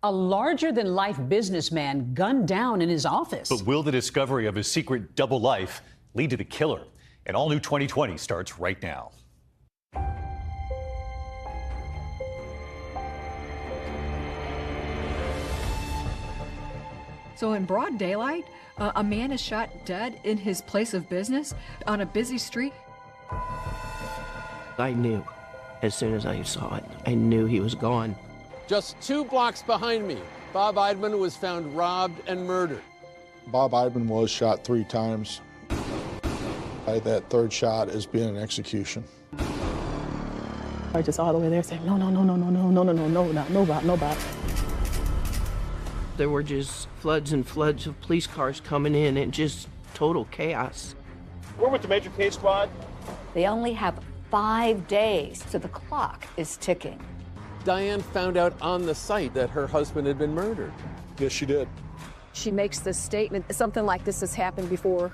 A larger-than-life businessman gunned down in his office. But will the discovery of his secret double life lead to the killer? An all-new 2020 starts right now. So in broad daylight, a man is shot dead in his place of business on a busy street. I knew as soon as I saw it. I knew he was gone. Just 2 blocks behind me, Bob Eidman was found robbed and murdered. Bob Eidman was shot 3 times. That 3rd shot is being an execution. I just all the way there saying, no, no, no, no, no, no, no, no, no, no, no, Bob, no, Bob. There were just floods and floods of police cars coming in and just total chaos. We're with the Major Case Squad. They only have 5 days, so the clock is ticking. Diane found out on the site that her husband had been murdered. Yes, she did. She makes this statement, something like this has happened before.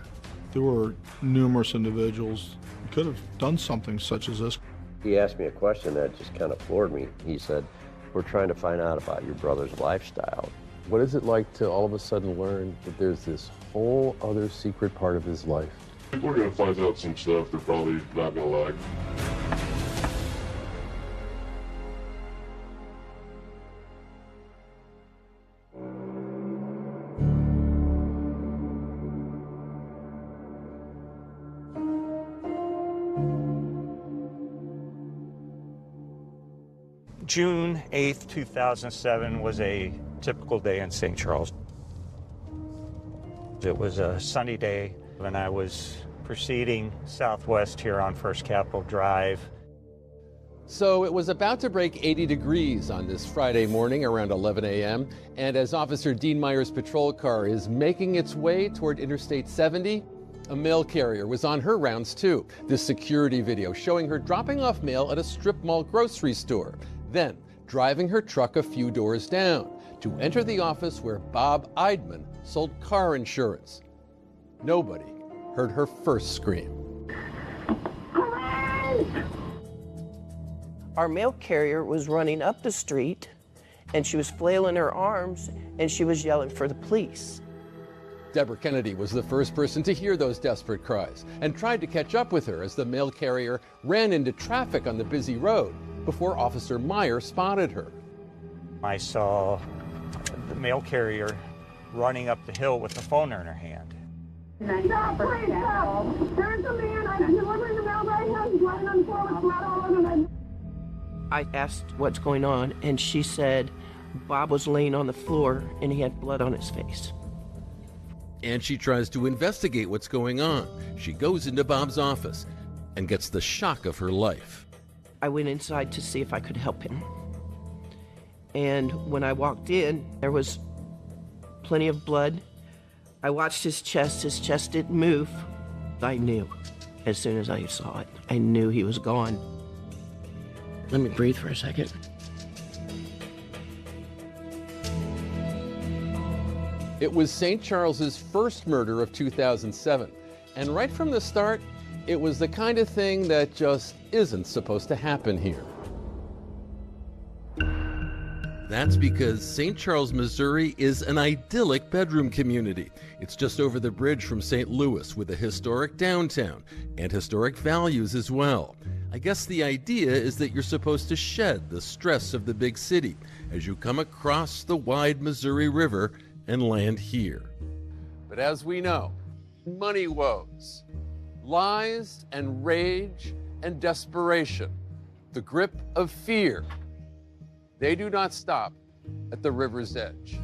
There were numerous individuals who could have done something such as this. He asked me a question that just kind of floored me. He said, "We're trying to find out about your brother's lifestyle." What is it like to all of a sudden learn that there's this whole other secret part of his life? We're going to find out some stuff they're probably not going to like. June 8th, 2007 was a typical day in St. Charles. It was a sunny day, and I was proceeding southwest here on First Capitol Drive. So it was about to break 80 degrees on this Friday morning around 11 a.m. And as Officer Dean Meyer's patrol car is making its way toward Interstate 70, a mail carrier was on her rounds too. This security video showing her dropping off mail at a strip mall grocery store, then driving her truck a few doors down to enter the office where Bob Eidman sold car insurance. Nobody heard her first scream. Our mail carrier was running up the street, and she was flailing her arms, and she was yelling for the police. Deborah Kennedy was the first person to hear those desperate cries and tried to catch up with her as the mail carrier ran into traffic on the busy road before Officer Meyer spotted her. I saw the mail carrier running up the hill with the phone in her hand. Stop, please stop! There's a man, I'm delivering the mail right now, he's lying on the floor with blood all over him. I asked what's going on, and she said Bob was laying on the floor and he had blood on his face. And she tries to investigate what's going on. She goes into Bob's office and gets the shock of her life. I went inside to see if I could help him. And when I walked in, there was plenty of blood. I watched his chest didn't move. I knew as soon as I saw it. I knew he was gone. Let me breathe for a second. It was St. Charles's first murder of 2007. And right from the start, it was the kind of thing that just isn't supposed to happen here. That's because St. Charles, Missouri is an idyllic bedroom community. It's just over the bridge from St. Louis with a historic downtown and historic values as well. I guess the idea is that you're supposed to shed the stress of the big city as you come across the wide Missouri River and land here. But as we know, money woes, lies and rage and desperation, the grip of fear, they do not stop at the river's edge.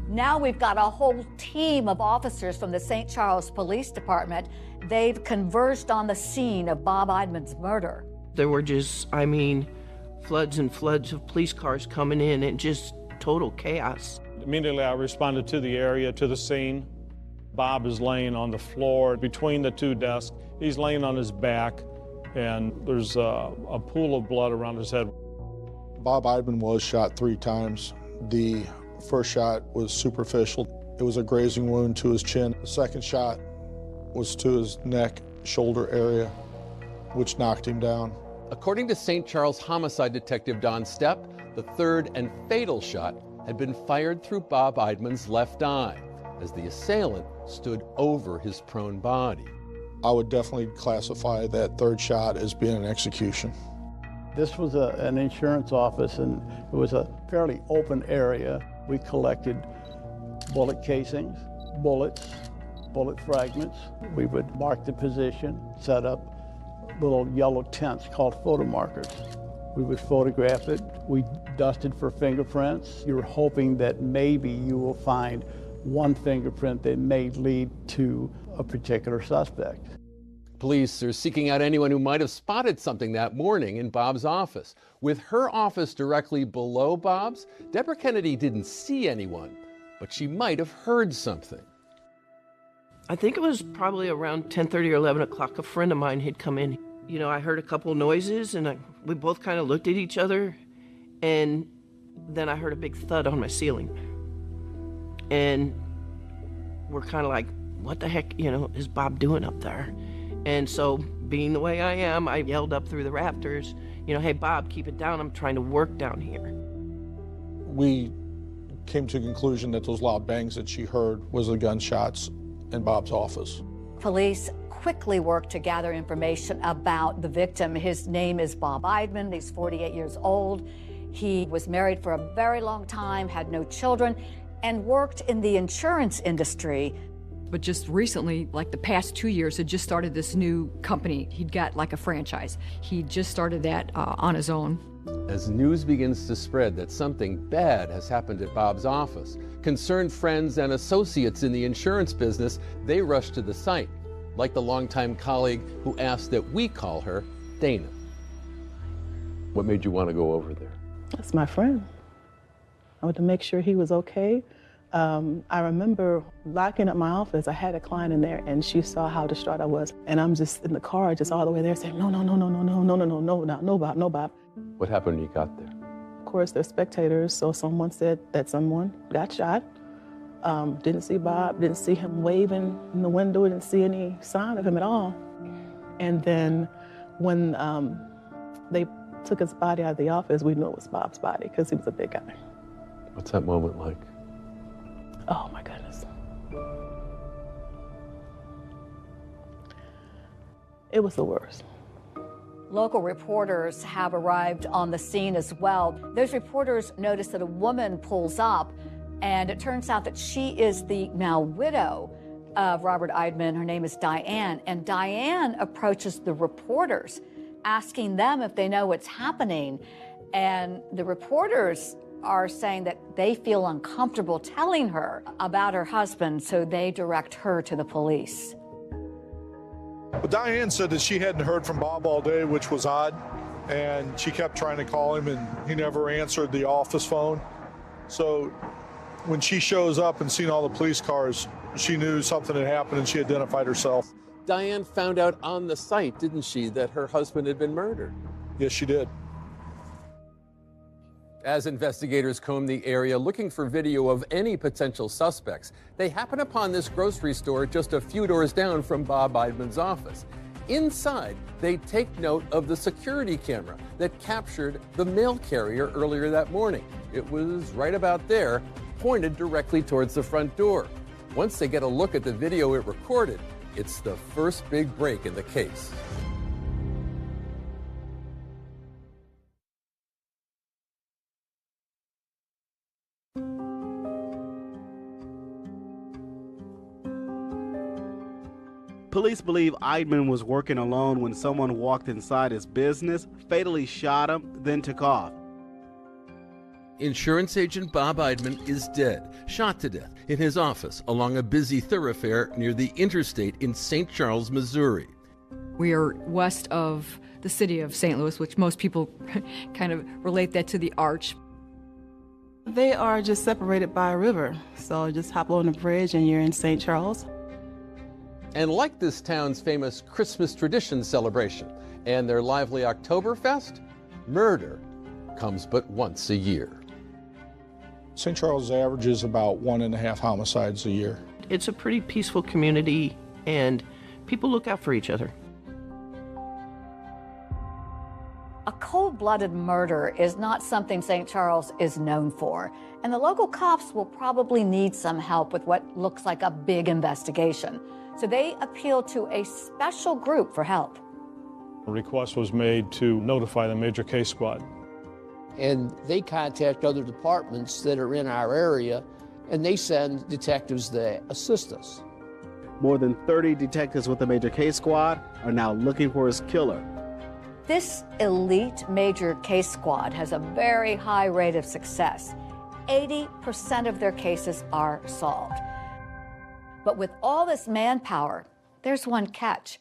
Now we've got a whole team of officers from the St. Charles Police Department. They've converged on the scene of Bob Eidman's murder. There were just, floods and floods of police cars coming in and just total chaos. Immediately I responded to the area, to the scene. Bob is laying on the floor between the 2 desks. He's laying on his back, and there's a pool of blood around his head. Bob Eidman was shot 3 times. The first shot was superficial. It was a grazing wound to his chin. The second shot was to his neck, shoulder area, which knocked him down. A According to St. Charles homicide detective Don Stepp, the third and fatal shot had been fired through Bob Eidman's left eye as the assailant stood over his prone body. I would definitely classify that third shot as being an execution. This was an insurance office, and it was a fairly open area. We collected bullet casings, bullets, bullet fragments. We would mark the position, set up little yellow tents called photo markers. We would photograph it. We dusted for fingerprints. You're hoping that maybe you will find one fingerprint that may lead to a particular suspect. Police are seeking out anyone who might have spotted something that morning in Bob's office. With her office directly below Bob's, Deborah Kennedy didn't see anyone, but she might have heard something. I think it was probably around 10:30 or 11 o'clock. A friend of mine had come in. You know, I heard a couple noises, and we both kind of looked at each other, and then I heard a big thud on my ceiling. And we're kind of like, what the heck, is Bob doing up there? And so, being the way I am, I yelled up through the rafters, hey, Bob, keep it down. I'm trying to work down here. We came to the conclusion that those loud bangs that she heard was the gunshots in Bob's office. Police quickly worked to gather information about the victim. His name is Bob Eidman. He's 48 years old. He was married for a very long time, had no children, and worked in the insurance industry. But just recently, like the past 2 years, had just started this new company. He'd got like a franchise. He just started that on his own. As news begins to spread that something bad has happened at Bob's office, concerned friends and associates in the insurance business, they rush to the site, like the longtime colleague who asked that we call her Dana. What made you want to go over there? That's my friend. I wanted to make sure he was okay. I remember locking up my office. I had a client in there, and she saw how distraught I was. And I'm just in the car, just all the way there saying, no, Bob. What happened when you got there? Of course, they're spectators, so someone said that someone got shot. Didn't see Bob, didn't see him waving in the window, didn't see any sign of him at all. And then when they took his body out of the office, we knew it was Bob's body because he was a big guy. What's that moment like? Oh my goodness. It was the worst. Local reporters have arrived on the scene as well. Those reporters notice that a woman pulls up, and it turns out that she is the now widow of Robert Eidman. Her name is Diane, and Diane approaches the reporters, asking them if they know what's happening. And the reporters are saying that they feel uncomfortable telling her about her husband, so they direct her to the police. But Diane said that she hadn't heard from Bob all day, which was odd, and she kept trying to call him, and he never answered the office phone. So when she shows up and seen all the police cars, she knew something had happened, and she identified herself. Diane found out on the site, didn't she, that her husband had been murdered? Yes, she did. As investigators comb the area looking for video of any potential suspects, they happen upon this grocery store just a few doors down from Bob Eidman's office. Inside, they take note of the security camera that captured the mail carrier earlier that morning. It was right about there, pointed directly towards the front door. Once they get a look at the video it recorded, it's the first big break in the case. Police believe Eidman was working alone when someone walked inside his business, fatally shot him, then took off. Insurance agent Bob Eidman is dead, shot to death in his office along a busy thoroughfare near the interstate in St. Charles, Missouri. We are west of the city of St. Louis, which most people kind of relate that to the Arch. They are just separated by a river, so just hop on the bridge and you're in St. Charles. And like this town's famous Christmas tradition celebration and their lively Oktoberfest, murder comes but once a year. St. Charles averages about 1.5 homicides a year. It's a pretty peaceful community, and people look out for each other. cold-blooded murder is not something St. Charles is known for, and the local cops will probably need some help with what looks like a big investigation. So they appeal to a special group for help. A request was made to notify the Major Case Squad. And they contact other departments that are in our area, and they send detectives that assist us. More than 30 detectives with the Major Case Squad are now looking for his killer. This elite Major Case Squad has a very high rate of success. 80% of their cases are solved. But with all this manpower, there's one catch.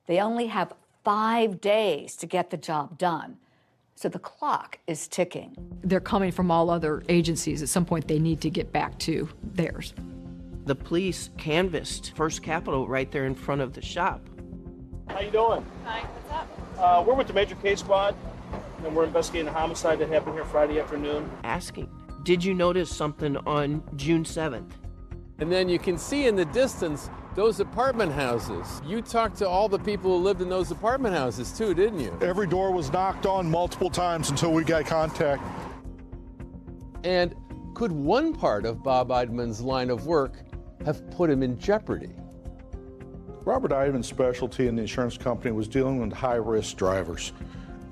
They only have 5 days to get the job done. So the clock is ticking. They're coming from all other agencies. At some point, they need to get back to theirs. The police canvassed First Capital right there in front of the shop. How you doing? Hi, what's up? We're with the Major Case Squad, and we're investigating a homicide that happened here Friday afternoon. Asking, did you notice something on June 7th? And then you can see in the distance those apartment houses. You talked to all the people who lived in those apartment houses too, didn't you? Every door was knocked on multiple times until we got contact. And could one part of Bob Eidman's line of work have put him in jeopardy? Robert Eidman's specialty in the insurance company was dealing with high-risk drivers,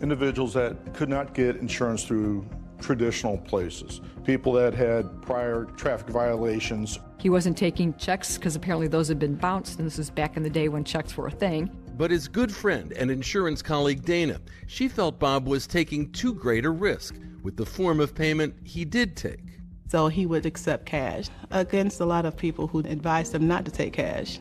individuals that could not get insurance through traditional places, people that had prior traffic violations. He wasn't taking checks because apparently those had been bounced, and this is back in the day when checks were a thing. But his good friend and insurance colleague Dana, she felt Bob was taking too great a risk with the form of payment he did take. So he would accept cash against a lot of people who advised him not to take cash.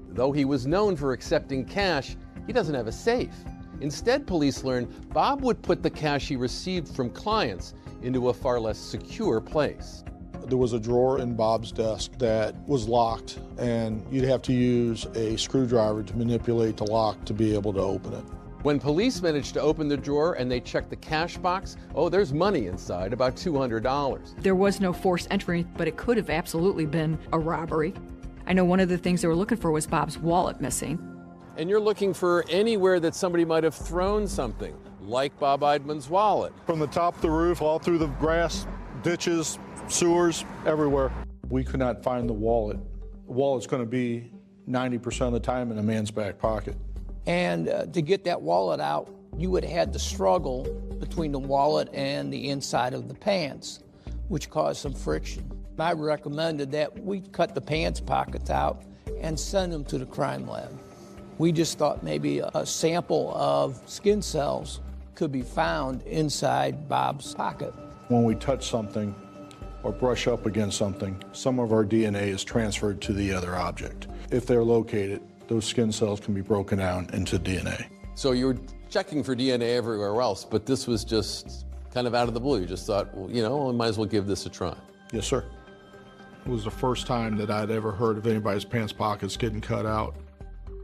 Though he was known for accepting cash, he doesn't have a safe. Instead, police learned Bob would put the cash he received from clients into a far less secure place. There was a drawer in Bob's desk that was locked, and you'd have to use a screwdriver to manipulate the lock to be able to open it. When police managed to open the drawer and they checked the cash box, oh, there's money inside, about $200. There was no forced entry, but it could have absolutely been a robbery. I know one of the things they were looking for was Bob's wallet missing. And you're looking for anywhere that somebody might have thrown something, like Bob Eidman's wallet. From the top of the roof, all through the grass, ditches, sewers, everywhere. We could not find the wallet. The wallet's going to be 90% of the time in a man's back pocket. And to get that wallet out, you would have had to struggle between the wallet and the inside of the pants, which caused some friction. I recommended that we cut the pants pockets out and send them to the crime lab. We just thought maybe a sample of skin cells could be found inside Bob's pocket. When we touch something or brush up against something, some of our DNA is transferred to the other object. If they're located, those skin cells can be broken down into DNA. So you were checking for DNA everywhere else, but this was just kind of out of the blue. You just thought, well, you know, we might as well give this a try. Yes, sir. It was the first time that I'd ever heard of anybody's pants pockets getting cut out.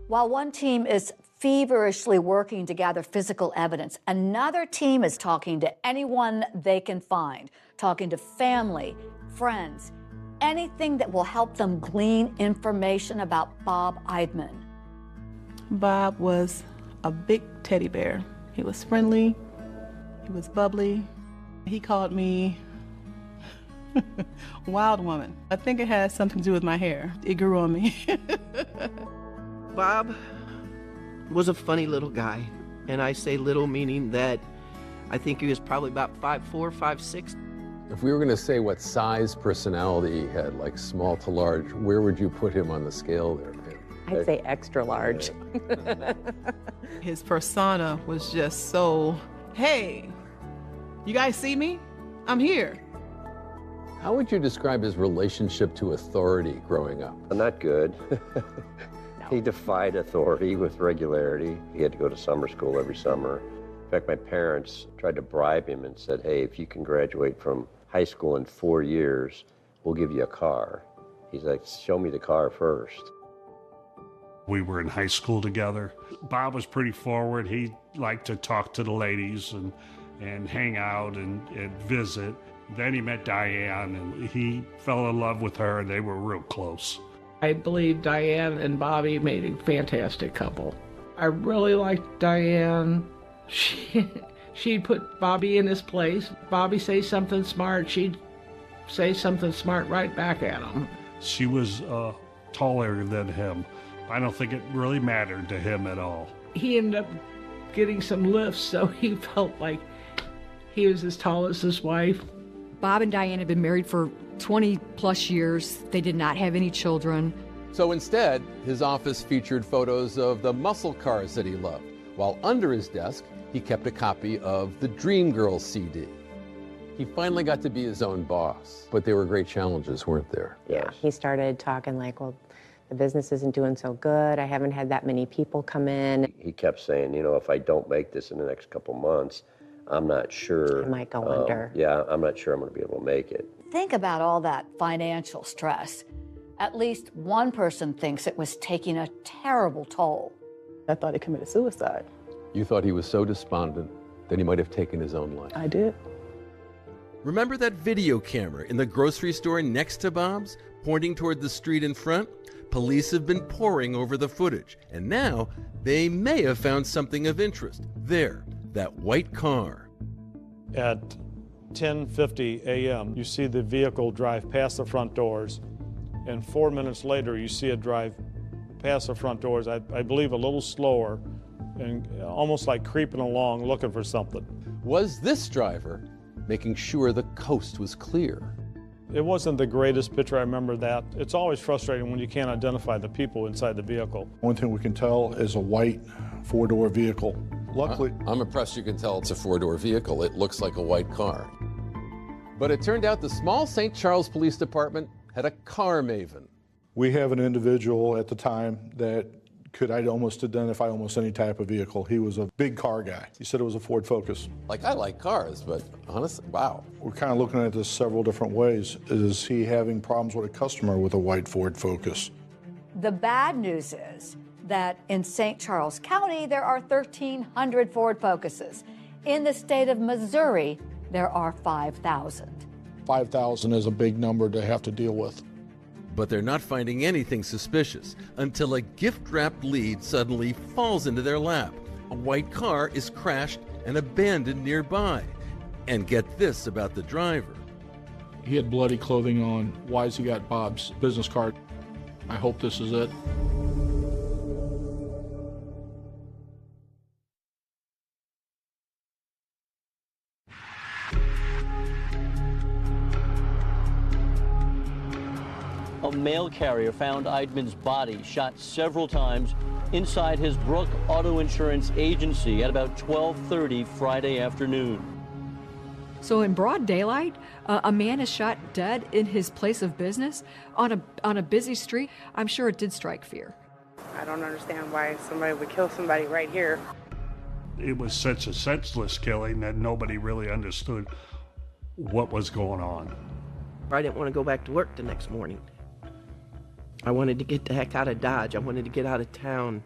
While one team is feverishly working to gather physical evidence, another team is talking to anyone they can find, talking to family, friends, anything that will help them glean information about Bob Eidman. Bob was a big teddy bear. He was friendly, he was bubbly. He called me Wild Woman. I think it has something to do with my hair. It grew on me. Bob was a funny little guy, and I say little meaning that I think he was probably about 5'4", 5'6". If we were going to say what size personality he had, like small to large, where would you put him on the scale there? I'd say extra large. His persona was just so, hey, you guys see me? I'm here. How would you describe his relationship to authority growing up? Not good. He defied authority with regularity. He had to go to summer school every summer. In fact, my parents tried to bribe him and said, hey, if you can graduate from high school in 4 years, we'll give you a car. He's like, show me the car first. We were in high school together. Bob was pretty forward. He liked to talk to the ladies and hang out and visit. Then he met Diane, and he fell in love with her, and they were real close. I believe Diane and Bobby made a fantastic couple. I really liked Diane. She'd put Bobby in his place. Bobby say something smart, she'd say something smart right back at him. She was taller than him. I don't think it really mattered to him at all. He ended up getting some lifts, so he felt like he was as tall as his wife. Bob and Diane had been married for 20 plus years. They did not have any children. So instead, his office featured photos of the muscle cars that he loved, while under his desk, he kept a copy of the Dreamgirls CD. He finally got to be his own boss, but there were great challenges, weren't there? Yeah, he started talking like, well, the business isn't doing so good. I haven't had that many people come in. He kept saying, you know, if I don't make this in the next couple months, I'm not sure. I might go under. Yeah, I'm not sure I'm going to be able to make it. Think about all that financial stress. At least one person thinks it was taking a terrible toll. I thought he committed suicide. You thought he was so despondent that he might have taken his own life. I did. Remember that video camera in the grocery store next to Bob's, pointing toward the street in front? Police have been poring over the footage, and now they may have found something of interest. There, that white car. At 10:50 a.m., you see the vehicle drive past the front doors, and 4 minutes later, you see it drive past the front doors, I believe a little slower, and almost like creeping along looking for something. Was this driver making sure the coast was clear? It wasn't the greatest picture, I remember that. It's always frustrating when you can't identify the people inside the vehicle. One thing we can tell is a white four-door vehicle. Luckily, I'm impressed you can tell it's a four-door vehicle. It looks like a white car. But it turned out the small St. Charles Police Department had a car maven. we have an individual at the time that could almost identify almost any type of vehicle. He was a big car guy. He said it was a Ford Focus. Like, I like cars, but honestly, wow. We're kind of looking at this several different ways. Is he having problems with a customer with a white Ford Focus? The bad news is that in St. Charles County, there are 1,300 Ford Focuses. In the state of Missouri, there are 5,000. 5,000 is a big number to have to deal with. But they're not finding anything suspicious until a gift-wrapped lead suddenly falls into their lap. A white car is crashed and abandoned nearby. And get this about the driver. He had bloody clothing on. Why has he got Bob's business card? I hope this is it. A mail carrier found Eidman's body shot several times inside his Brook Auto Insurance agency at about 12:30 Friday afternoon. So in broad daylight, a man is shot dead in his place of business on a busy street. I'm sure it did strike fear. I don't understand why somebody would kill somebody right here. It was such a senseless killing that nobody really understood what was going on. I didn't want to go back to work the next morning. I wanted to get the heck out of Dodge. I wanted to get out of town.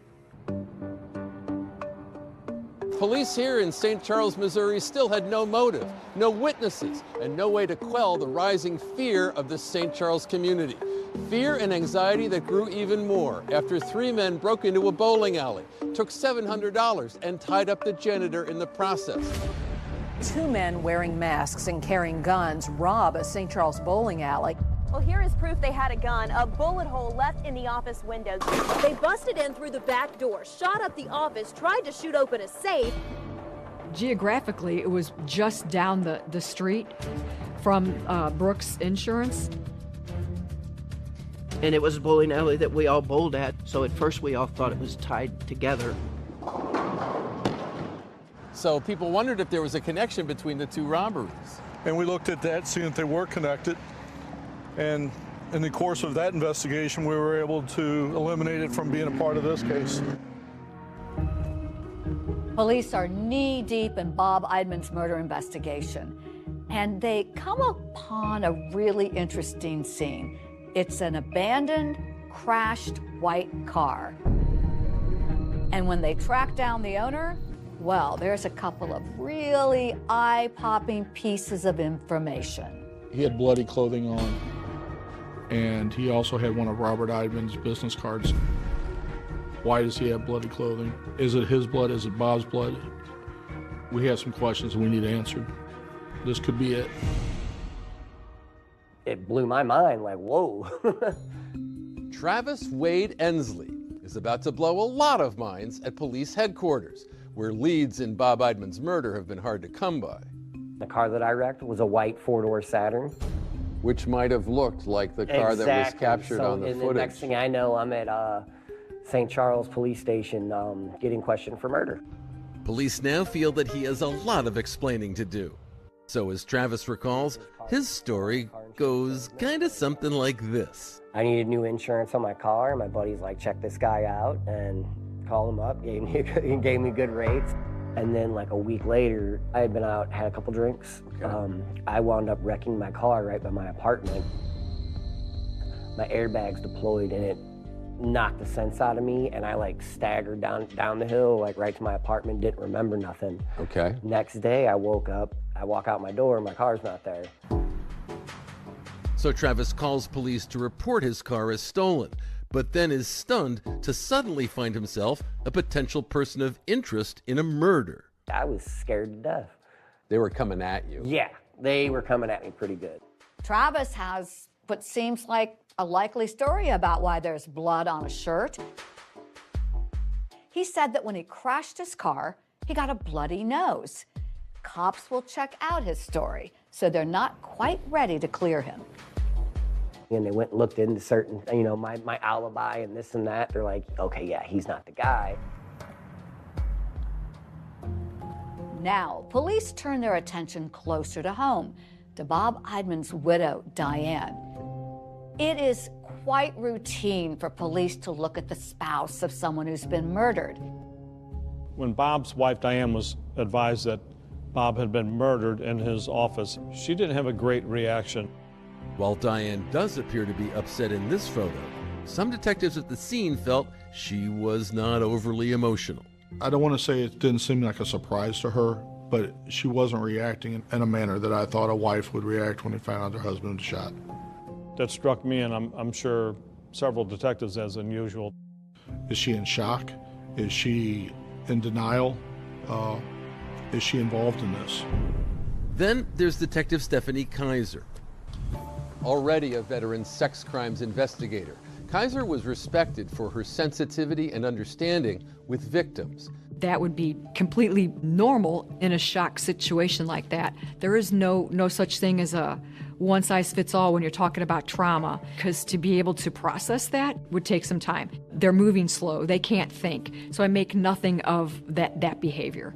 Police here in St. Charles, Missouri still had no motive, no witnesses, and no way to quell the rising fear of the St. Charles community. Fear and anxiety that grew even more after 3 men broke into a bowling alley, took $700, and tied up the janitor in the process. 2 men wearing masks and carrying guns rob a St. Charles bowling alley. Well, here is proof they had a gun, a bullet hole left in the office window. They busted in through the back door, shot up the office, tried to shoot open a safe. Geographically, it was just down the street from Brooks Insurance. And it was a bowling alley that we all bowled at, so at first we all thought it was tied together. So people wondered if there was a connection between the 2 robberies. And we looked at that, seeing if they were connected. And in the course of that investigation, we were able to eliminate it from being a part of this case. Police are knee-deep in Bob Eidman's murder investigation, and they come upon a really interesting scene. It's an abandoned, crashed white car. And when they track down the owner, well, there's a couple of really eye-popping pieces of information. He had bloody clothing on, and he also had one of Robert Eidman's business cards. Why does he have bloody clothing? Is it his blood? Is it Bob's blood? We have some questions we need answered. This could be it. It blew my mind, like, whoa. Travis Wade Ensley is about to blow a lot of minds at police headquarters, where leads in Bob Eidman's murder have been hard to come by. The car that I wrecked was a white four-door Saturn. Which might have looked like the car that was captured on the footage. The next thing I know, I'm at St. Charles Police Station getting questioned for murder. Police now feel that he has a lot of explaining to do. So as Travis recalls, his story goes kind of something like this. I needed new insurance on my car. My buddy's like, check this guy out, and called him up, gave me good rates. And then like a week later, I had been out, had a couple drinks. Okay. I wound up wrecking my car right by my apartment. My airbags deployed and it knocked the sense out of me, and I like staggered down the hill, like right to my apartment, didn't remember nothing. Okay. Next day I woke up, I walk out my door, my car's not there. So Travis calls police to report his car as stolen, but then is stunned to suddenly find himself a potential person of interest in a murder. I was scared to death. They were coming at you. Yeah, they were coming at me pretty good. Travis has what seems like a likely story about why there's blood on a shirt. He said that when he crashed his car, he got a bloody nose. Cops will check out his story, so they're not quite ready to clear him. And they went and looked into certain, my alibi and this and that. They're like, okay, yeah, he's not the guy. Now, police turn their attention closer to home, to Bob Eidman's widow, Diane. It is quite routine for police to look at the spouse of someone who's been murdered. When Bob's wife, Diane, was advised that Bob had been murdered in his office, she didn't have a great reaction. While Diane does appear to be upset in this photo, some detectives at the scene felt she was not overly emotional. I don't want to say it didn't seem like a surprise to her, but she wasn't reacting in a manner that I thought a wife would react when they found out their husband was shot. That struck me, and I'm sure several detectives, as unusual. Is she in shock? Is she in denial? Is she involved in this? Then there's Detective Stephanie Kaiser. Already a veteran sex crimes investigator, Kaiser was respected for her sensitivity and understanding with victims. That would be completely normal in a shock situation like that. There is no such thing as a one-size-fits-all when you're talking about trauma, because to be able to process that would take some time. They're moving slow, they can't think, so I make nothing of that behavior.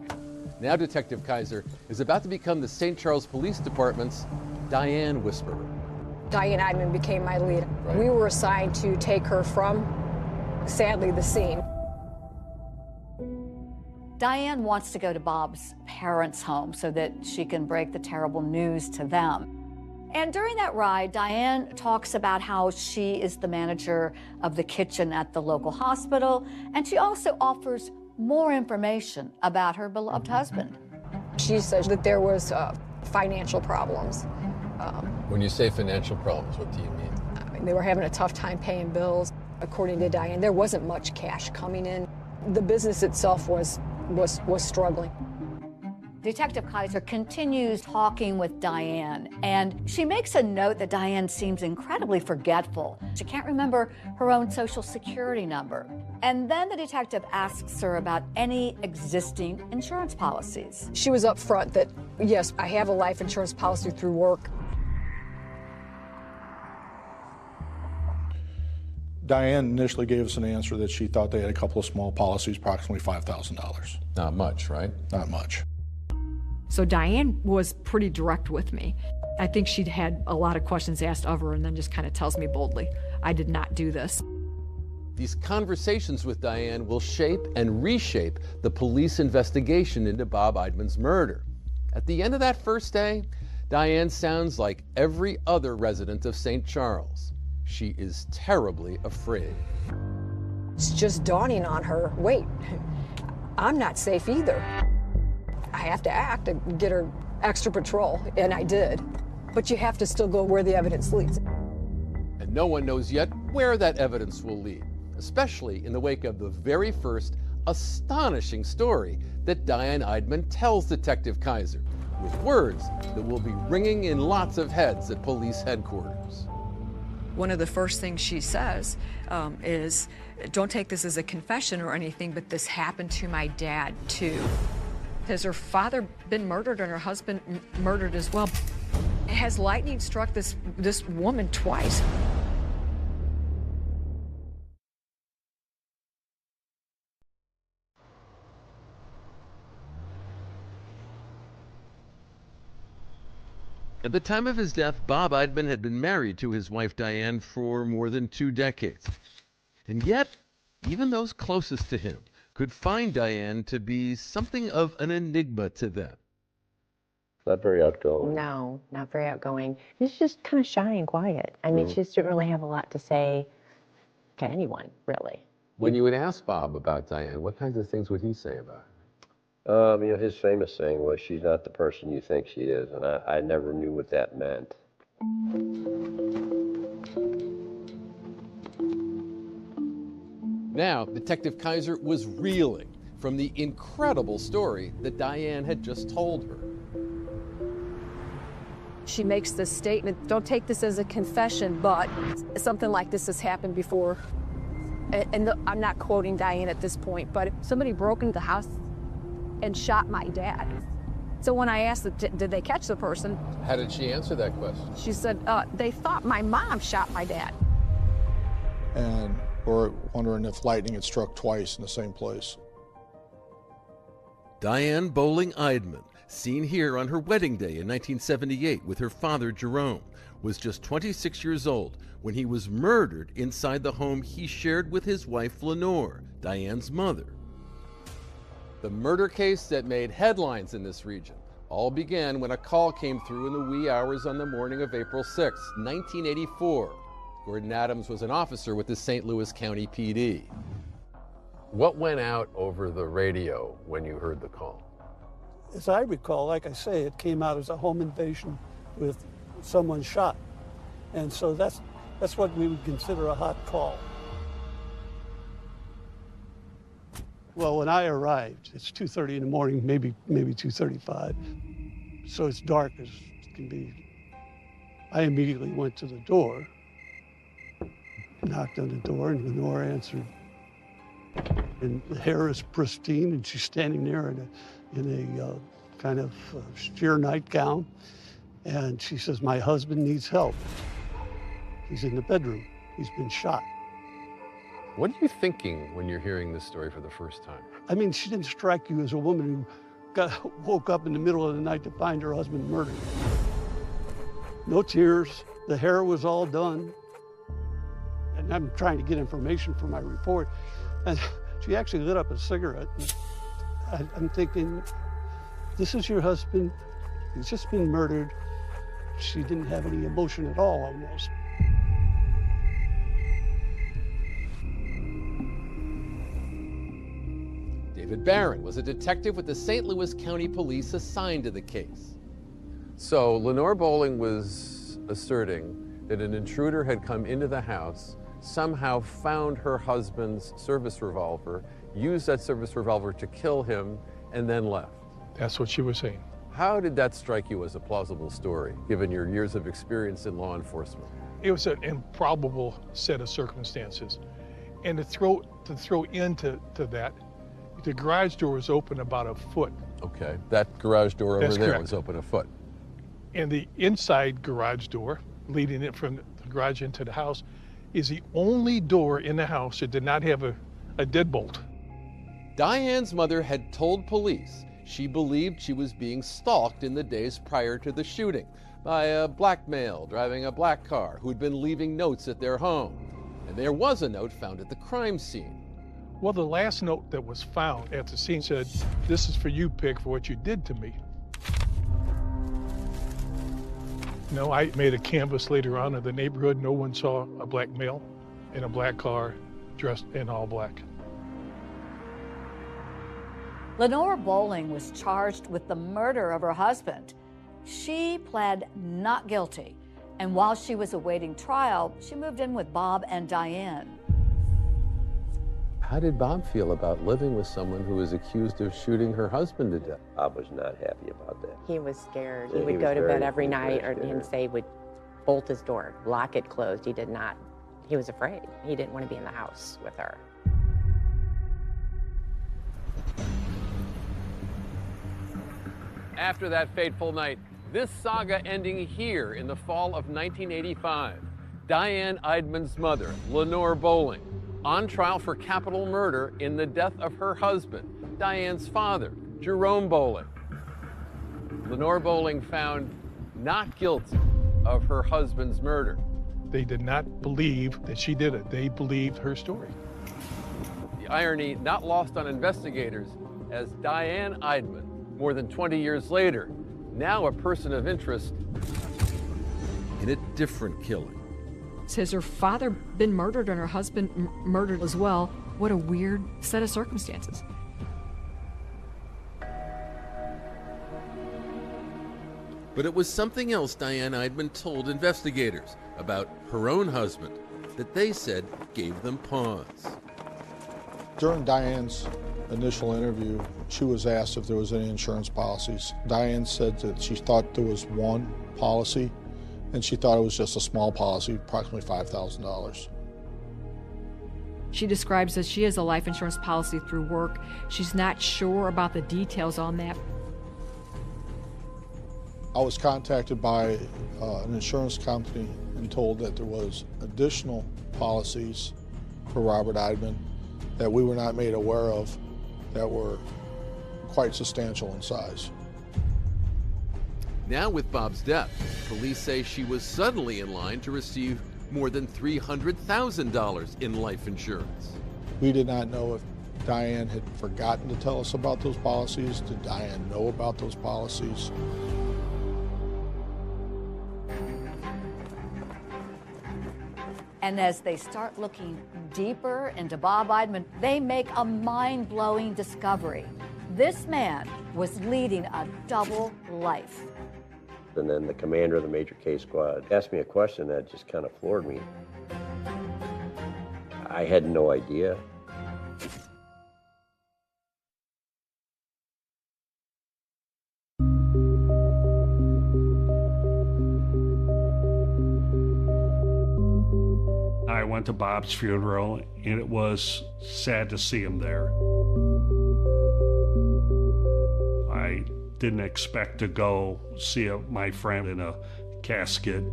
Now Detective Kaiser is about to become the St. Charles Police Department's Diane Whisperer. Diane Eidman became my lead. Right. We were assigned to take her from, sadly, the scene. Diane wants to go to Bob's parents' home so that she can break the terrible news to them. And during that ride, Diane talks about how she is the manager of the kitchen at the local hospital, and she also offers more information about her beloved husband. She says that there was financial problems. When you say financial problems, what do you mean? I mean, they were having a tough time paying bills. According to Diane, there wasn't much cash coming in. The business itself was struggling. Detective Kaiser continues talking with Diane, and she makes a note that Diane seems incredibly forgetful. She can't remember her own Social Security number. And then the detective asks her about any existing insurance policies. She was upfront that, yes, I have a life insurance policy through work. Diane initially gave us an answer that she thought they had a couple of small policies, approximately $5,000. Not much, right? Not much. So Diane was pretty direct with me. I think she'd had a lot of questions asked of her and then just kind of tells me boldly, I did not do this. These conversations with Diane will shape and reshape the police investigation into Bob Eidman's murder. At the end of that first day, Diane sounds like every other resident of St. Charles. She is terribly afraid. It's just dawning on her, wait, I'm not safe either. I have to act and get her extra patrol, and I did. But you have to still go where the evidence leads. And no one knows yet where that evidence will lead, especially in the wake of the very first astonishing story that Diane Eidman tells Detective Kaiser, with words that will be ringing in lots of heads at police headquarters. One of the first things she says is, don't take this as a confession or anything, but this happened to my dad too. Has her father been murdered and her husband murdered as well? Has lightning struck this woman twice? At the time of his death, Bob Eidman had been married to his wife Diane for more than 2 decades. And yet, even those closest to him could find Diane to be something of an enigma to them. Not very outgoing. No, not very outgoing. She's just kind of shy and quiet. I mean, she just didn't really have a lot to say to anyone, really. When you would ask Bob about Diane, what kinds of things would he say about her? His famous saying was, "She's not the person you think she is," and I never knew what that meant. Now, Detective Kaiser was reeling from the incredible story that Diane had just told her. She makes this statement, don't take this as a confession, but something like this has happened before. And I'm not quoting Diane at this point, but somebody broke into the house and shot my dad. So when I asked, did they catch the person? How did she answer that question? She said, they thought my mom shot my dad. And we're wondering if lightning had struck twice in the same place. Diane Bowling Eidman, seen here on her wedding day in 1978 with her father Jerome, was just 26 years old when he was murdered inside the home he shared with his wife Lenore, Diane's mother. The murder case that made headlines in this region all began when a call came through in the wee hours on the morning of April 6, 1984. Gordon Adams was an officer with the St. Louis County PD. What went out over the radio when you heard the call? As I recall, like I say, it came out as a home invasion with someone shot. And so that's what we would consider a hot call. Well, when I arrived, it's 2:30 in the morning, maybe 2:35. So it's dark as can be. I immediately went to the door, knocked on the door, and Lenore answered. And the hair is pristine, and she's standing there in a kind of sheer nightgown. And she says, "My husband needs help. He's in the bedroom. He's been shot." What are you thinking when you're hearing this story for the first time? I mean, she didn't strike you as a woman who woke up in the middle of the night to find her husband murdered. No tears. The hair was all done. And I'm trying to get information for my report. And she actually lit up a cigarette. I'm thinking, this is your husband. He's just been murdered. She didn't have any emotion at all, almost. David Barron was a detective with the St. Louis County Police assigned to the case. So Lenore Bowling was asserting that an intruder had come into the house, somehow found her husband's service revolver, used that service revolver to kill him, and then left. That's what she was saying. How did that strike you as a plausible story, given your years of experience in law enforcement? It was an improbable set of circumstances. And to throw into that, the garage door was open about a foot. Okay, that garage door over That's there correct. was open a foot. And the inside garage door, leading it from the garage into the house, is the only door in the house that did not have a deadbolt. Diane's mother had told police she believed she was being stalked in the days prior to the shooting by a black male driving a black car who'd been leaving notes at their home. And there was a note found at the crime scene. Well, the last note that was found at the scene said, "This is for you, Pig, for what you did to me." No, I made a canvass later on of the neighborhood. No one saw a black male in a black car dressed in all black. Lenore Bowling was charged with the murder of her husband. She pled not guilty, and while she was awaiting trial, she moved in with Bob and Diane. How did Bob feel about living with someone who was accused of shooting her husband to death? Bob was not happy about that. He was scared. Yeah, He would he go was to very- bed every he was very night and scared. say would bolt his door, lock it closed. He did not. He was afraid. He didn't want to be in the house with her. After that fateful night, this saga ending here in the fall of 1985. Diane Eidman's mother, Lenore Bowling, on trial for capital murder in the death of her husband, Diane's father, Jerome Bowling. Lenore Bowling found not guilty of her husband's murder. They did not believe that she did it. They believed her story. The irony not lost on investigators as Diane Eidman, more than 20 years later, now a person of interest in a different killing. Has her father been murdered and her husband murdered as well? What a weird set of circumstances. But it was something else Diane Eidman told investigators about her own husband that they said gave them pause. During Diane's initial interview, she was asked if there was any insurance policies. Diane said that she thought there was one policy, and she thought it was just a small policy, approximately $5,000. She describes that she has a life insurance policy through work. She's not sure about the details on that. I was contacted by an insurance company and told that there was additional policies for Robert Eidman that we were not made aware of that were quite substantial in size. Now with Bob's death, police say she was suddenly in line to receive more than $300,000 in life insurance. We did not know if Diane had forgotten to tell us about those policies. Did Diane know about those policies? And as they start looking deeper into Bob Eidman, they make a mind-blowing discovery. This man was leading a double life. And then the commander of the major case squad asked me a question that just kind of floored me. I had no idea. I went to Bob's funeral, and it was sad to see him there. I didn't expect to go see my friend in a casket,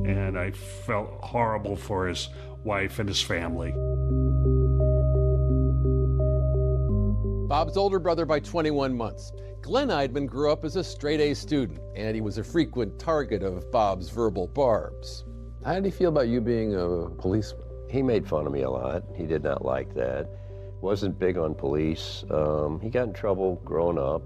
and I felt horrible for his wife and his family. Bob's older brother by 21 months. Glenn Eidman grew up as a straight-A student, and he was a frequent target of Bob's verbal barbs. How did he feel about you being a policeman? He made fun of me a lot. He did not like that. Wasn't big on police. He got in trouble growing up.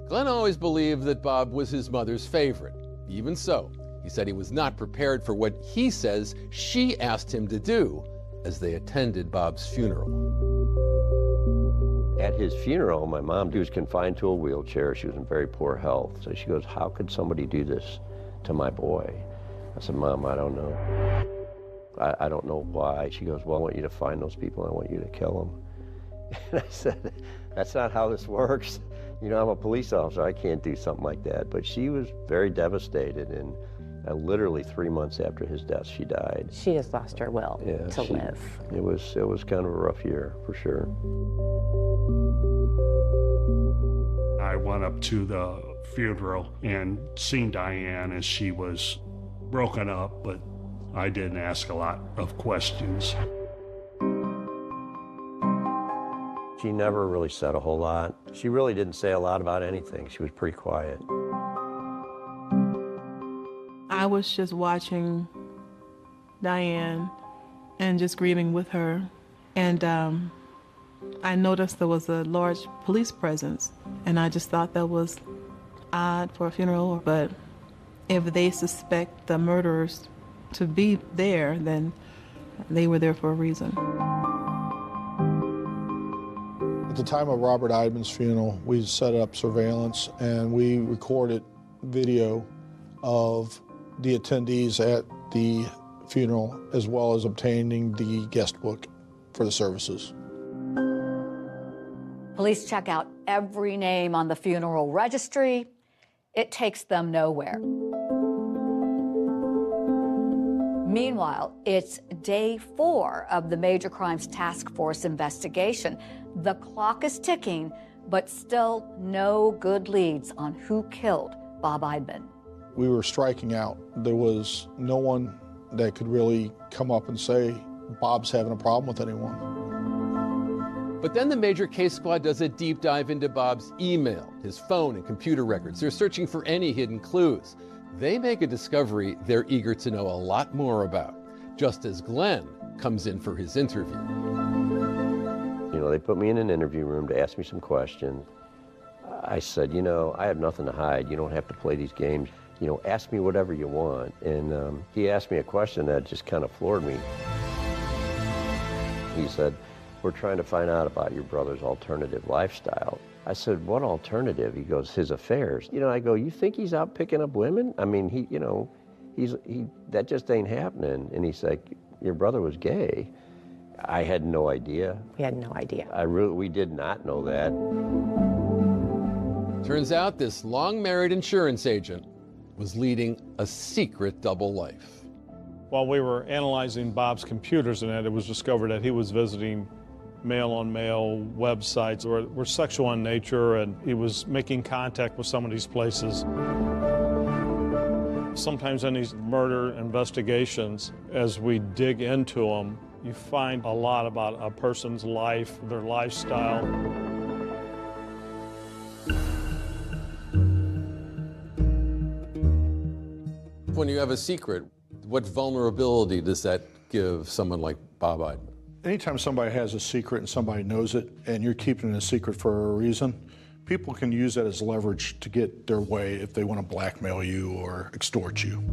Glenn always believed that Bob was his mother's favorite. Even so, he said he was not prepared for what he says she asked him to do as they attended Bob's funeral. At his funeral, my mom, she was confined to a wheelchair. She was in very poor health. So she goes, "How could somebody do this to my boy?" I said, "Mom, I don't know. I don't know why." She goes, "Well, I want you to find those people. I want you to kill them." And I said, "That's not how this works. You know, I'm a police officer. I can't do something like that." But she was very devastated, and literally 3 months after his death, she died. She just lost her will to live. It was kind of a rough year, for sure. I went up to the funeral and seen Diane as she was broken up, but I didn't ask a lot of questions. She never really said a whole lot. She really didn't say a lot about anything. She was pretty quiet. I was just watching Diane and just grieving with her. And I noticed there was a large police presence. And I just thought that was odd for a funeral. But if they suspect the murderers to be there, then they were there for a reason. At the time of Robert Eidman's funeral, we set up surveillance and we recorded video of the attendees at the funeral, as well as obtaining the guest book for the services. Police check out every name on the funeral registry. It takes them nowhere. Meanwhile, it's day 4 of the Major Crimes Task Force investigation. The clock is ticking, but still no good leads on who killed Bob Eidman. We were striking out. There was no one that could really come up and say, Bob's having a problem with anyone. But then the Major Case Squad does a deep dive into Bob's email, his phone and computer records. They're searching for any hidden clues. They make a discovery they're eager to know a lot more about, just as Glenn comes in for his interview. You know, they put me in an interview room to ask me some questions. I said, you know, I have nothing to hide. You don't have to play these games. You know, ask me whatever you want. And he asked me a question that just kind of floored me. He said, we're trying to find out about your brother's alternative lifestyle. I said, what alternative? He goes, his affairs. You know, I go, you think he's out picking up women? I mean, that just ain't happening. And he's like, your brother was gay. I had no idea. We had no idea. We did not know that. Turns out this long-married insurance agent was leading a secret double life. While we were analyzing Bob's computers and it was discovered that he was visiting male-on-male websites were sexual in nature, and he was making contact with some of these places. Sometimes in these murder investigations, as we dig into them, you find a lot about a person's life, their lifestyle. When you have a secret, what vulnerability does that give someone like Bob Eidman? Anytime somebody has a secret and somebody knows it, and you're keeping it a secret for a reason, people can use that as leverage to get their way if they want to blackmail you or extort you.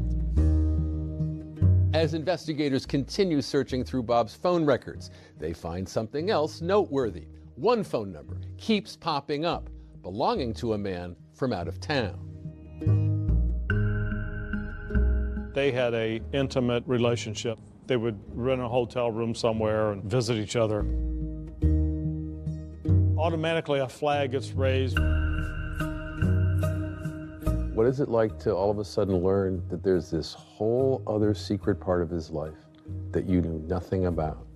As investigators continue searching through Bob's phone records, they find something else noteworthy. One phone number keeps popping up, belonging to a man from out of town. They had an intimate relationship. They would rent a hotel room somewhere and visit each other. Automatically, a flag gets raised. What is it like to all of a sudden learn that there's this whole other secret part of his life that you knew nothing about?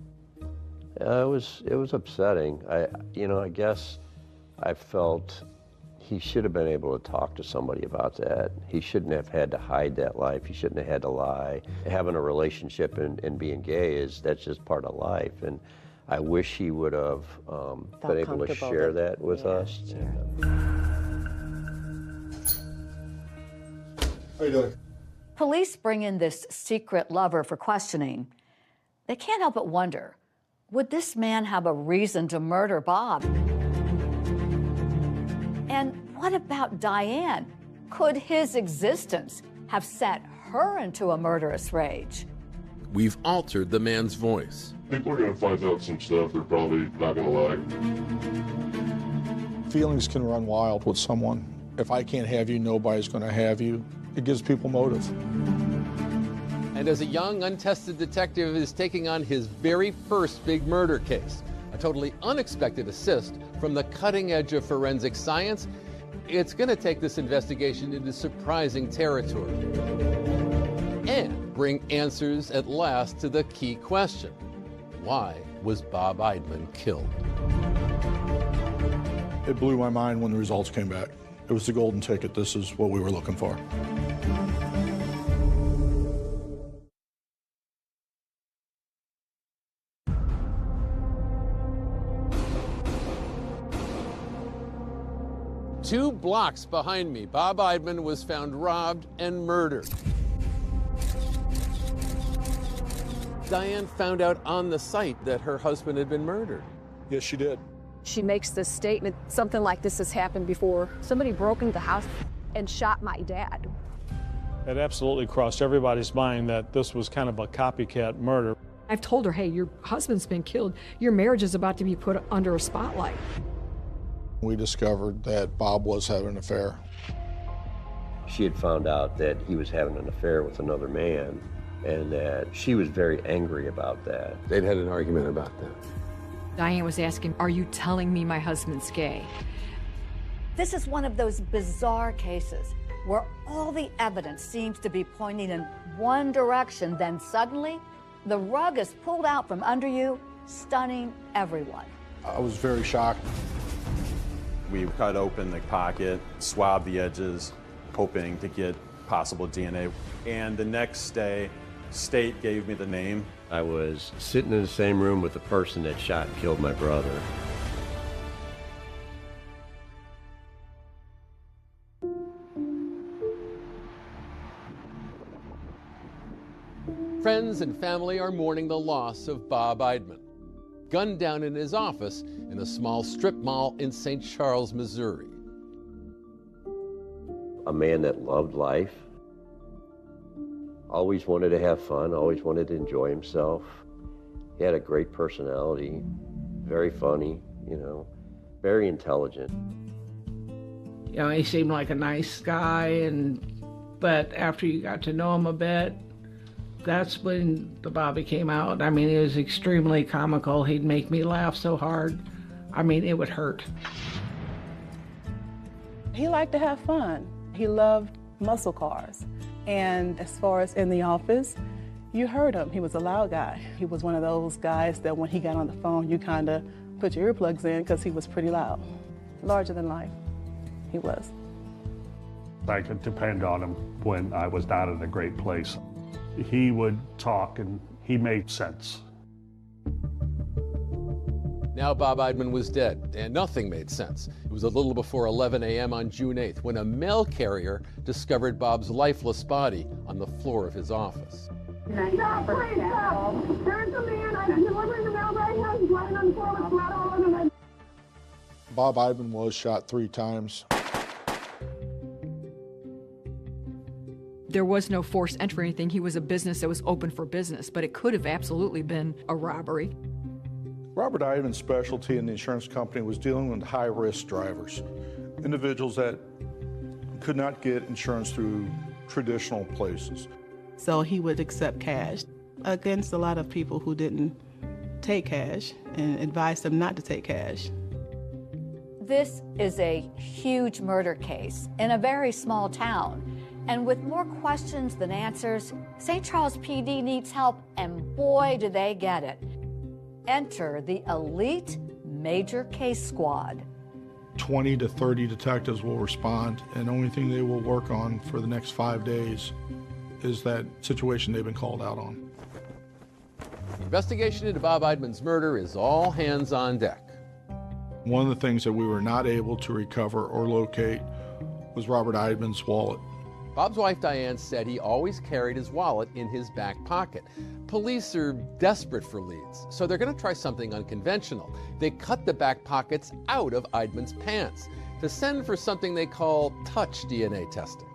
It was upsetting. I guess I felt he should have been able to talk to somebody about that. He shouldn't have had to hide that life. He shouldn't have had to lie. Having a relationship and being gay that's just part of life. And I wish he would have been able to share that with us. Yeah. How you doing? Police bring in this secret lover for questioning. They can't help but wonder, would this man have a reason to murder Bob? And what about Diane? Could his existence have set her into a murderous rage? We've altered the man's voice. People are going to find out some stuff they're probably not going to like. Feelings can run wild with someone. If I can't have you, nobody's going to have you. It gives people motive. And as a young, untested detective is taking on his very first big murder case, a totally unexpected assist from the cutting edge of forensic science, it's going to take this investigation into surprising territory and bring answers at last to the key question: why was Bob Eidman killed? It blew my mind when the results came back. It was the golden ticket. This is what we were looking for. Two blocks behind me, Bob Eidman was found robbed and murdered. Diane found out on the site that her husband had been murdered. Yes, she did. She makes this statement, something like this has happened before. Somebody broke into the house and shot my dad. It absolutely crossed everybody's mind that this was kind of a copycat murder. I've told her, hey, your husband's been killed. Your marriage is about to be put under a spotlight. We discovered that Bob was having an affair. She had found out that he was having an affair with another man, and that she was very angry about that. They'd had an argument about that. Diane was asking, are you telling me my husband's gay? This is one of those bizarre cases where all the evidence seems to be pointing in one direction, then suddenly the rug is pulled out from under you, stunning everyone. I was very shocked. We cut open the pocket, swabbed the edges, hoping to get possible DNA. And the next day, state gave me the name. I was sitting in the same room with the person that shot and killed my brother. Friends and family are mourning the loss of Bob Eidman, gunned down in his office in a small strip mall in St. Charles, Missouri. A man that loved life, always wanted to have fun, always wanted to enjoy himself. He had a great personality, very funny, very intelligent. He seemed like a nice guy, but after you got to know him a bit, that's when the Bobby came out. I mean, it was extremely comical. He'd make me laugh so hard. I mean, it would hurt. He liked to have fun. He loved muscle cars. And as far as in the office, you heard him. He was a loud guy. He was one of those guys that when he got on the phone, you kind of put your earplugs in because he was pretty loud. Larger than life, he was. I could depend on him when I was not in a great place. He would talk and he made sense. Now Bob Eidman was dead, and nothing made sense. It was a little before 11 a.m. on June 8th when a mail carrier discovered Bob's lifeless body on the floor of his office. Stop, please stop. There's a man, I'm delivering the mail right now, he's lying on the floor with blood all over him. Bob Eidman was shot 3 times. There was no forced entry or anything. He was a business that was open for business, but it could have absolutely been a robbery. Robert Eidman's specialty in the insurance company was dealing with high-risk drivers, individuals that could not get insurance through traditional places. So he would accept cash against a lot of people who didn't take cash and advised them not to take cash. This is a huge murder case in a very small town. And with more questions than answers, St. Charles PD needs help, and boy, do they get it. Enter the elite major case squad. 20 to 30 detectives will respond, and the only thing they will work on for the next 5 days is that situation they've been called out on. The investigation into Bob Eidman's murder is all hands on deck. One of the things that we were not able to recover or locate was Robert Eidman's wallet. Bob's wife Diane said he always carried his wallet in his back pocket. Police are desperate for leads, so they're going to try something unconventional. They cut the back pockets out of Eidman's pants to send for something they call touch DNA testing.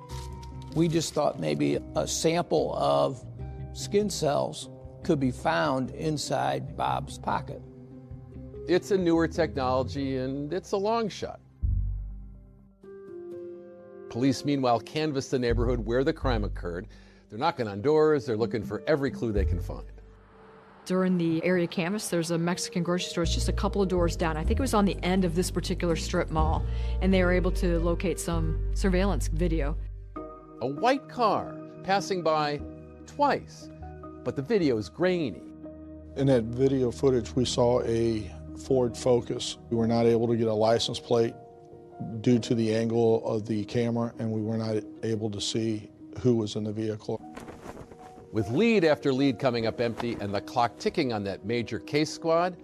We just thought maybe a sample of skin cells could be found inside Bob's pocket. It's a newer technology and it's a long shot. Police, meanwhile, canvassed the neighborhood where the crime occurred. They're knocking on doors, they're looking for every clue they can find. During the area canvass, there's a Mexican grocery store. It's just a couple of doors down. I think it was on the end of this particular strip mall, and they were able to locate some surveillance video. A white car passing by twice, but the video is grainy. In that video footage, we saw a Ford Focus. We were not able to get a license plate due to the angle of the camera, and we were not able to see who was in the vehicle. With lead after lead coming up empty and the clock ticking on that major case squad,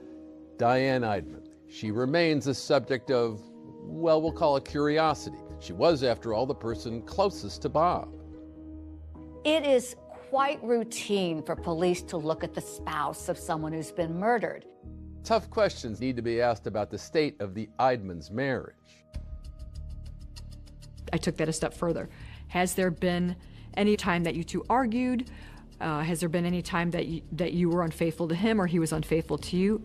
Diane Eidman. She remains a subject of, well, we'll call it curiosity. She was, after all, the person closest to Bob. It is quite routine for police to look at the spouse of someone who's been murdered. Tough questions need to be asked about the state of the Eidman's marriage. I took that a step further. Has there been any time that you two argued? Has there been any time that you were unfaithful to him or he was unfaithful to you?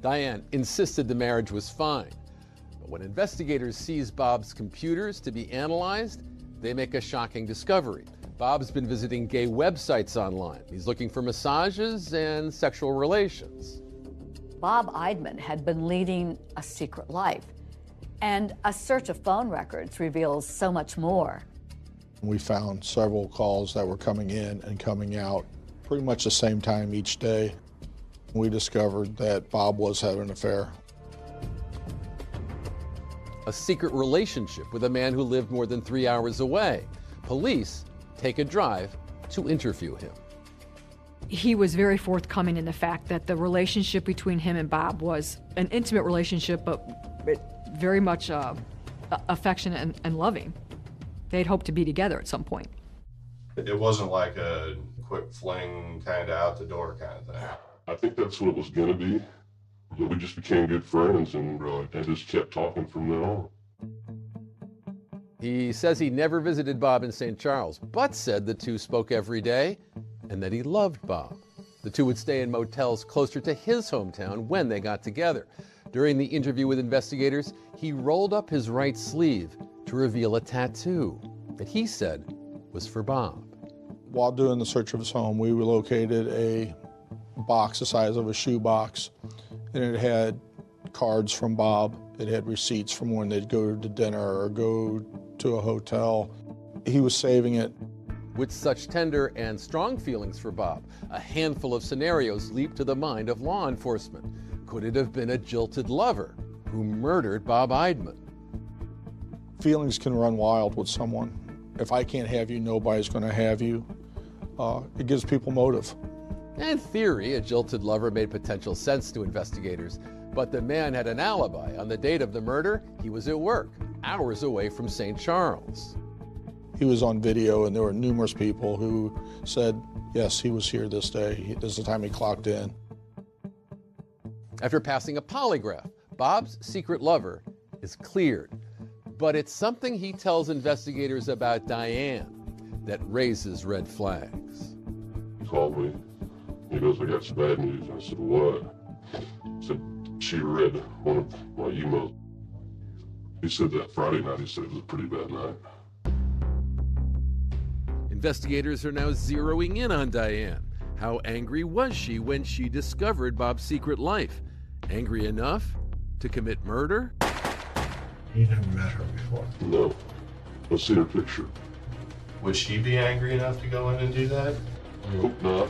Diane insisted the marriage was fine. But when investigators seize Bob's computers to be analyzed, they make a shocking discovery. Bob's been visiting gay websites online. He's looking for massages and sexual relations. Bob Eidman had been leading a secret life. And a search of phone records reveals so much more. We found several calls that were coming in and coming out pretty much the same time each day. We discovered that Bob was having an affair. A secret relationship with a man who lived more than 3 hours away. Police take a drive to interview him. He was very forthcoming in the fact that the relationship between him and Bob was an intimate relationship, but very much affectionate and loving. They'd hoped to be together at some point. It wasn't like a quick fling, kind of out the door kind of thing. I think that's what it was going to be. We just became good friends and just kept talking from then on. He says he never visited Bob in St. Charles, but said the two spoke every day and that he loved Bob. The two would stay in motels closer to his hometown when they got together. During the interview with investigators, he rolled up his right sleeve to reveal a tattoo that he said was for Bob. While doing the search of his home, we located a box the size of a shoebox, and it had cards from Bob. It had receipts from when they'd go to dinner or go to a hotel. He was saving it. With such tender and strong feelings for Bob, a handful of scenarios leap to the mind of law enforcement. Could it have been a jilted lover who murdered Bob Eidman? Feelings can run wild with someone. If I can't have you, nobody's going to have you. It gives people motive. In theory, a jilted lover made potential sense to investigators, but the man had an alibi. On the date of the murder, he was at work, hours away from St. Charles. He was on video, and there were numerous people who said, yes, he was here this day. This is the time he clocked in. After passing a polygraph, Bob's secret lover is cleared. But it's something he tells investigators about Diane that raises red flags. He called me. He goes, I got some bad news. And I said, what? He said, she read one of my emails. He said that Friday night, he said it was a pretty bad night. Investigators are now zeroing in on Diane. How angry was she when she discovered Bob's secret life? Angry enough to commit murder? You never met her before? No. I've seen her picture. Would she be angry enough to go in and do that? I hope not.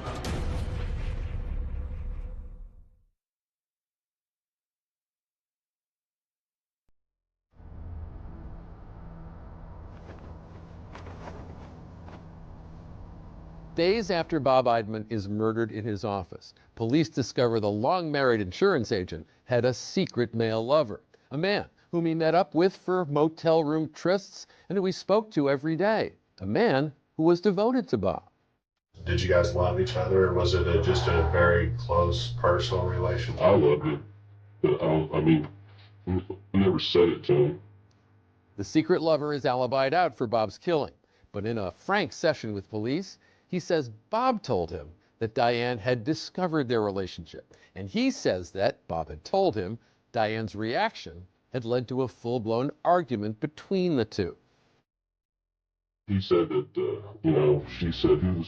Days after Bob Eidman is murdered in his office, police discover the long-married insurance agent had a secret male lover, a man whom he met up with for motel room trysts and who he spoke to every day, a man who was devoted to Bob. Did you guys love each other, or was it just a very close, personal relationship? I loved it. But I never said it to him. The secret lover is alibied out for Bob's killing, but in a frank session with police, he says Bob told him that Diane had discovered their relationship, and he says that Bob had told him Diane's reaction had led to a full-blown argument between the two. He said that, she said who's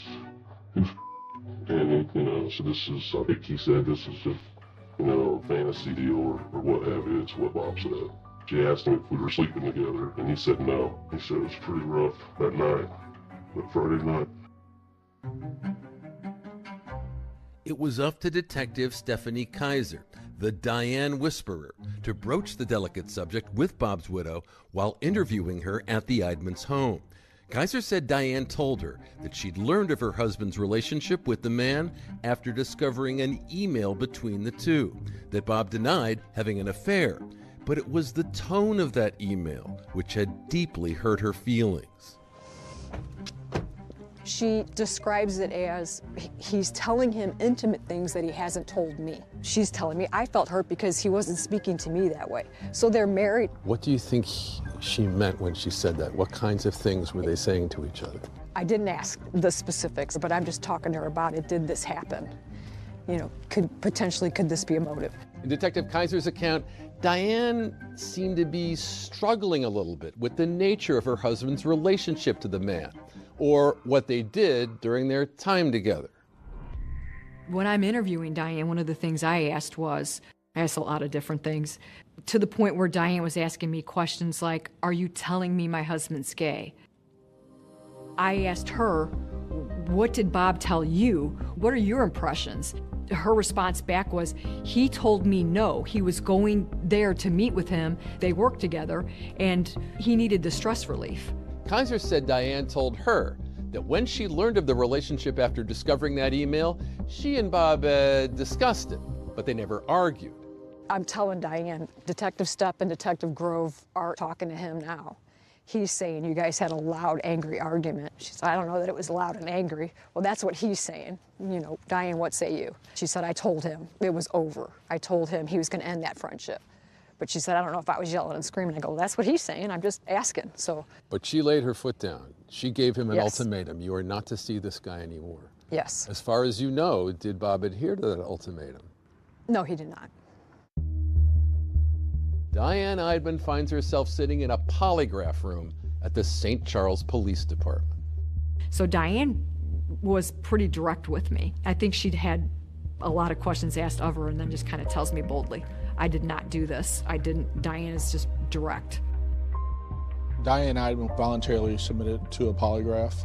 and, so this is, I think he said this is just, a fantasy deal or what have you. It's what Bob said. She asked him if we were sleeping together, and he said no. He said it was pretty rough that night, that Friday night. It was up to Detective Stephanie Kaiser, the Diane Whisperer, to broach the delicate subject with Bob's widow while interviewing her at the Eidman's home. Kaiser said Diane told her that she'd learned of her husband's relationship with the man after discovering an email between the two, that Bob denied having an affair, but it was the tone of that email which had deeply hurt her feelings. She describes it as he's telling him intimate things that he hasn't told me. She's telling me I felt hurt because he wasn't speaking to me that way. So they're married. What do you think she meant when she said that? What kinds of things were they saying to each other? I didn't ask the specifics, but I'm just talking to her about it. Did this happen? Could this be a motive? In Detective Kaiser's account, Diane seemed to be struggling a little bit with the nature of her husband's relationship to the man, or what they did during their time together. When I'm interviewing Diane, one of the things I asked was, I asked a lot of different things, to the point where Diane was asking me questions like, are you telling me my husband's gay? I asked her, what did Bob tell you? What are your impressions? Her response back was, he told me no. He was going there to meet with him. They worked together, and he needed the stress relief. Kaiser said Diane told her that when she learned of the relationship after discovering that email, she and Bob discussed it, but they never argued. I'm telling Diane, Detective Stepp and Detective Grove are talking to him now. He's saying you guys had a loud, angry argument. She said, I don't know that it was loud and angry. Well, that's what he's saying. You know, Diane, what say you? She said, I told him it was over. I told him he was going to end that friendship. But she said, I don't know if I was yelling and screaming. I go, well, that's what he's saying. I'm just asking. So. But she laid her foot down. She gave him an Yes. ultimatum. You are not to see this guy anymore. Yes. As far as you know, did Bob adhere to that ultimatum? No, he did not. Diane Eidman finds herself sitting in a polygraph room at the St. Charles Police Department. So Diane was pretty direct with me. I think she'd had a lot of questions asked of her and then just kind of tells me boldly, I did not do this. I didn't. Diane is just direct. Diane Eidman voluntarily submitted to a polygraph,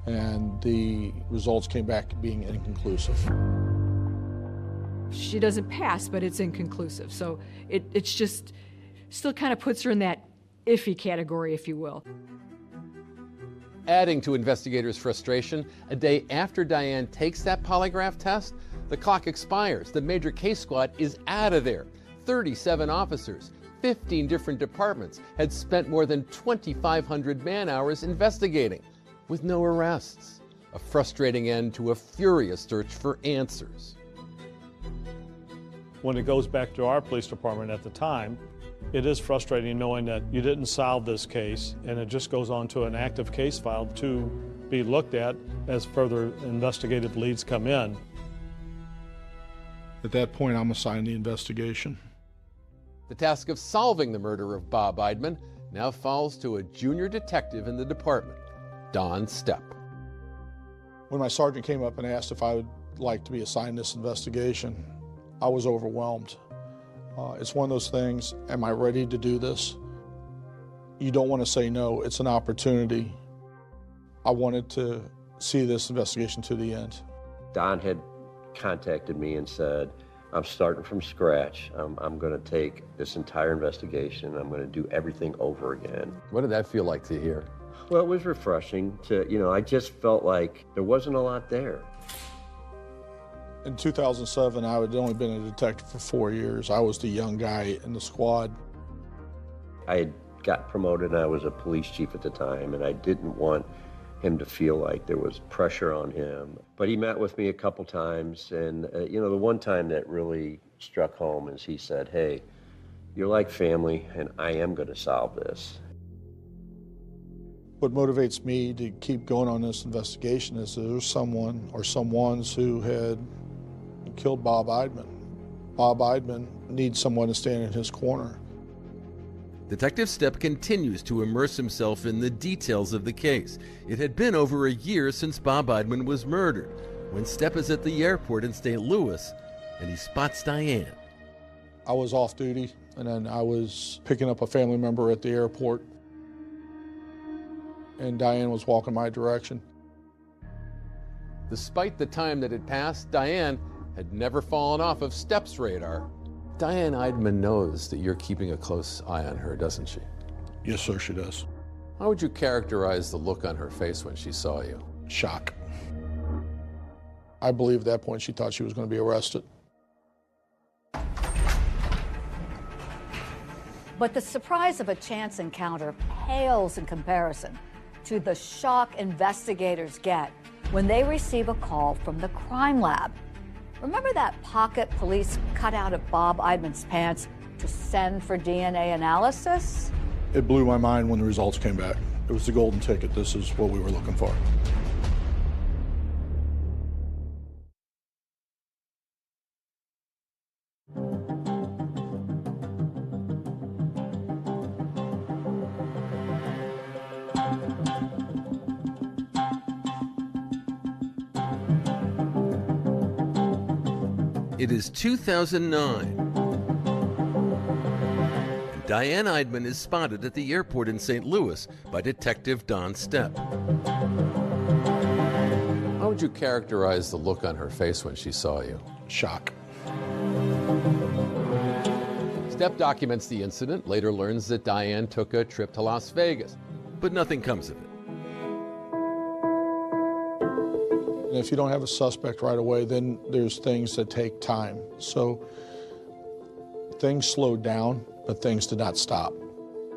and the results came back being inconclusive. She doesn't pass, but it's inconclusive. So it's just still kind of puts her in that iffy category, if you will. Adding to investigators' frustration, a day after Diane takes that polygraph test, the clock expires. The major case squad is out of there. 37 officers, 15 different departments had spent more than 2,500 man-hours investigating, with no arrests. A frustrating end to a furious search for answers. When it goes back to our police department at the time, it is frustrating knowing that you didn't solve this case and it just goes on to an active case file to be looked at as further investigative leads come in. At that point, I'm assigned the investigation. The task of solving the murder of Bob Eidman now falls to a junior detective in the department, Don Stepp. When my sergeant came up and asked if I would like to be assigned this investigation, I was overwhelmed. It's one of those things, am I ready to do this? You don't want to say no, it's an opportunity. I wanted to see this investigation to the end. Don had contacted me and said, I'm starting from scratch. I'm going to take this entire investigation. I'm going to do everything over again. What did that feel like to hear? Well, it was refreshing to, I just felt like there wasn't a lot there. In 2007, I had only been a detective for 4 years. I was the young guy in the squad. I had got promoted and I was a police chief at the time, and I didn't want him to feel like there was pressure on him. But he met with me a couple times, and the one time that really struck home is he said, hey, you're like family, and I am going to solve this. What motivates me to keep going on this investigation is there's someone or someones who had killed Bob Eidman. Bob Eidman needs someone to stand in his corner. Detective Stepp continues to immerse himself in the details of the case. It had been over a year since Bob Eidman was murdered, when Stepp is at the airport in St. Louis and he spots Diane. I was off duty, and then I was picking up a family member at the airport, and Diane was walking my direction. Despite the time that had passed, Diane had never fallen off of Stepp's radar. Diane Eidman knows that you're keeping a close eye on her, doesn't she? Yes, sir, she does. How would you characterize the look on her face when she saw you? Shock. I believe at that point she thought she was going to be arrested. But the surprise of a chance encounter pales in comparison to the shock investigators get when they receive a call from the crime lab. Remember that pocket police cut out of Bob Eidman's pants to send for DNA analysis? It blew my mind when the results came back. It was the golden ticket. This is what we were looking for. It is 2009. Diane Eidman is spotted at the airport in St. Louis by Detective Don Stepp. How would you characterize the look on her face when she saw you? Shock. Stepp documents the incident, later learns that Diane took a trip to Las Vegas. But nothing comes of it. And if you don't have a suspect right away, then there's things that take time. So things slowed down, but things did not stop.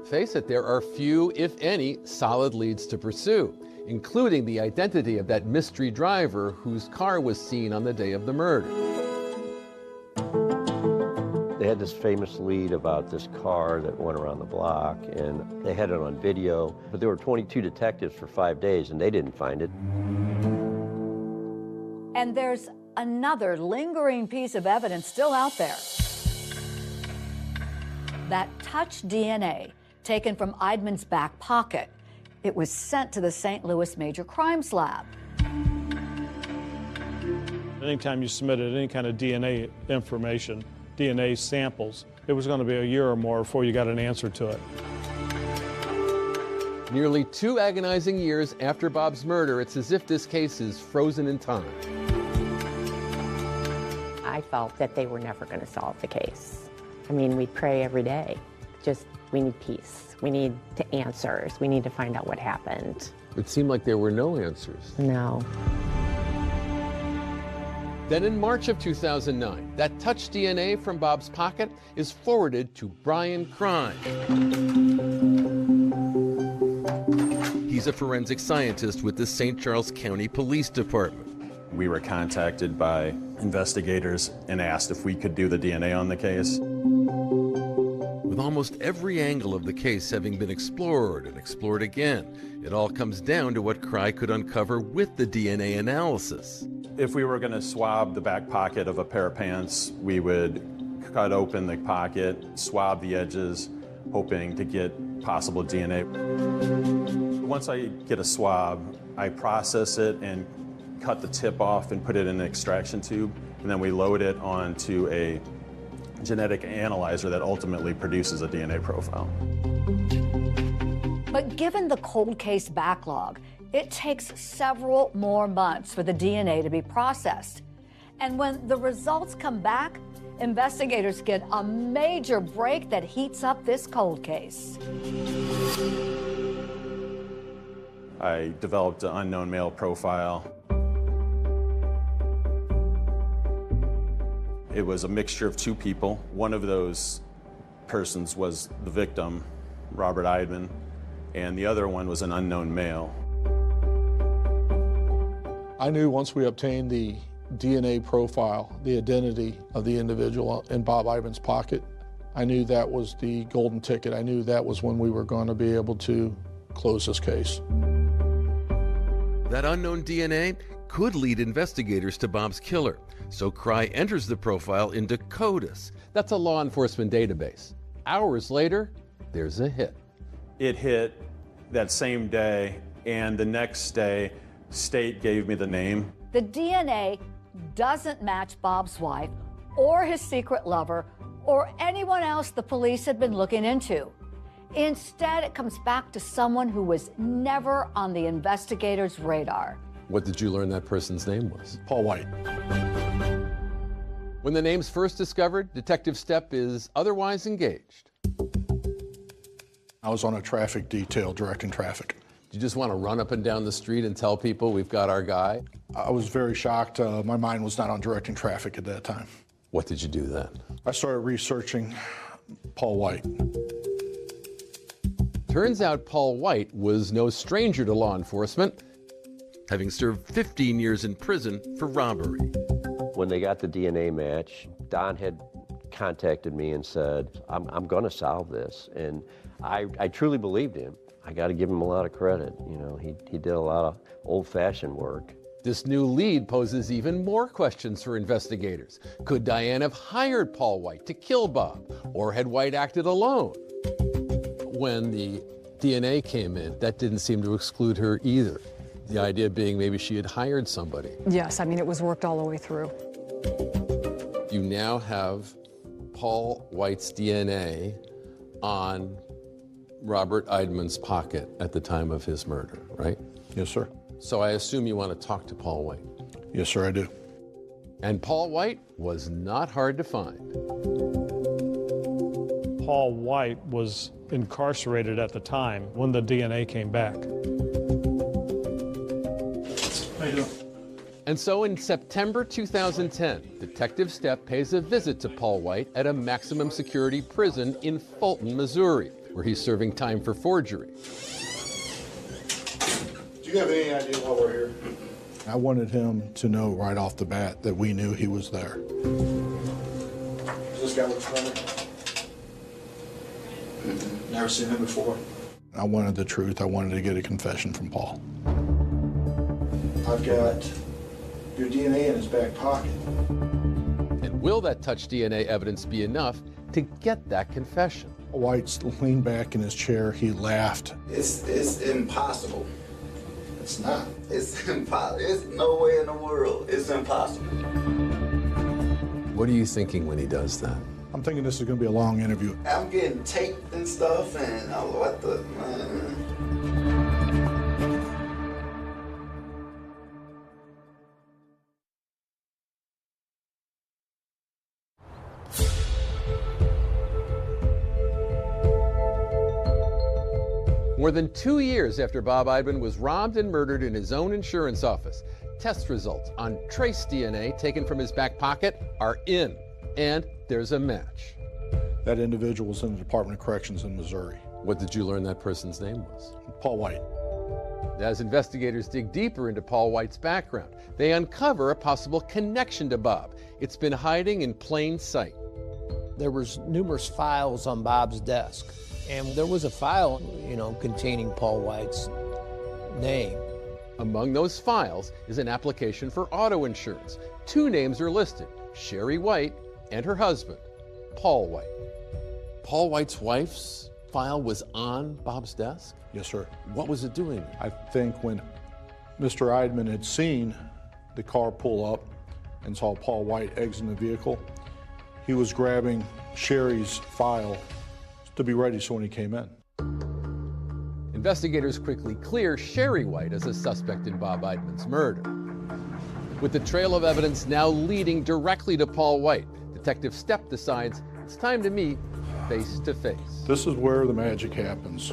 Face it, there are few, if any, solid leads to pursue, including the identity of that mystery driver whose car was seen on the day of the murder. They had this famous lead about this car that went around the block, and they had it on video, but there were 22 detectives for 5 days, and they didn't find it. And there's another lingering piece of evidence still out there. That touch DNA taken from Eidman's back pocket. It was sent to the St. Louis Major Crimes Lab. Anytime you submitted any kind of DNA information, DNA samples, it was going to be a year or more before you got an answer to it. Nearly 2 agonizing years after Bob's murder, it's as if this case is frozen in time. I felt that they were never going to solve the case. I mean, we pray every day. Just, we need peace. We need answers. We need to find out what happened. It seemed like there were no answers. No. Then in March of 2009, that touch DNA from Bob's pocket is forwarded to Brian Crime. He's a forensic scientist with the St. Charles County Police Department. We were contacted by investigators and asked if we could do the DNA on the case. With almost every angle of the case having been explored and explored again, it all comes down to what Cry could uncover with the DNA analysis. If we were going to swab the back pocket of a pair of pants, we would cut open the pocket, swab the edges, hoping to get possible DNA. Once I get a swab, I process it and cut the tip off and put it in an extraction tube, and then we load it onto a genetic analyzer that ultimately produces a DNA profile. But given the cold case backlog, it takes several more months for the DNA to be processed. And when the results come back, investigators get a major break that heats up this cold case. I developed an unknown male profile. It was a mixture of 2 people. One of those persons was the victim, Robert Eidman, and the other one was an unknown male. I knew once we obtained the DNA profile, the identity of the individual in Bob Eidman's pocket, I knew that was the golden ticket. I knew that was when we were going to be able to close this case. That unknown DNA could lead investigators to Bob's killer, so Cry enters the profile into CODIS. That's a law enforcement database. Hours later, there's a hit. It hit that same day, and the next day, state gave me the name. The DNA doesn't match Bob's wife or his secret lover or anyone else the police had been looking into. Instead, it comes back to someone who was never on the investigators' radar. What did you learn that person's name was? Paul White. When the name's first discovered, Detective Stepp is otherwise engaged. I was on a traffic detail directing traffic. Did you just want to run up and down the street and tell people we've got our guy? I was very shocked. My mind was not on directing traffic at that time. What did you do then? I started researching Paul White. Turns out Paul White was no stranger to law enforcement, having served 15 years in prison for robbery. When they got the DNA match, Don had contacted me and said, I'm going to solve this. And I truly believed him. I got to give him a lot of credit. You know, he did a lot of old-fashioned work. This new lead poses even more questions for investigators. Could Diane have hired Paul White to kill Bob, or had White acted alone? When the DNA came in, that didn't seem to exclude her either. The idea being maybe she had hired somebody. Yes, I mean, it was worked all the way through. You now have Paul White's DNA on Robert Eidman's pocket at the time of his murder, right? Yes, sir. So I assume you want to talk to Paul White. Yes, sir, I do. And Paul White was not hard to find. Paul White was incarcerated at the time when the DNA came back. How you doing? And so in September 2010, Detective Stepp pays a visit to Paul White at a maximum security prison in Fulton, Missouri, where he's serving time for forgery. Do you have any idea why we're here? I wanted him to know right off the bat that we knew he was there. Does this guy look familiar? Never seen him before. I wanted the truth. I wanted to get a confession from Paul. I've got your DNA in his back pocket. And will that touch DNA evidence be enough to get that confession? White leaned back in his chair. He laughed. It's impossible. It's not. It's impossible. It's no way in the world. It's impossible. What are you thinking when he does that? I'm thinking this is going to be a long interview. I'm getting taped and stuff, and I'm what the man. More than 2 years after Bob Eidman was robbed and murdered in his own insurance office, test results on trace DNA taken from his back pocket are in, and there's a match. That individual was in the Department of Corrections in Missouri. What did you learn that person's name was? Paul White. As investigators dig deeper into Paul White's background, they uncover a possible connection to Bob. It's been hiding in plain sight. There was numerous files on Bob's desk, and there was a file, containing Paul White's name. Among those files is an application for auto insurance. 2 names are listed, Sherry White and her husband, Paul White. Paul White's wife's file was on Bob's desk? Yes, sir. What was it doing? I think when Mr. Eidman had seen the car pull up and saw Paul White exit the vehicle, he was grabbing Sherry's file to be ready so when he came in. Investigators quickly clear Sherry White as a suspect in Bob Eidman's murder. With the trail of evidence now leading directly to Paul White, Detective Stepp decides it's time to meet face to face. This is where the magic happens.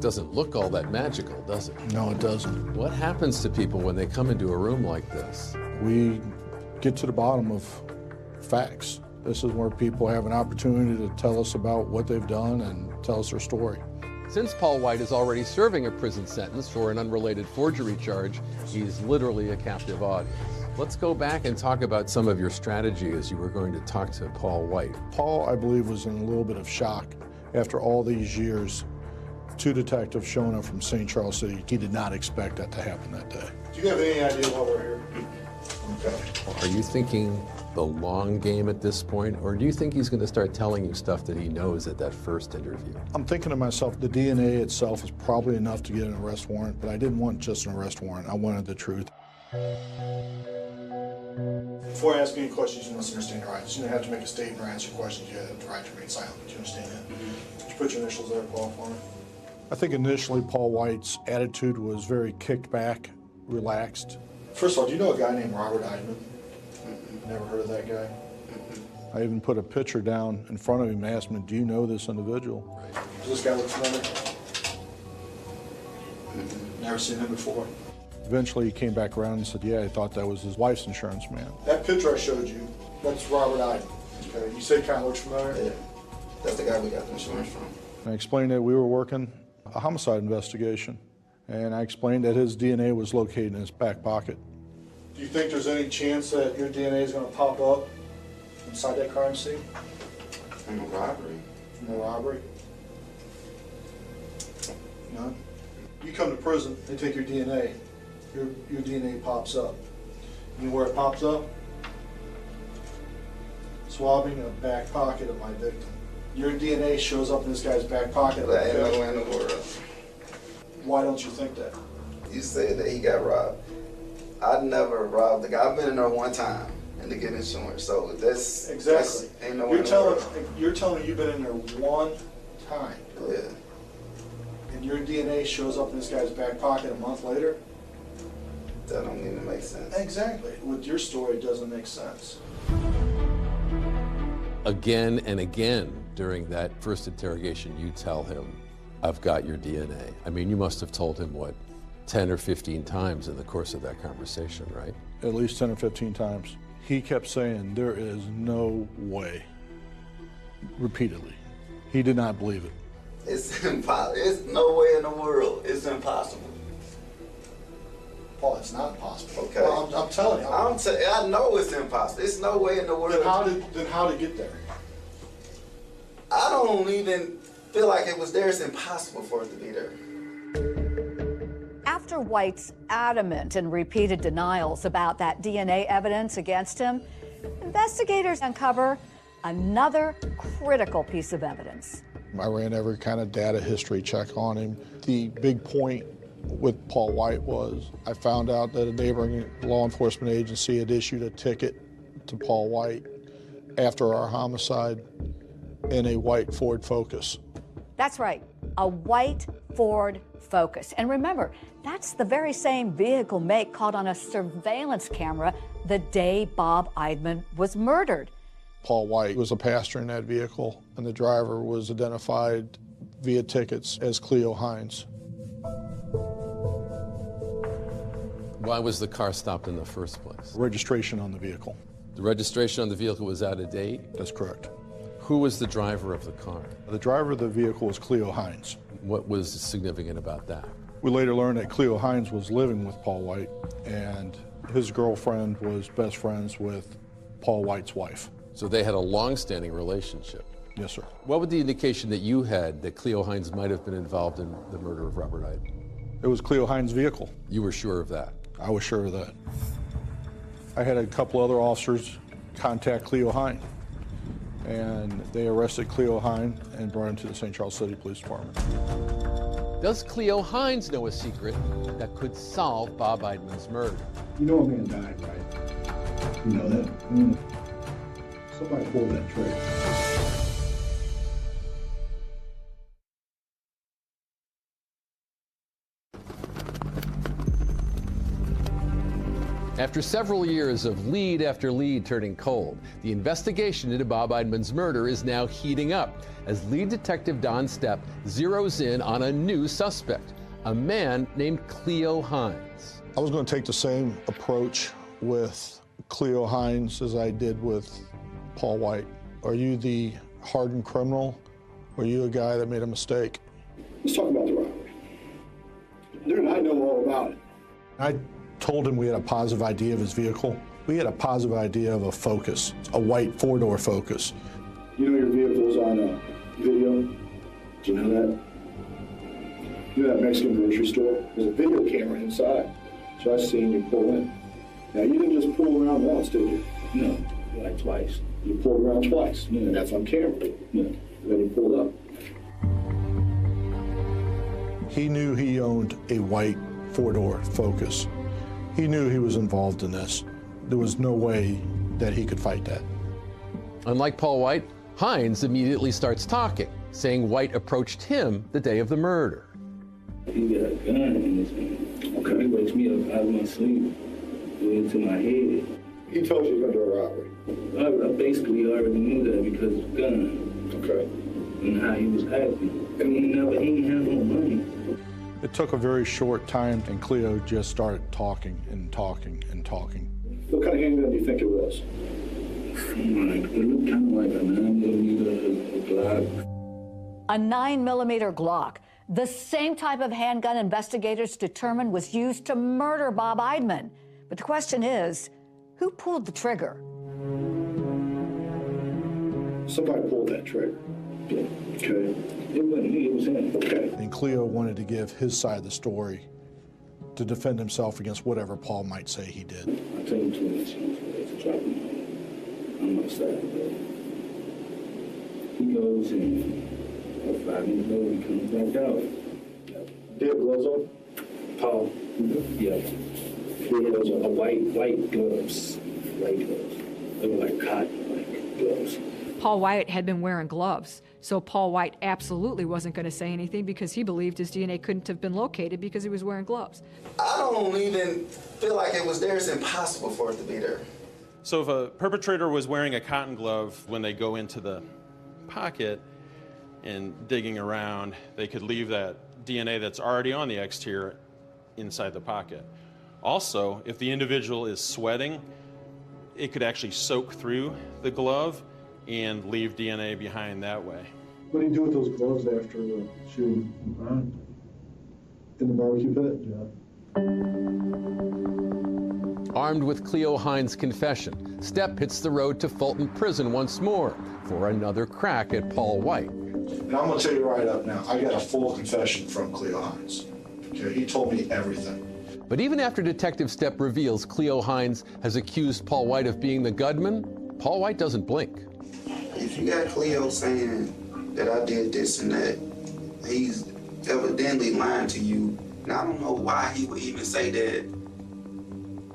Doesn't look all that magical, does it? No, it doesn't. What happens to people when they come into a room like this? We get to the bottom of facts. This is where people have an opportunity to tell us about what they've done and tell us their story. Since Paul White is already serving a prison sentence for an unrelated forgery charge, he's literally a captive audience. Let's go back and talk about some of your strategy as you were going to talk to Paul White. Paul, I believe, was in a little bit of shock after all these years. 2 detectives showing up from St. Charles City. He did not expect that to happen that day. Do you have any idea why we're here? Okay. Are you thinking the long game at this point, or do you think he's going to start telling you stuff that he knows at that first interview? I'm thinking to myself, the DNA itself is probably enough to get an arrest warrant, but I didn't want just an arrest warrant. I wanted the truth. Before I ask any questions, you must understand your rights. You don't have to make a statement or answer questions. You have the right to remain silent. Do you understand that? Could you put your initials there, Paul, for me? I think initially Paul White's attitude was very kicked back, relaxed. First of all, do you know a guy named Robert Eidman? Never heard of that guy? I even put a picture down in front of him and asked him, do you know this individual? Does this guy look familiar? Never seen him before. Eventually he came back around and said, yeah, I thought that was his wife's insurance man. That picture I showed you, that's Robert Eidman. Okay, you say kind of looks familiar? Yeah, that's the guy we got the insurance from. And I explained that we were working a homicide investigation, and I explained that his DNA was located in his back pocket. Do you think there's any chance that your DNA is going to pop up inside that crime scene? From a robbery. From a robbery? None? You come to prison, they take your DNA. Your DNA pops up. You know where it pops up? Swabbing a back pocket of my victim. Your DNA shows up in this guy's back pocket. That ain't nowhere in the world. Why don't you think that? You said that he got robbed. I never robbed the guy. I've been in there one time and to get insurance. So that's exactly. Ain't nowhere You're telling me you've been in there one time. Yeah. And your DNA shows up in this guy's back pocket a month later? That don't even make sense. Exactly. With your story, it doesn't make sense. Again and again during that first interrogation, you tell him, I've got your DNA. I mean, you must have told him, what, 10 or 15 times in the course of that conversation, right? At least 10 or 15 times. He kept saying, there is no way. Repeatedly. He did not believe it. It's impossible. It's no way in the world. It's impossible. Paul, it's not possible. Okay. Well, I'm telling you. I know it's impossible. It's no way in the world. Then how to get there? I don't even feel like it was there. It's impossible for it to be there. After White's adamant and repeated denials about that DNA evidence against him, investigators uncover another critical piece of evidence. I ran every kind of data history check on him. The big point with Paul White was I found out that a neighboring law enforcement agency had issued a ticket to Paul White after our homicide in a white Ford Focus. That's right, a white Ford Focus. And remember, that's the very same vehicle make caught on a surveillance camera the day Bob Eidman was murdered. Paul White was a passenger in that vehicle, and the driver was identified via tickets as Cleo Hines. Why was the car stopped in the first place? Registration on the vehicle. The registration on the vehicle was out of date? That's correct. Who was the driver of the car? The driver of the vehicle was Cleo Hines. What was significant about that? We later learned that Cleo Hines was living with Paul White, and his girlfriend was best friends with Paul White's wife. So they had a long-standing relationship? Yes, sir. What was the indication that you had that Cleo Hines might have been involved in the murder of Robert Eidman? It was Cleo Hines' vehicle. You were sure of that? I was sure of that. I had a couple other officers contact Cleo Hines, and they arrested Cleo Hines and brought him to the St. Charles City Police Department. Does Cleo Hines know a secret that could solve Bob Eidman's murder? You know a man died, right? You know that? Somebody pulled that trigger. After several years of lead after lead turning cold, the investigation into Bob Eidman's murder is now heating up as lead detective Don Stepp zeroes in on a new suspect, a man named Cleo Hines. I was going to take the same approach with Cleo Hines as I did with Paul White. Are you the hardened criminal, or are you a guy that made a mistake? Let's talk about the robbery. I know all about it. I told him we had a positive idea of his vehicle. We had a positive idea of a Focus, a white four-door Focus. You know your vehicle's on video? Do you know that? You know that Mexican grocery store? There's a video camera inside. So I seen you pull in. Now, you didn't just pull around once, did you? No, like twice. You pulled around twice, and that's on camera. Yeah. Then you pulled up. He knew he owned a white four-door Focus. He knew he was involved in this. There was no way that he could fight that. Unlike Paul White, Hines immediately starts talking, saying White approached him the day of the murder. He got a gun in his hand. Okay. He wakes me up out of my sleep, into my head. He told you he was going to do a robbery? I basically already knew that because of the gun. Okay. And how he was acting. I mean, he didn't have no money. It took a very short time, and Cleo just started talking and talking and talking. What kind of handgun do you think it was? It looked kind of like a 9mm Glock. A 9mm Glock, the same type of handgun investigators determined was used to murder Bob Eidman. But the question is, who pulled the trigger? Somebody pulled that trigger. Yeah. Okay. It wasn't me, it was him. Okay. And Cleo wanted to give his side of the story to defend himself against whatever Paul might say he did. I told him too much to drop him on my side, but he goes and 5 minutes later he comes back out. Did have gloves on? Paul? Yeah. He has a white gloves. White gloves. They were like cotton, like gloves. Paul White had been wearing gloves, so Paul White absolutely wasn't going to say anything because he believed his DNA couldn't have been located because he was wearing gloves. I don't even feel like it was there. It's impossible for it to be there. So if a perpetrator was wearing a cotton glove when they go into the pocket and digging around, they could leave that DNA that's already on the exterior inside the pocket. Also, if the individual is sweating, it could actually soak through the glove and leave DNA behind that way. What do you do with those gloves after shooting? In the barbecue pit? Yeah. Armed with Cleo Hines' confession, Stepp hits the road to Fulton Prison once more for another crack at Paul White. And I'm going to tell you right up now, I got a full confession from Cleo Hines. Okay, he told me everything. But even after Detective Stepp reveals Cleo Hines has accused Paul White of being the gunman, Paul White doesn't blink. If you got Cleo saying that I did this and that, he's evidently lying to you. And I don't know why he would even say that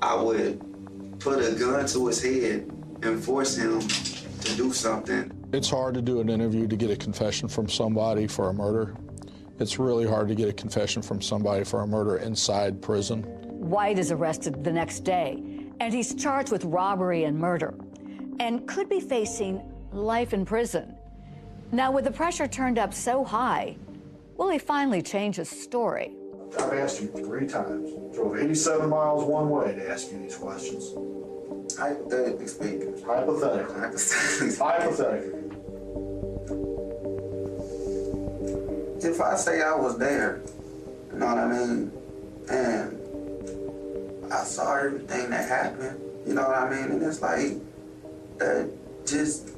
I would put a gun to his head and force him to do something. It's hard to do an interview to get a confession from somebody for a murder. It's really hard to get a confession from somebody for a murder inside prison. White is arrested the next day, and he's charged with robbery and murder, and could be facing life in prison. Now, with the pressure turned up so high, will he finally change his story? I've asked you 3 times. Drove 87 miles one way to ask you these questions. Hypothetically speaking. Hypothetically. Hypothetically. If I say I was there, you know what I mean, and I saw everything that happened, you know what I mean, and it's like, that just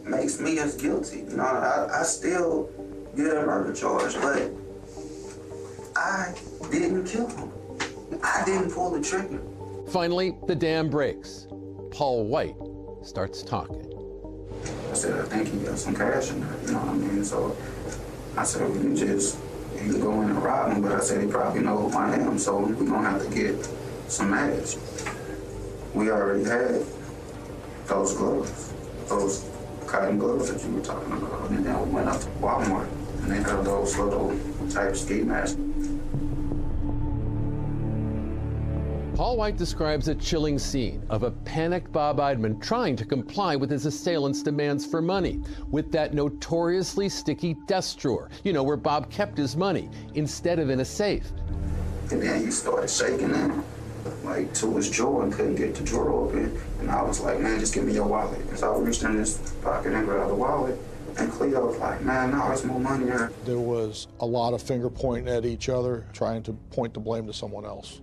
makes me as guilty. You know, I still get a murder charge, but I didn't kill him. I didn't pull the trigger. Finally, the dam breaks. Paul White starts talking. I said, I think he got some cash in there, you know what I mean? So I said, well, you can go in and rob him, but I said, he probably know who I am, so we're gonna have to get some match. We already had those gloves, those cotton gloves that you were talking about. And then we went up to Walmart, and they had those little type ski masks. Paul White describes a chilling scene of a panicked Bob Eidman trying to comply with his assailant's demands for money with that notoriously sticky desk drawer, you know, where Bob kept his money, instead of in a safe. And then he started shaking it, like, to his jaw and couldn't get the drawer open. And I was like, man, just give me your wallet. And so I reached in his pocket and grabbed the wallet. And Cleo was like, man, no, there's more money here. There was a lot of finger pointing at each other, trying to point the blame to someone else.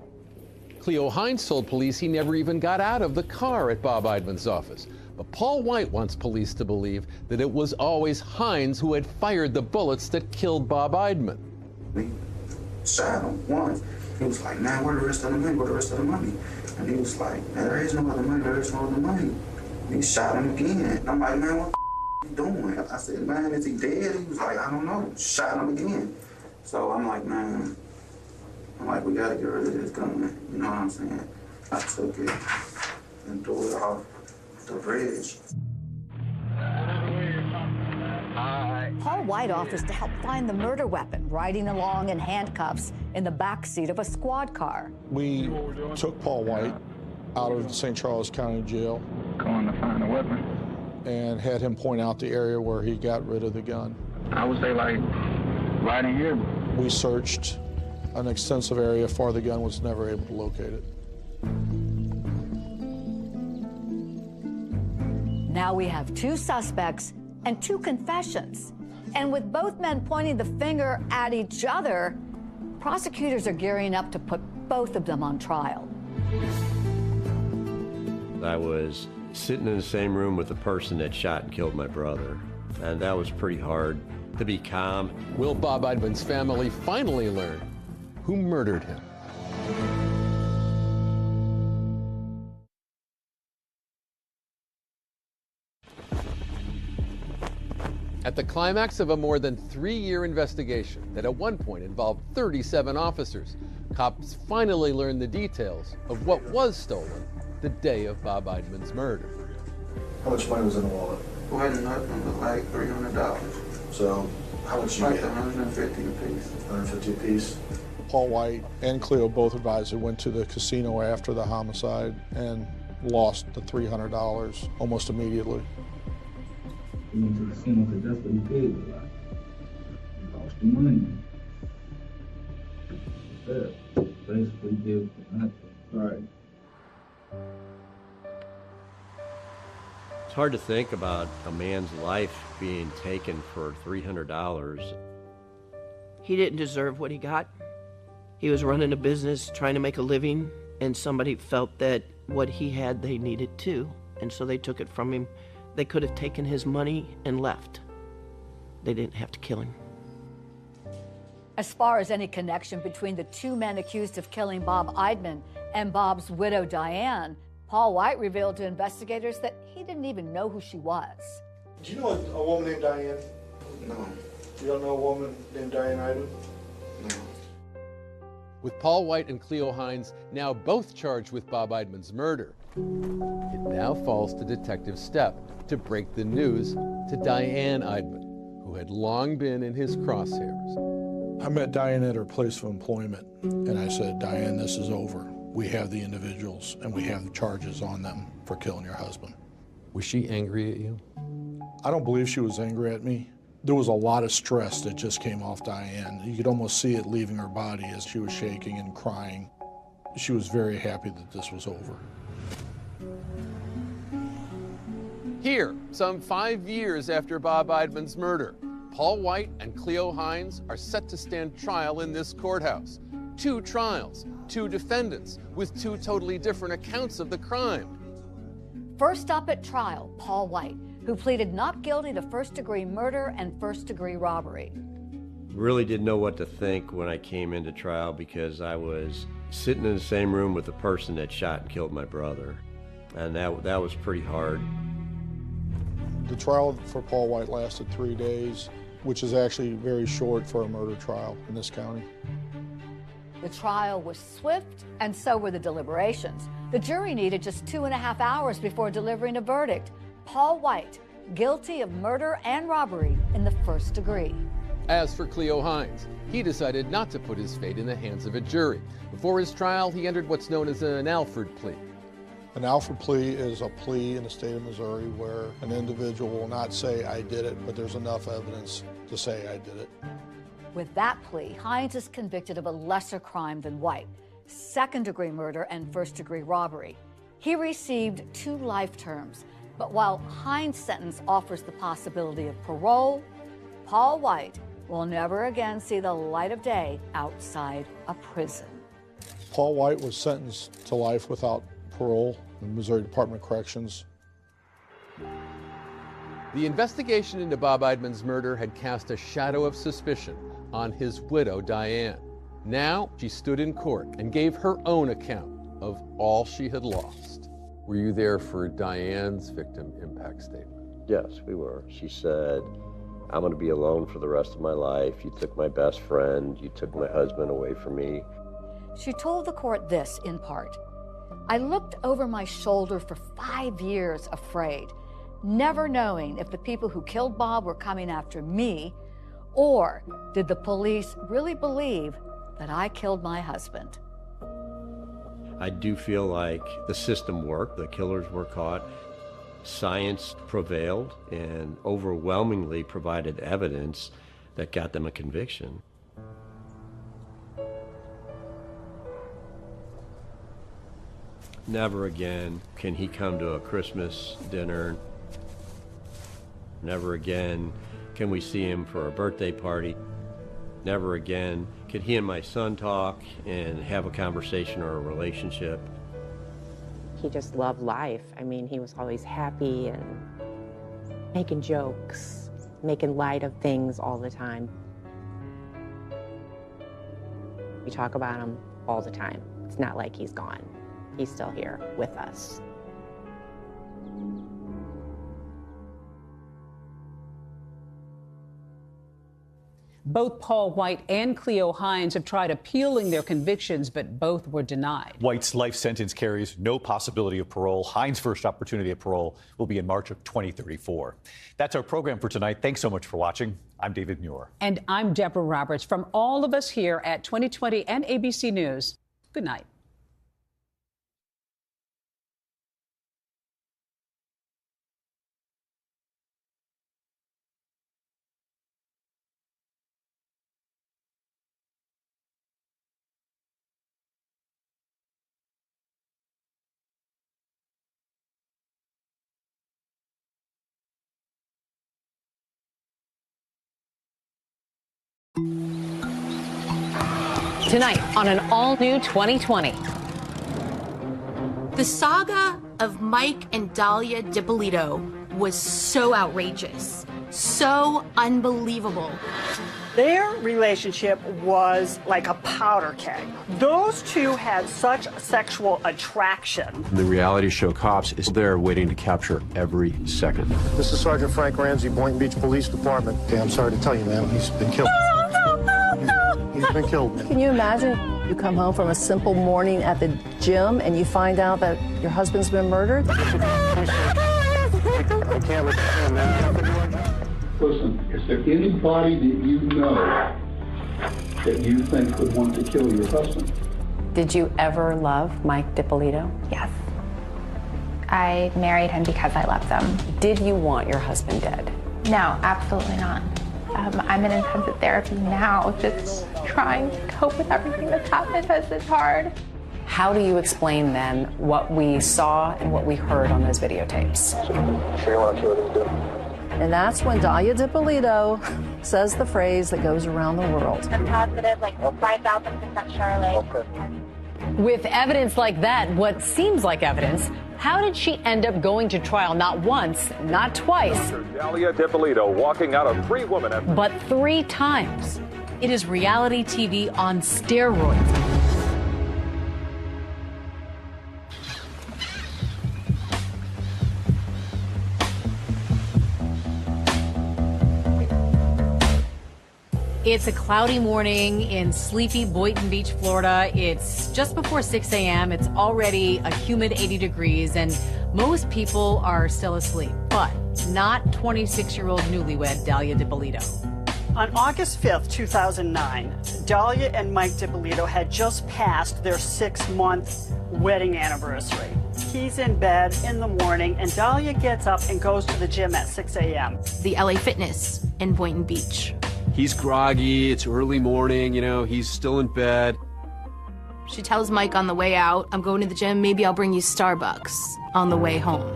Cleo Hines told police he never even got out of the car at Bob Eidman's office. But Paul White wants police to believe that it was always Hines who had fired the bullets that killed Bob Eidman. We shot him once. He was like, man, where the rest of the money? Where the rest of the money? And he was like, man, there is no other money. There is no other money. And he shot him again. And I'm like, man, what the are you doing? I said, man, is he dead? He was like, I don't know. Shot him again. So I'm like, man, we gotta get rid of this gun. You know what I'm saying? I took it and threw it off the bridge. Paul White offers to help find the murder weapon, riding along in handcuffs in the back seat of a squad car. We took Paul White out of the St. Charles County Jail. Going to find the weapon. And had him point out the area where he got rid of the gun. I would say, like, right in here. We searched an extensive area for the gun, was never able to locate it. Now we have 2 suspects and 2 confessions. And with both men pointing the finger at each other, prosecutors are gearing up to put both of them on trial. I was sitting in the same room with the person that shot and killed my brother, and that was pretty hard to be calm. Will Bob Eidman's family finally learn who murdered him? At the climax of a more than 3-year investigation that at one point involved 37 officers, cops finally learned the details of what was stolen the day of Bob Eidman's murder. How much money was in the wallet? Wasn't nothing but like $300. So how much you Like get? 150 apiece. 150 apiece. Paul White and Cleo both advised they went to the casino after the homicide and lost the $300 almost immediately. He went to the casino because that's what he did. He lost the money. Yeah, basically did nothing. Right. It's hard to think about a man's life being taken for $300. He didn't deserve what he got. He was running a business, trying to make a living, and somebody felt that what he had, they needed too. And so they took it from him. They could have taken his money and left. They didn't have to kill him. As far as any connection between the two men accused of killing Bob Eidman and Bob's widow, Diane, Paul White revealed to investigators that he didn't even know who she was. Do you know a woman named Diane? No. You don't know a woman named Diane Eidman? No. With Paul White and Cleo Hines now both charged with Bob Eidman's murder, it now falls to Detective Stepp to break the news to Diane Eidman, who had long been in his crosshairs. I met Diane at her place of employment, and I said, Diane, this is over. We have the individuals, and we have the charges on them for killing your husband. Was she angry at you? I don't believe she was angry at me. There was a lot of stress that just came off Diane. You could almost see it leaving her body as she was shaking and crying. She was very happy that this was over. Here, some 5 years after Bob Eidman's murder, Paul White and Cleo Hines are set to stand trial in this courthouse. 2 trials, 2 defendants, with 2 totally different accounts of the crime. First up at trial, Paul White, who pleaded not guilty to first-degree murder and first-degree robbery. Really didn't know what to think when I came into trial because I was sitting in the same room with the person that shot and killed my brother. And that was pretty hard. The trial for Paul White lasted 3 days, which is actually very short for a murder trial in this county. The trial was swift, and so were the deliberations. The jury needed just 2.5 hours before delivering a verdict. Paul White, guilty of murder and robbery in the first degree. As for Cleo Hines, he decided not to put his fate in the hands of a jury. Before his trial, he entered what's known as an Alford plea. An Alford plea is a plea in the state of Missouri where an individual will not say, I did it, but there's enough evidence to say I did it. With that plea, Hines is convicted of a lesser crime than White, second-degree murder and first-degree robbery. He received 2 life terms, but while Hines' sentence offers the possibility of parole, Paul White will never again see the light of day outside a prison. Paul White was sentenced to life without parole in the Missouri Department of Corrections. The investigation into Bob Eidman's murder had cast a shadow of suspicion on his widow, Diane. Now she stood in court and gave her own account of all she had lost. Were you there for Diane's victim impact statement? Yes, we were. She said, I'm going to be alone for the rest of my life. You took my best friend. You took my husband away from me. She told the court this in part: I looked over my shoulder for 5 years afraid, never knowing if the people who killed Bob were coming after me, or did the police really believe that I killed my husband? I do feel like the system worked. The killers were caught. Science prevailed and overwhelmingly provided evidence that got them a conviction. Never again can he come to a Christmas dinner. Never again can we see him for a birthday party. Never again can he and my son talk and have a conversation or a relationship. He just loved life. I mean, he was always happy and making jokes, making light of things all the time. We talk about him all the time. It's not like he's gone. He's still here with us. Both Paul White and Cleo Hines have tried appealing their convictions, but both were denied. White's life sentence carries no possibility of parole. Hines' first opportunity at parole will be in March of 2034. That's our program for tonight. Thanks so much for watching. I'm David Muir. And I'm Deborah Roberts. From all of us here at 2020 and ABC News, good night. Tonight on an all-new 2020. The saga of Mike and Dahlia DiPolito was so outrageous, so unbelievable. Their relationship was like a powder keg. Those two had such sexual attraction. The reality show Cops is there waiting to capture every second. This is Sergeant Frank Ramsey, Boynton Beach Police Department. Okay, I'm sorry to tell you, ma'am, he's been killed. He's been killed. Can you imagine you come home from a simple morning at the gym and you find out that your husband's been murdered? I can't let you in, man. Listen, is there anybody that you know that you think would want to kill your husband? Did you ever love Mike DiPolito? Yes. I married him because I loved him. Did you want your husband dead? No, absolutely not. I'm in intensive therapy now, just trying to cope with everything that's happened because it's hard. How do you explain then what we saw and what we heard on those videotapes? Sure you want to kill him, and that's when Dahlia DiPolito says the phrase that goes around the world. I'm positive, like 5,000% Charlotte. Okay. With evidence like that, what seems like evidence, how did she end up going to trial not once, not twice, Dahlia DiPolito walking out of 3 women, but 3 times? It is reality TV on steroids. It's a cloudy morning in sleepy Boynton Beach, Florida. It's just before 6 a.m. It's already a humid 80 degrees, and most people are still asleep, but not 26-year-old newlywed Dahlia DiPolito. On August 5th, 2009, Dahlia and Mike DiPolito had just passed their 6-month wedding anniversary. He's in bed in the morning, and Dahlia gets up and goes to the gym at 6 a.m. The LA Fitness in Boynton Beach. He's groggy, it's early morning, he's still in bed. She tells Mike on the way out, I'm going to the gym, maybe I'll bring you Starbucks on the way home.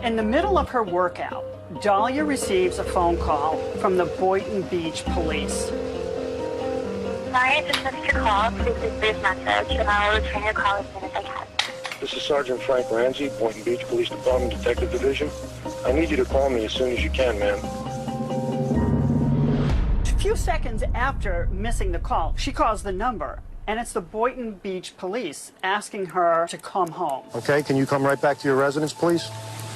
In the middle of her workout, Dahlia receives a phone call from the Boynton Beach police. Sorry, I just missed your call. Please leave this message, and I'll return your call as soon as I can. This is Sergeant Frank Ramsey, Boynton Beach Police Department Detective Division. I need you to call me as soon as you can, ma'am. A few seconds after missing the call, she calls the number, and it's the Boynton Beach police asking her to come home. Okay, can you come right back to your residence, please?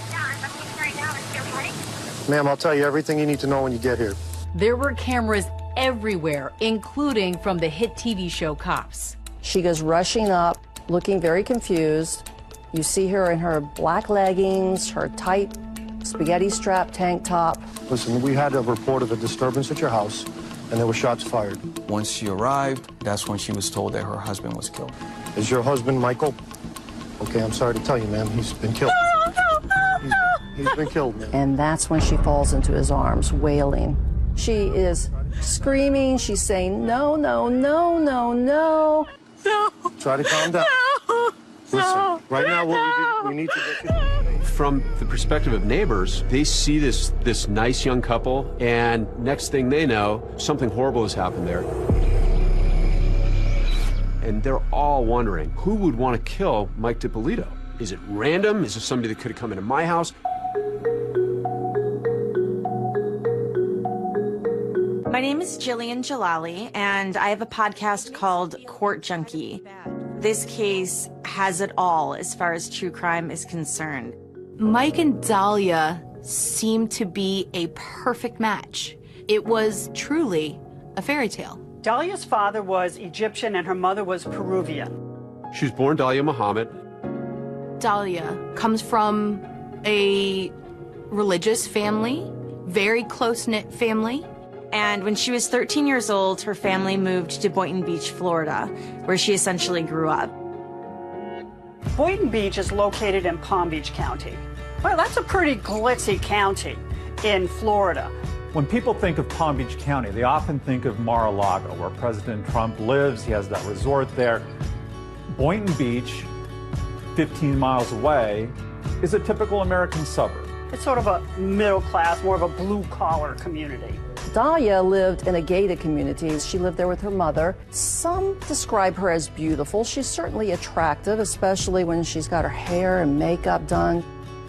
Yeah, I'm leaving right now. Is it okay? Ma'am, I'll tell you everything you need to know when you get here. There were cameras everywhere, including from the hit TV show Cops. She goes rushing up, looking very confused. You see her in her black leggings, her tight spaghetti strap tank top. Listen, we had a report of a disturbance at your house, and there were shots fired. Once she arrived, that's when she was told that her husband was killed. Is your husband Michael? Okay, I'm sorry to tell you, ma'am, he's been killed. He's been killed, ma'am. And that's when she falls into his arms, wailing. She is screaming. She's saying, no, no, no, no, no. No. Try to calm down. No. Listen, right now we need to get you... From the perspective of neighbors, they see this nice young couple, and next thing they know, something horrible has happened there. And they're all wondering, who would want to kill Mike DiPolito? Is it random? Is it somebody that could have come into my house? My name is Jillian Jalali, and I have a podcast called Court Junkie. This case has it all as far as true crime is concerned. Mike and Dahlia seemed to be a perfect match. It was truly a fairy tale. Dahlia's father was Egyptian and her mother was Peruvian. She was born Dahlia Muhammad. Dahlia comes from a religious family, very close-knit family. And when she was 13 years old, her family moved to Boynton Beach, Florida, where she essentially grew up. Boynton Beach is located in Palm Beach County. Well, that's a pretty glitzy county in Florida. When people think of Palm Beach County, they often think of Mar-a-Lago, where President Trump lives. He has that resort there. Boynton Beach, 15 miles away, is a typical American suburb. It's sort of a middle class, more of a blue-collar community. Dahlia lived in a gated community. She lived there with her mother. Some describe her as beautiful. She's certainly attractive, especially when she's got her hair and makeup done.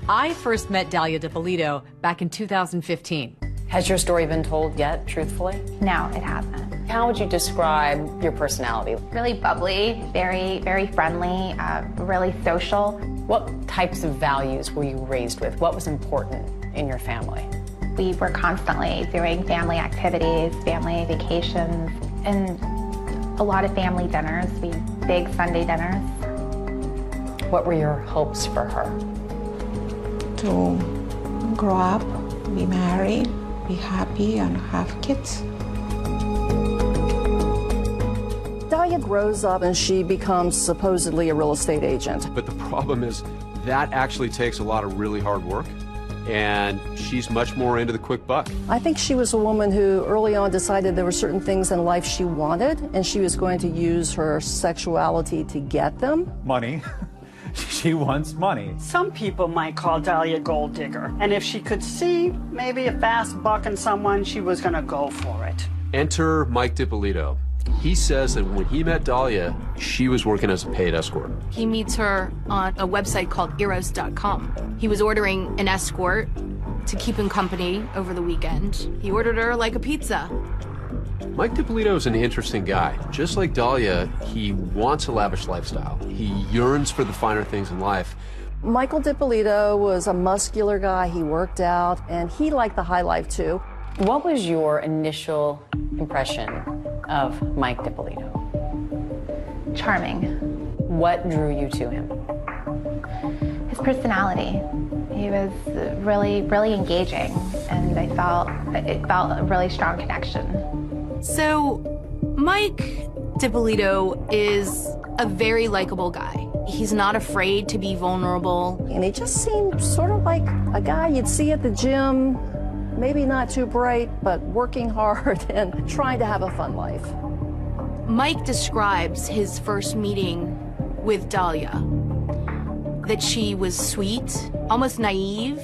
I first met Dahlia DiPolito back in 2015. Has your story been told yet, truthfully? No, it hasn't. How would you describe your personality? Really bubbly, very friendly, really social. What types of values were you raised with? What was important in your family? We were constantly doing family activities, family vacations, and a lot of family dinners, big Sunday dinners. What were your hopes for her? To grow up, be married, be happy, and have kids. Dahlia grows up and she becomes supposedly a real estate agent. But the problem is that actually takes a lot of really hard work, and she's much more into the quick buck. I think she was a woman who early on decided there were certain things in life she wanted, and she was going to use her sexuality to get them. Money. She wants money. Some people might call Dahlia a gold digger, and if she could see maybe a fast buck in someone, she was going to go for it. Enter Mike DiPolito. He says that when he met Dahlia, she was working as a paid escort. He meets her on a website called eros.com. He was ordering an escort to keep him company over the weekend. He ordered her like a pizza. Mike DiPolito is an interesting guy. Just like Dahlia, he wants a lavish lifestyle. He yearns for the finer things in life. Michael DiPolito was a muscular guy. He worked out, and he liked the high life, too. What was your initial impression of Mike DiPolito? Charming. What drew you to him? His personality. He was really engaging, and it felt a really strong connection. So, Mike DiPolito is a very likable guy. He's not afraid to be vulnerable. And he just seemed sort of like a guy you'd see at the gym, maybe not too bright, but working hard and trying to have a fun life. Mike describes his first meeting with Dahlia, that she was sweet, almost naive.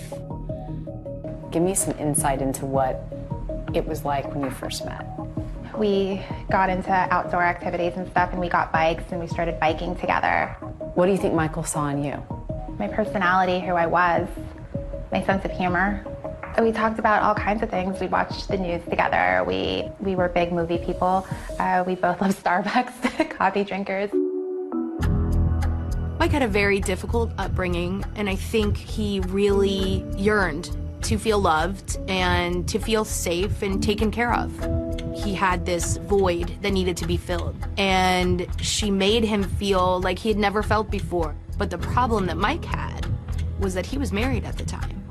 Give me some insight into what it was like when you first met. We got into outdoor activities and stuff, and we got bikes, and we started biking together. What do you think Michael saw in you? My personality, who I was, my sense of humor. We talked about all kinds of things. We watched the news together. We were big movie people. We both love Starbucks, coffee drinkers. Mike had a very difficult upbringing, and I think he really yearned to feel loved and to feel safe and taken care of. He had this void that needed to be filled, and she made him feel like he had never felt before. But the problem that Mike had was that he was married at the time.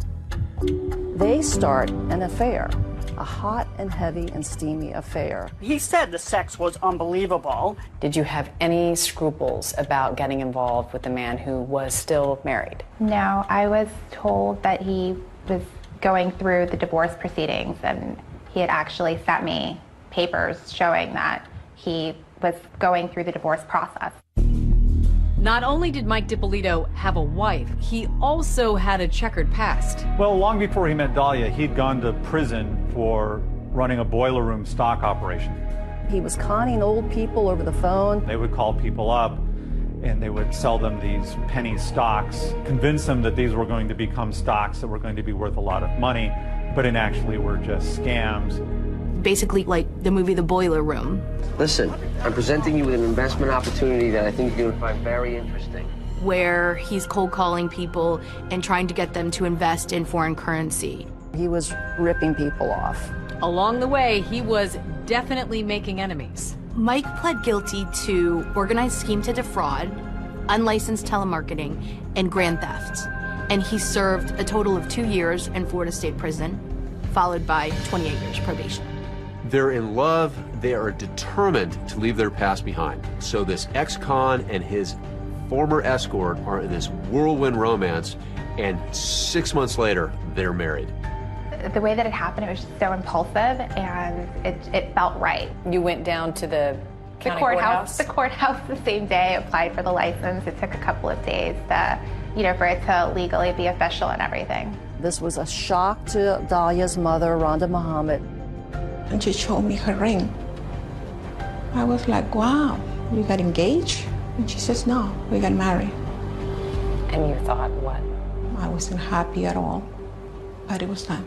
They start an affair, a hot and heavy and steamy affair. He said the sex was unbelievable. Did you have any scruples about getting involved with a man who was still married? No, I was told that he was going through the divorce proceedings, and he had actually sent me papers showing that he was going through the divorce process. Not only did Mike DiPolito have a wife, he also had a checkered past. Well, long before he met Dahlia, he'd gone to prison for running a boiler room stock operation. He was conning old people over the phone. They would call people up and they would sell them these penny stocks, convince them that these were going to become stocks that were going to be worth a lot of money, but in actually were just scams. Basically like the movie The Boiler Room. Listen, I'm presenting you with an investment opportunity that I think you're going to find very interesting. Where he's cold calling people and trying to get them to invest in foreign currency. He was ripping people off. Along the way, he was definitely making enemies. Mike pled guilty to organized scheme to defraud, unlicensed telemarketing, and grand theft. And he served a total of 2 years in Florida State Prison, followed by 28 years probation. They're in love. They are determined to leave their past behind. So this ex-con and his former escort are in this whirlwind romance, and 6 months later, they're married. The way that it happened, it was just so impulsive, and it felt right. You went down to the county courthouse? The courthouse the same day, applied for the license. It took a couple of days to, for it to legally be official and everything. This was a shock to Dahlia's mother, Rhonda Muhammad. And she showed me her ring. I was like, wow, you got engaged? And she says, no, we got married. And you thought what? I wasn't happy at all, but it was time.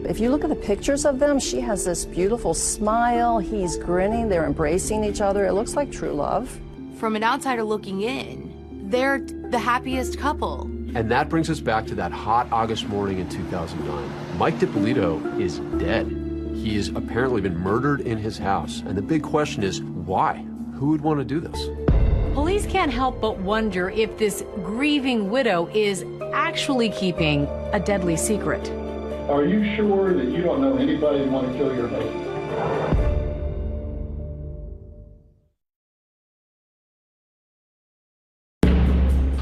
If you look at the pictures of them, she has this beautiful smile. He's grinning. They're embracing each other. It looks like true love. From an outsider looking in, they're the happiest couple. And that brings us back to that hot August morning in 2009. Mike DiPolito is dead. He has apparently been murdered in his house. And the big question is, why? Who would want to do this? Police can't help but wonder if this grieving widow is actually keeping a deadly secret. Are you sure that you don't know anybody who want to kill your husband?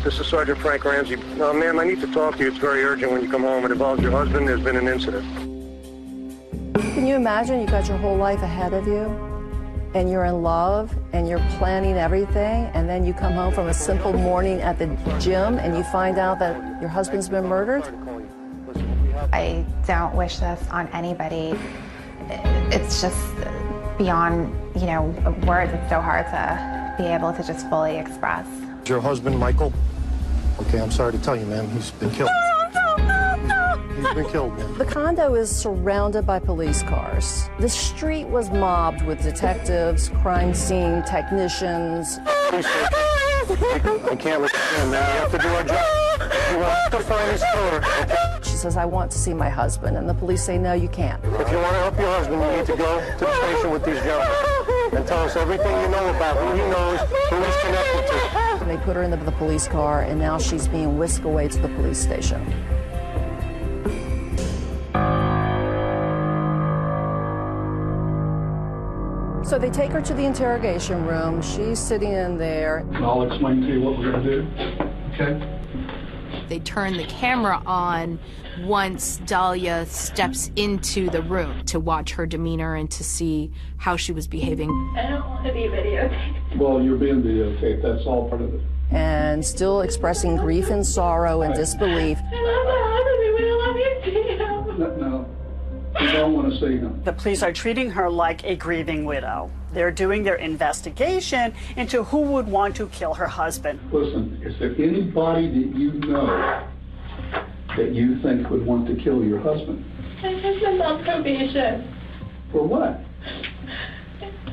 This is Sergeant Frank Ramsey. Ma'am, I need to talk to you. It's very urgent when you come home. It involves your husband. There's been an incident. Can you imagine you got your whole life ahead of you, and you're in love, and you're planning everything, and then you come home from a simple morning at the gym, and you find out that your husband's been murdered? I don't wish this on anybody. It's just beyond, words. It's so hard to be able to just fully express. Is your husband Michael? Okay, I'm sorry to tell you, ma'am. He's been killed. He's been killed, ma'am. The condo is surrounded by police cars. The street was mobbed with detectives, crime scene technicians. I can't let you in, man. We have to do our job. You have to find his killer. She says, I want to see my husband. And the police say, no, you can't. If you want to help your husband, you need to go to the station with these gentlemen and tell us everything you know about who he knows, who he's connected to. And they put her in the police car, and now she's being whisked away to the police station. So they take her to the interrogation room. She's sitting in there. I'll explain to you what we're going to do, okay? They turn the camera on once Dahlia steps into the room to watch her demeanor and to see how she was behaving. I don't want to be videotaped. Well, you're being videotaped. That's all part of it. And still expressing grief and sorrow and disbelief. No, you don't want to see him. The police are treating her like a grieving widow. They're doing their investigation into who would want to kill her husband. Listen, is there anybody that you know that you think would want to kill your husband? My husband's on probation. For what?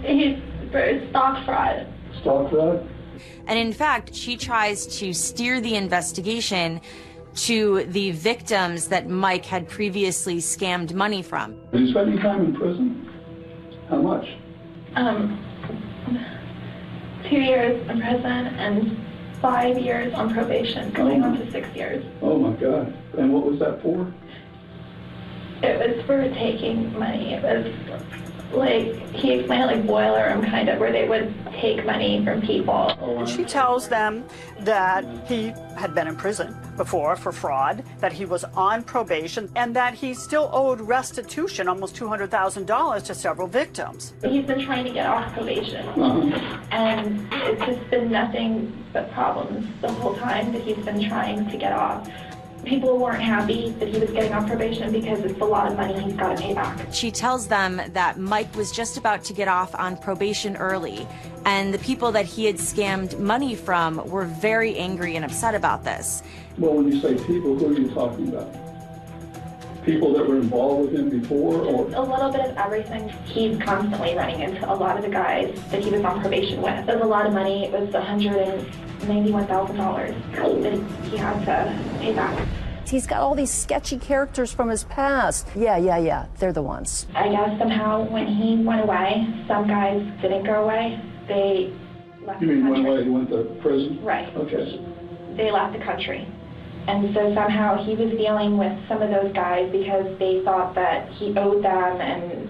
He's for stock fraud. Stock fraud? And in fact, she tries to steer the investigation to the victims that Mike had previously scammed money from. Did you spend any time in prison? How much? 2 years in prison and 5 years on probation, going on to 6 years. Oh my God. And what was that for? It was for taking money. It was like, he explained it like boiler room kind of, where they would take money from people. And she tells them that he had been in prison before for fraud, that he was on probation, and that he still owed restitution, almost $200,000 to several victims. He's been trying to get off probation, and it's just been nothing but problems the whole time that he's been trying to get off. People weren't happy that he was getting off probation because it's a lot of money he's got to pay back. She tells them that Mike was just about to get off on probation early, and the people that he had scammed money from were very angry and upset about this. Well, when you say people, who are you talking about? People that were involved with him before, or? A little bit of everything. He's constantly running into a lot of the guys that he was on probation with. It was a lot of money. It was $191,000 that he had to pay back. He's got all these sketchy characters from his past. Yeah, they're the ones. I guess somehow when he went away, some guys didn't go away. They left You mean the went country. away, he went to prison? Right. Okay. They left the country. And so somehow he was dealing with some of those guys because they thought that he owed them, and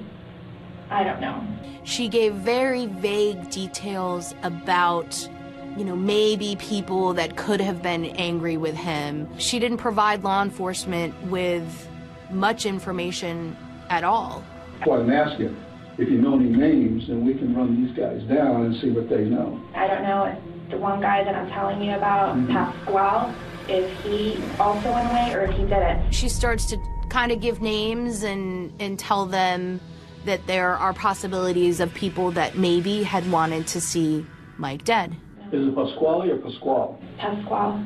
I don't know. She gave very vague details about, maybe people that could have been angry with him. She didn't provide law enforcement with much information at all. That's why I'm asking. If you know any names, then we can run these guys down and see what they know. I don't know if the one guy that I'm telling you about, Pasquale, if he also went away or if he didn't. She starts to kind of give names and tell them that there are possibilities of people that maybe had wanted to see Mike dead. Is it Pasquale or Pasquale? Pasquale.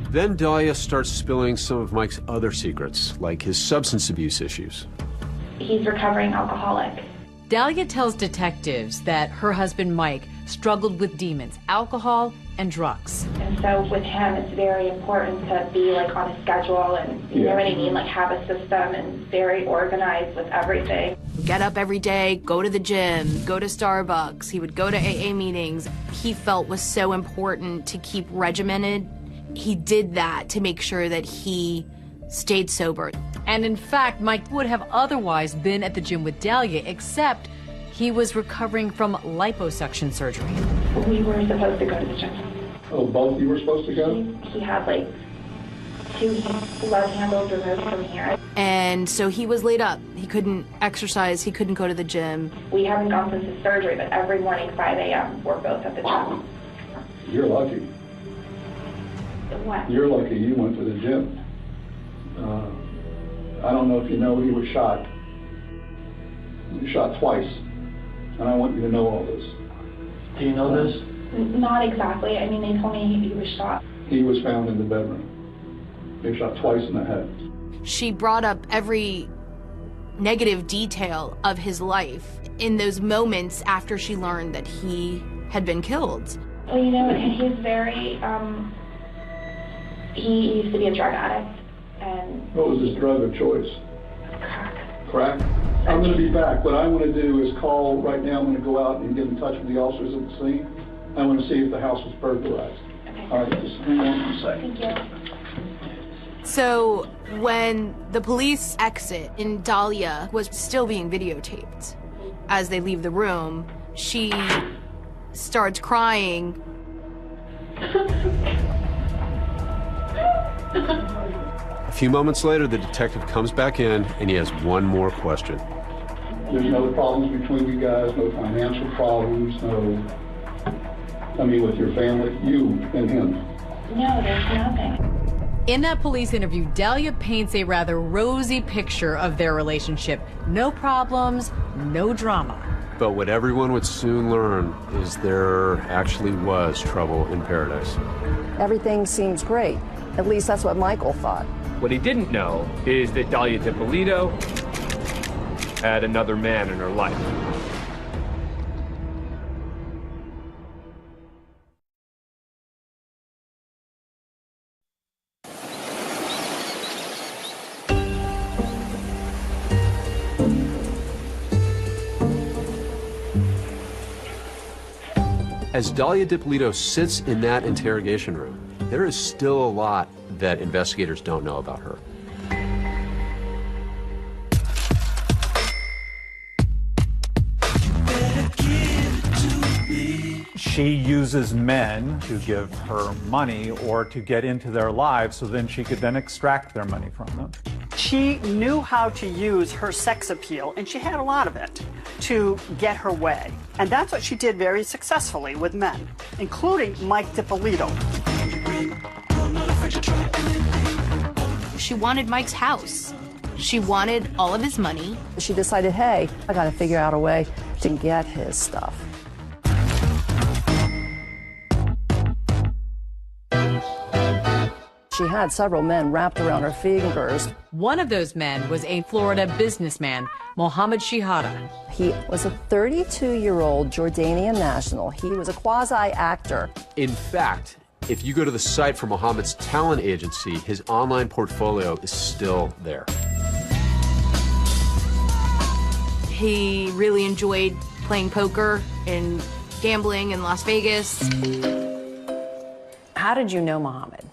Then Dahlia starts spilling some of Mike's other secrets, like his substance abuse issues. He's recovering alcoholic. Dahlia tells detectives that her husband Mike struggled with demons, alcohol, and drugs. And so with him, it's very important to be like on a schedule and, you know what I mean, like have a system and very organized with everything. Get up every day, go to the gym, go to Starbucks. He would go to AA meetings. He felt was so important to keep regimented. He did that to make sure that he stayed sober. And in fact, Mike would have otherwise been at the gym with Dahlia, except he was recovering from liposuction surgery. We were supposed to go to the gym. Oh, both of you were supposed to go? He had like 2 love handles removed from here. And so he was laid up. He couldn't exercise, he couldn't go to the gym. We haven't gone since his surgery, but every morning, 5 a.m., we're both at the gym. You're lucky. What? You're lucky you went to the gym. I don't know if you know, he was shot. He was shot twice. And I want you to know all this. Do you know this? Not exactly. I mean, they told me he was shot. He was found in the bedroom. He was shot twice in the head. She brought up every negative detail of his life in those moments after she learned that he had been killed. Well, you know, he's very, he used to be a drug addict. And What was his drug of choice? crack. Crack? I'm going to be back. What I want to do is call right now. I'm going to go out and get in touch with the officers at the scene. I want to see if the house was burglarized. Okay. All right, just hang on for a second. Thank you. So when the police exit and Dahlia was still being videotaped, as they leave the room, she starts crying. A few moments later, the detective comes back in and he has one more question. There's no problems between you guys, no financial problems, with your family, you and him. No, there's nothing. In that police interview, Dahlia paints a rather rosy picture of their relationship. No problems, no drama. But what everyone would soon learn is there actually was trouble in paradise. Everything seems great. At least that's what Michael thought. What he didn't know is that Dahlia DiPolito had another man in her life. As Dahlia DiPolito sits in that interrogation room, there is still a lot that investigators don't know about her. She uses men to give her money or to get into their lives so then she could then extract their money from them. She knew how to use her sex appeal, and she had a lot of it, to get her way. And that's what she did very successfully with men, including Mike DiPolito. She wanted Mike's house. She wanted all of his money. She decided, hey, I got to figure out a way to get his stuff. She had several men wrapped around her fingers. One of those men was a Florida businessman, Mohammed Shihada. He was a 32-year-old Jordanian national. He was a quasi-actor. In fact, If you go to the site for Mohammed's talent agency, his online portfolio is still there. He really enjoyed playing poker and gambling in Las Vegas. How did you know Mohammed?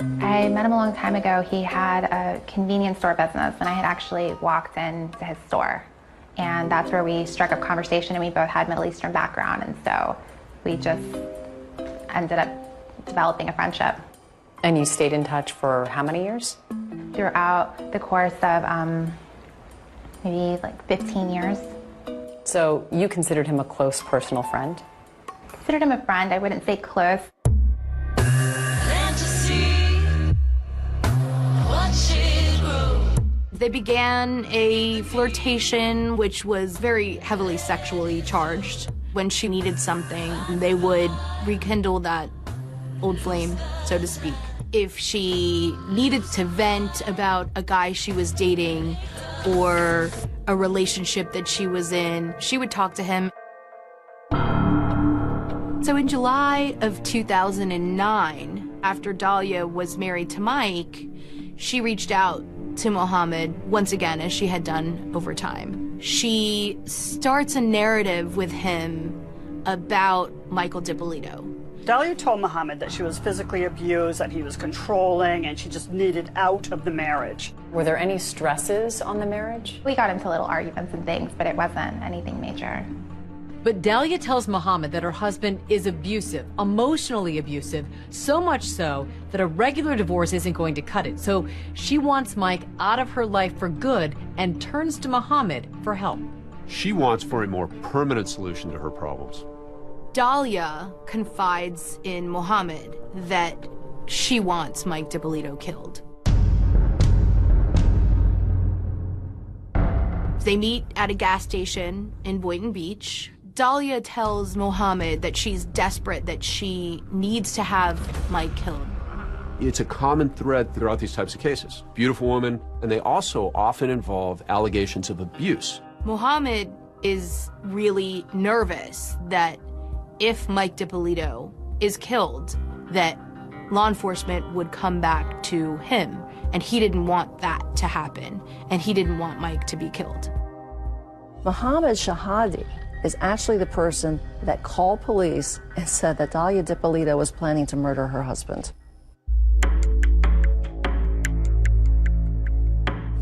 I met him a long time ago. He had a convenience store business, and I had actually walked into his store. And that's where we struck up conversation, and we both had Middle Eastern background, and so we just ended up developing a friendship. And you stayed in touch for how many years? Throughout the course of maybe like 15 years. So you considered him a close personal friend? Considered him a friend. I wouldn't say close. They began a flirtation, which was very heavily sexually charged. When she needed something, they would rekindle that old flame, so to speak. If she needed to vent about a guy she was dating or a relationship that she was in, she would talk to him. So in July of 2009, after Dahlia was married to Mike, she reached out to Mohammed once again, as she had done over time. She starts a narrative with him about Michael DiPolito. Dahlia told Mohammed that she was physically abused, that he was controlling, and she just needed out of the marriage. Were there any stresses on the marriage? We got into little arguments and things, but it wasn't anything major. But Dahlia tells Mohammed that her husband is abusive, emotionally abusive, so much so that a regular divorce isn't going to cut it. So she wants Mike out of her life for good and turns to Mohammed for help. She wants for a more permanent solution to her problems. Dahlia confides in Mohammed that she wants Mike DiPolito killed. They meet at a gas station in Boynton Beach. Dahlia tells Mohammed that she's desperate, that she needs to have Mike killed. It's a common thread throughout these types of cases. Beautiful woman, and they also often involve allegations of abuse. Mohammed is really nervous that if Mike DiPolito is killed, that law enforcement would come back to him, and he didn't want that to happen, and he didn't want Mike to be killed. Mohammed Shahadi is actually the person that called police and said that Dahlia DiPolito was planning to murder her husband.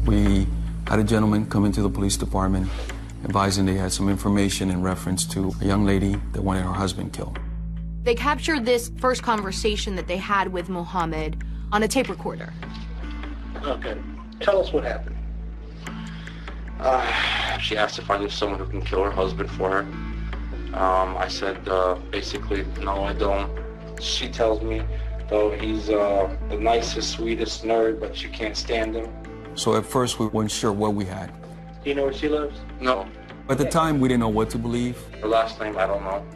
We had a gentleman come into the police department advising they had some information in reference to a young lady that wanted her husband killed. They captured this first conversation that they had with Mohammed on a tape recorder. Okay, tell us what happened. She asked if I knew someone who can kill her husband for her. I said, basically, no, I don't. She tells me, though, he's the nicest, sweetest nerd, but she can't stand him. So at first we weren't sure what we had. Do you know where she lives? No. At the time, we didn't know what to believe. Her last name, I don't know.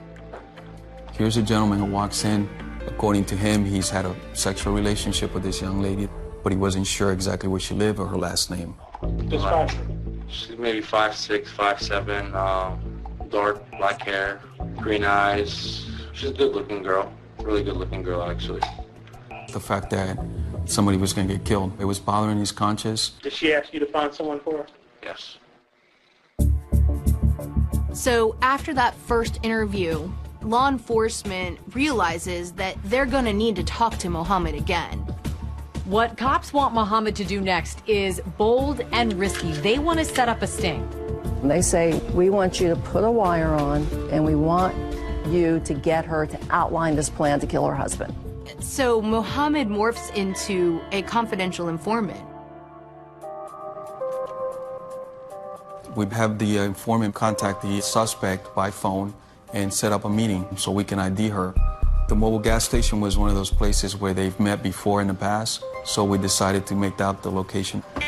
Here's a gentleman who walks in. According to him, he's had a sexual relationship with this young lady, but he wasn't sure exactly where she lived or her last name. She's maybe 5'6", 5'7", dark black hair, green eyes. She's a good-looking girl, really good-looking girl, actually. The fact that somebody was going to get killed, it was bothering his conscience. Did she ask you to find someone for her? Yes. So after that first interview, law enforcement realizes that they're gonna need to talk to Mohammed again. What cops want Mohammed to do next is bold and risky. They want to set up a sting. They say, we want you to put a wire on, and we want you to get her to outline this plan to kill her husband. So Mohammed morphs into a confidential informant. We have the informant contact the suspect by phone and set up a meeting so we can ID her. The mobile gas station was one of those places where they've met before in the past, so we decided to make that the location. All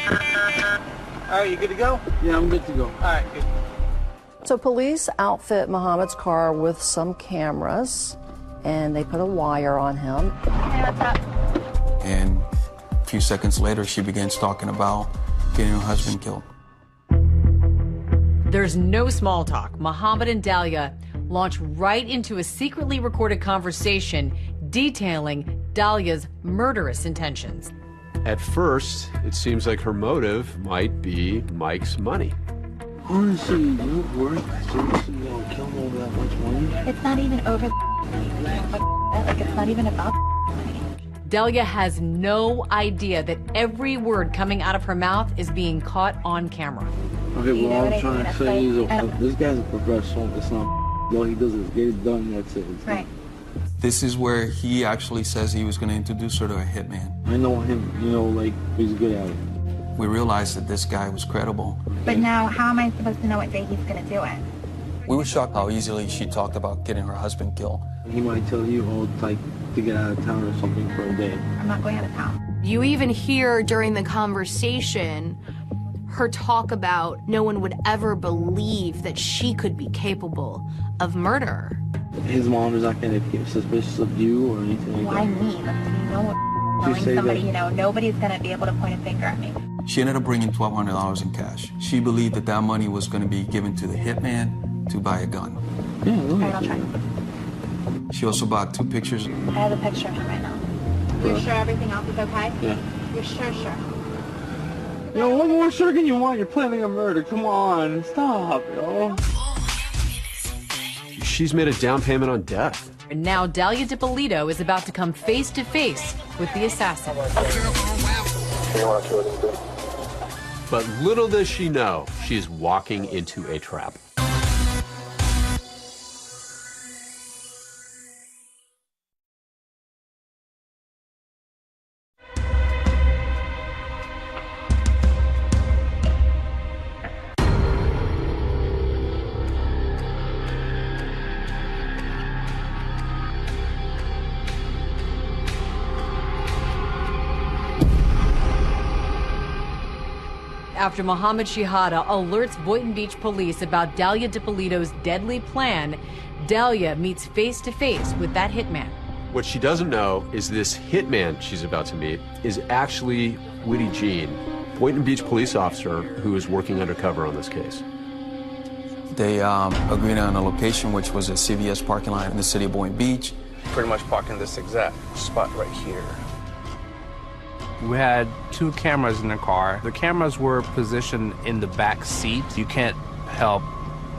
right, you good to go? Yeah, I'm good to go. All right, good. So police outfit Mohammed's car with some cameras, and they put a wire on him. And a few seconds later, she begins talking about getting her husband killed. There's no small talk. Mohammed and Dahlia launch right into a secretly recorded conversation detailing Dalia's murderous intentions. At first, it seems like her motive might be Mike's money. Honestly, you work seriously gonna kill him over that much money? It's not even over like it's not even about Delia has no idea that every word coming out of her mouth is being caught on camera. Okay, well, all I'm trying to say is this guy's a professional. It's not all he does is get it done. That's it. Right. This is where he actually says he was going to introduce her to a hitman. I know him, you know, like, he's good at it. We realized that this guy was credible. But now, how am I supposed to know what day he's going to do it? We were shocked how easily she talked about getting her husband killed. He might tell you, oh, like, to get out of town or something for a day. I'm not going out of town. You even hear during the conversation her talk about no one would ever believe that she could be capable of murder. His mom is not going to get suspicious of you or anything like Why that. me? No one knowing somebody, you know, nobody's going to be able to point a finger at me. She ended up bringing $1,200 in cash. She believed that that money was going to be given to the hitman to buy a gun. Yeah, All right, I'll try. She also bought 2 pictures. I have a picture of him right now. You're sure everything else is okay? Yeah. You're sure? Yo, what more sure can you want? You're planning a murder. Come on, stop, yo. She's made a down payment on death. And now Dalia DiPolito is about to come face to face with the assassin. But little does she know, she is walking into a trap. After Mohammed Shihada alerts Boynton Beach police about Dalia DiPolito's deadly plan, Dalia meets face to face with that hitman. What she doesn't know is this hitman she's about to meet is actually Witty Jean, Boynton Beach police officer who is working undercover on this case. They agreed on a location, which was a CVS parking lot in the city of Boynton Beach. Pretty much parking this exact spot right here. We had 2 cameras in the car. The cameras were positioned in the back seat. You can't help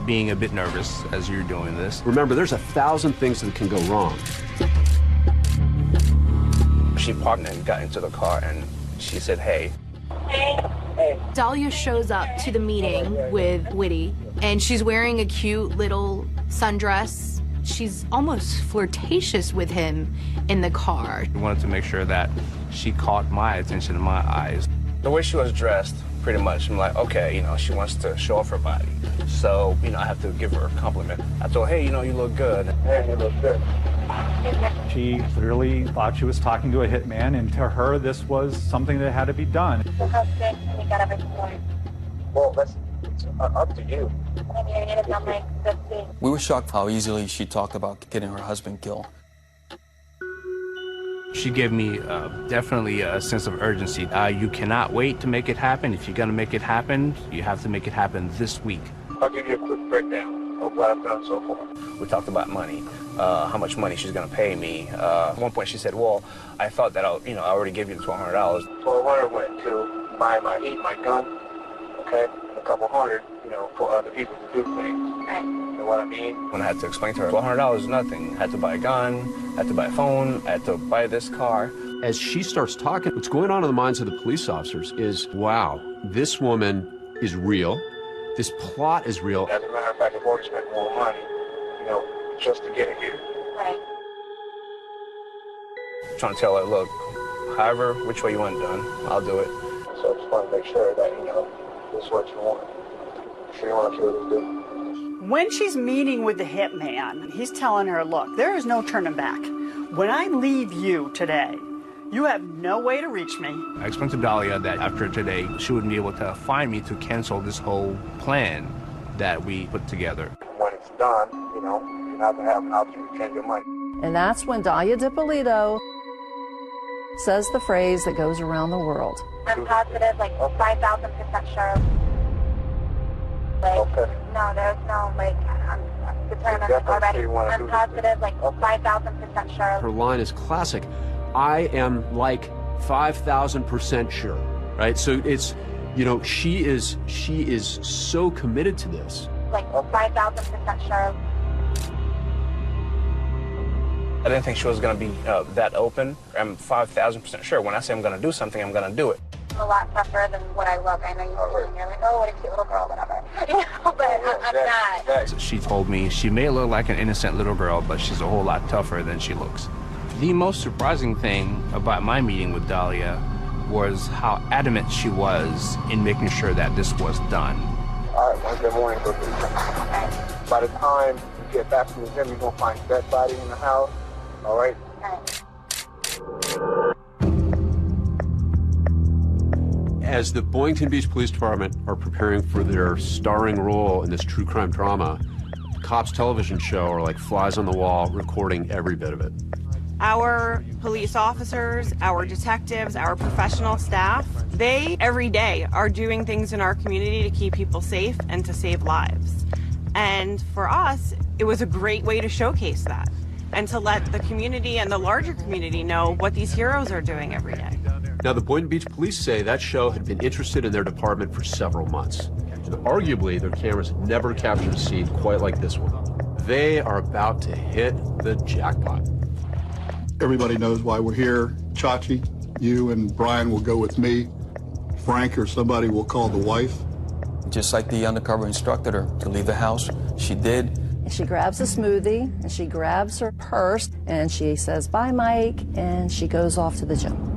being a bit nervous as you're doing this. Remember, there's 1,000 things that can go wrong. She parked and got into the car and she said, hey. Dalia shows up to the meeting with Witty, and she's wearing a cute little sundress. She's almost flirtatious with him in the car. We wanted to make sure that she caught my attention and my eyes. The way she was dressed, pretty much, I'm like, okay, you know, she wants to show off her body. So, you know, I have to give her a compliment. I told her, hey, you know, you look good. Hey, you look good. She clearly thought she was talking to a hitman, and to her, this was something that had to be done. Well, that's up to you. We were shocked how easily she talked about getting her husband killed. She gave me definitely a sense of urgency. You cannot wait to make it happen. If you're going to make it happen, you have to make it happen this week. I'll give you a quick breakdown of what I've done so far. We talked about money, how much money she's going to pay me. At one point she said, well, I thought that I already gave you the $1,200. $1,200 went to buy my gun, okay, and a couple hundred, you know, for other people to do things. Right. You know what I mean? When I had to explain to her, $1,200 is nothing. I had to buy a gun, I had to buy a phone, I had to buy this car. As she starts talking, what's going on in the minds of the police officers is, wow, this woman is real. This plot is real. As a matter of fact, I've already spent more money, you know, just to get it here. Right. I'm trying to tell her, look, however, which way you want it done, I'll do it. So I just want to make sure that, you know, this is what you want. Sure you want to kill this dude. When she's meeting with the hitman, he's telling her, look, there is no turning back. When I leave you today, you have no way to reach me. I explained to Dalia that after today, she wouldn't be able to find me to cancel this whole plan that we put together. When it's done, you know, you have to have an option to change your mind. And that's when Dalia DiPolito says the phrase that goes around the world. I'm positive, like 5,000% sure. Like, okay. No, there's no, like, determined already. I'm positive, like 5,000% sure. Her line is classic. I am like 5,000% sure, right? So it's, you know, she is so committed to this. Like 5,000% sure. I didn't think she was going to be that open. I'm 5,000% sure. When I say I'm going to do something, I'm going to do it. A lot tougher than what I look. I know you're like, oh, what a cute little girl, whatever. You know, but I'm not. She told me she may look like an innocent little girl, but she's a whole lot tougher than she looks. The most surprising thing about my meeting with Dahlia was how adamant she was in making sure that this was done. All right, Wednesday morning, go to the gym. By the time you get back from the gym, you're going to find a dead body in the house. All right? As the Boynton Beach Police Department are preparing for their starring role in this true crime drama, the Cops television show are like flies on the wall, recording every bit of it. Our police officers, our detectives, our professional staff, they every day are doing things in our community to keep people safe and to save lives. And for us, it was a great way to showcase that and to let the community and the larger community know what these heroes are doing every day. Now, the Boynton Beach Police say that show had been interested in their department for several months. And arguably, their cameras never captured a scene quite like this one. They are about to hit the jackpot. Everybody knows why we're here. Chachi, you and Brian will go with me. Frank or somebody will call the wife. Just like the undercover instructed her to leave the house, she did. She grabs a smoothie, and she grabs her purse, and she says, bye, Mike, and she goes off to the gym.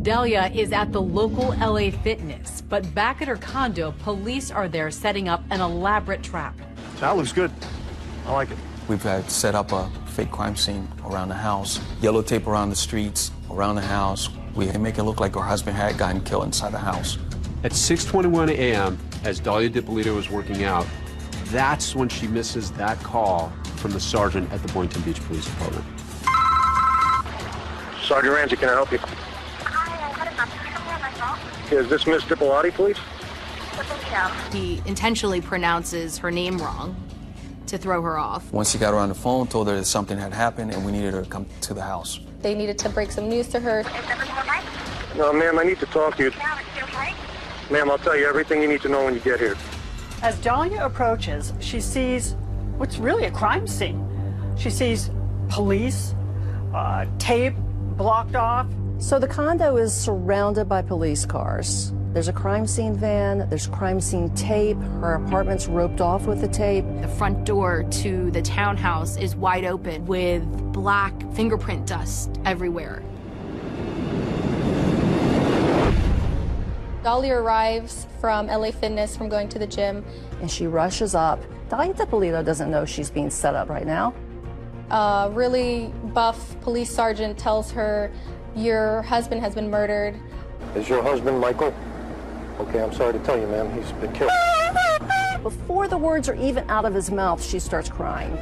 Dahlia is at the local LA Fitness, but back at her condo, police are there setting up an elaborate trap. That looks good. I like it. We've had set up a fake crime scene around the house, yellow tape around the streets, around the house. We make it look like her husband had gotten killed inside the house. At 6:21 a.m., as Dahlia DiPolito was working out, that's when she misses that call from the sergeant at the Boynton Beach Police Department. Sergeant Ramsey, can I help you? Is this Miss DiPolito, please? He intentionally pronounces her name wrong to throw her off. Once he got her on the phone, told her that something had happened and we needed her to come to the house. They needed to break some news to her. No, ma'am, I need to talk to you. Ma'am, I'll tell you everything you need to know when you get here. As Dahlia approaches, she sees what's really a crime scene. She sees police, tape blocked off. So the condo is surrounded by police cars. There's a crime scene van, there's crime scene tape, her apartment's roped off with the tape. The front door to the townhouse is wide open with black fingerprint dust everywhere. Dahlia arrives from LA Fitness from going to the gym. And she rushes up. Dahlia DiPolito doesn't know she's being set up right now. Really buff police sergeant tells her, your husband has been murdered. Is your husband Michael? Okay, I'm sorry to tell you, ma'am, he's been killed. Before the words are even out of his mouth, she starts crying.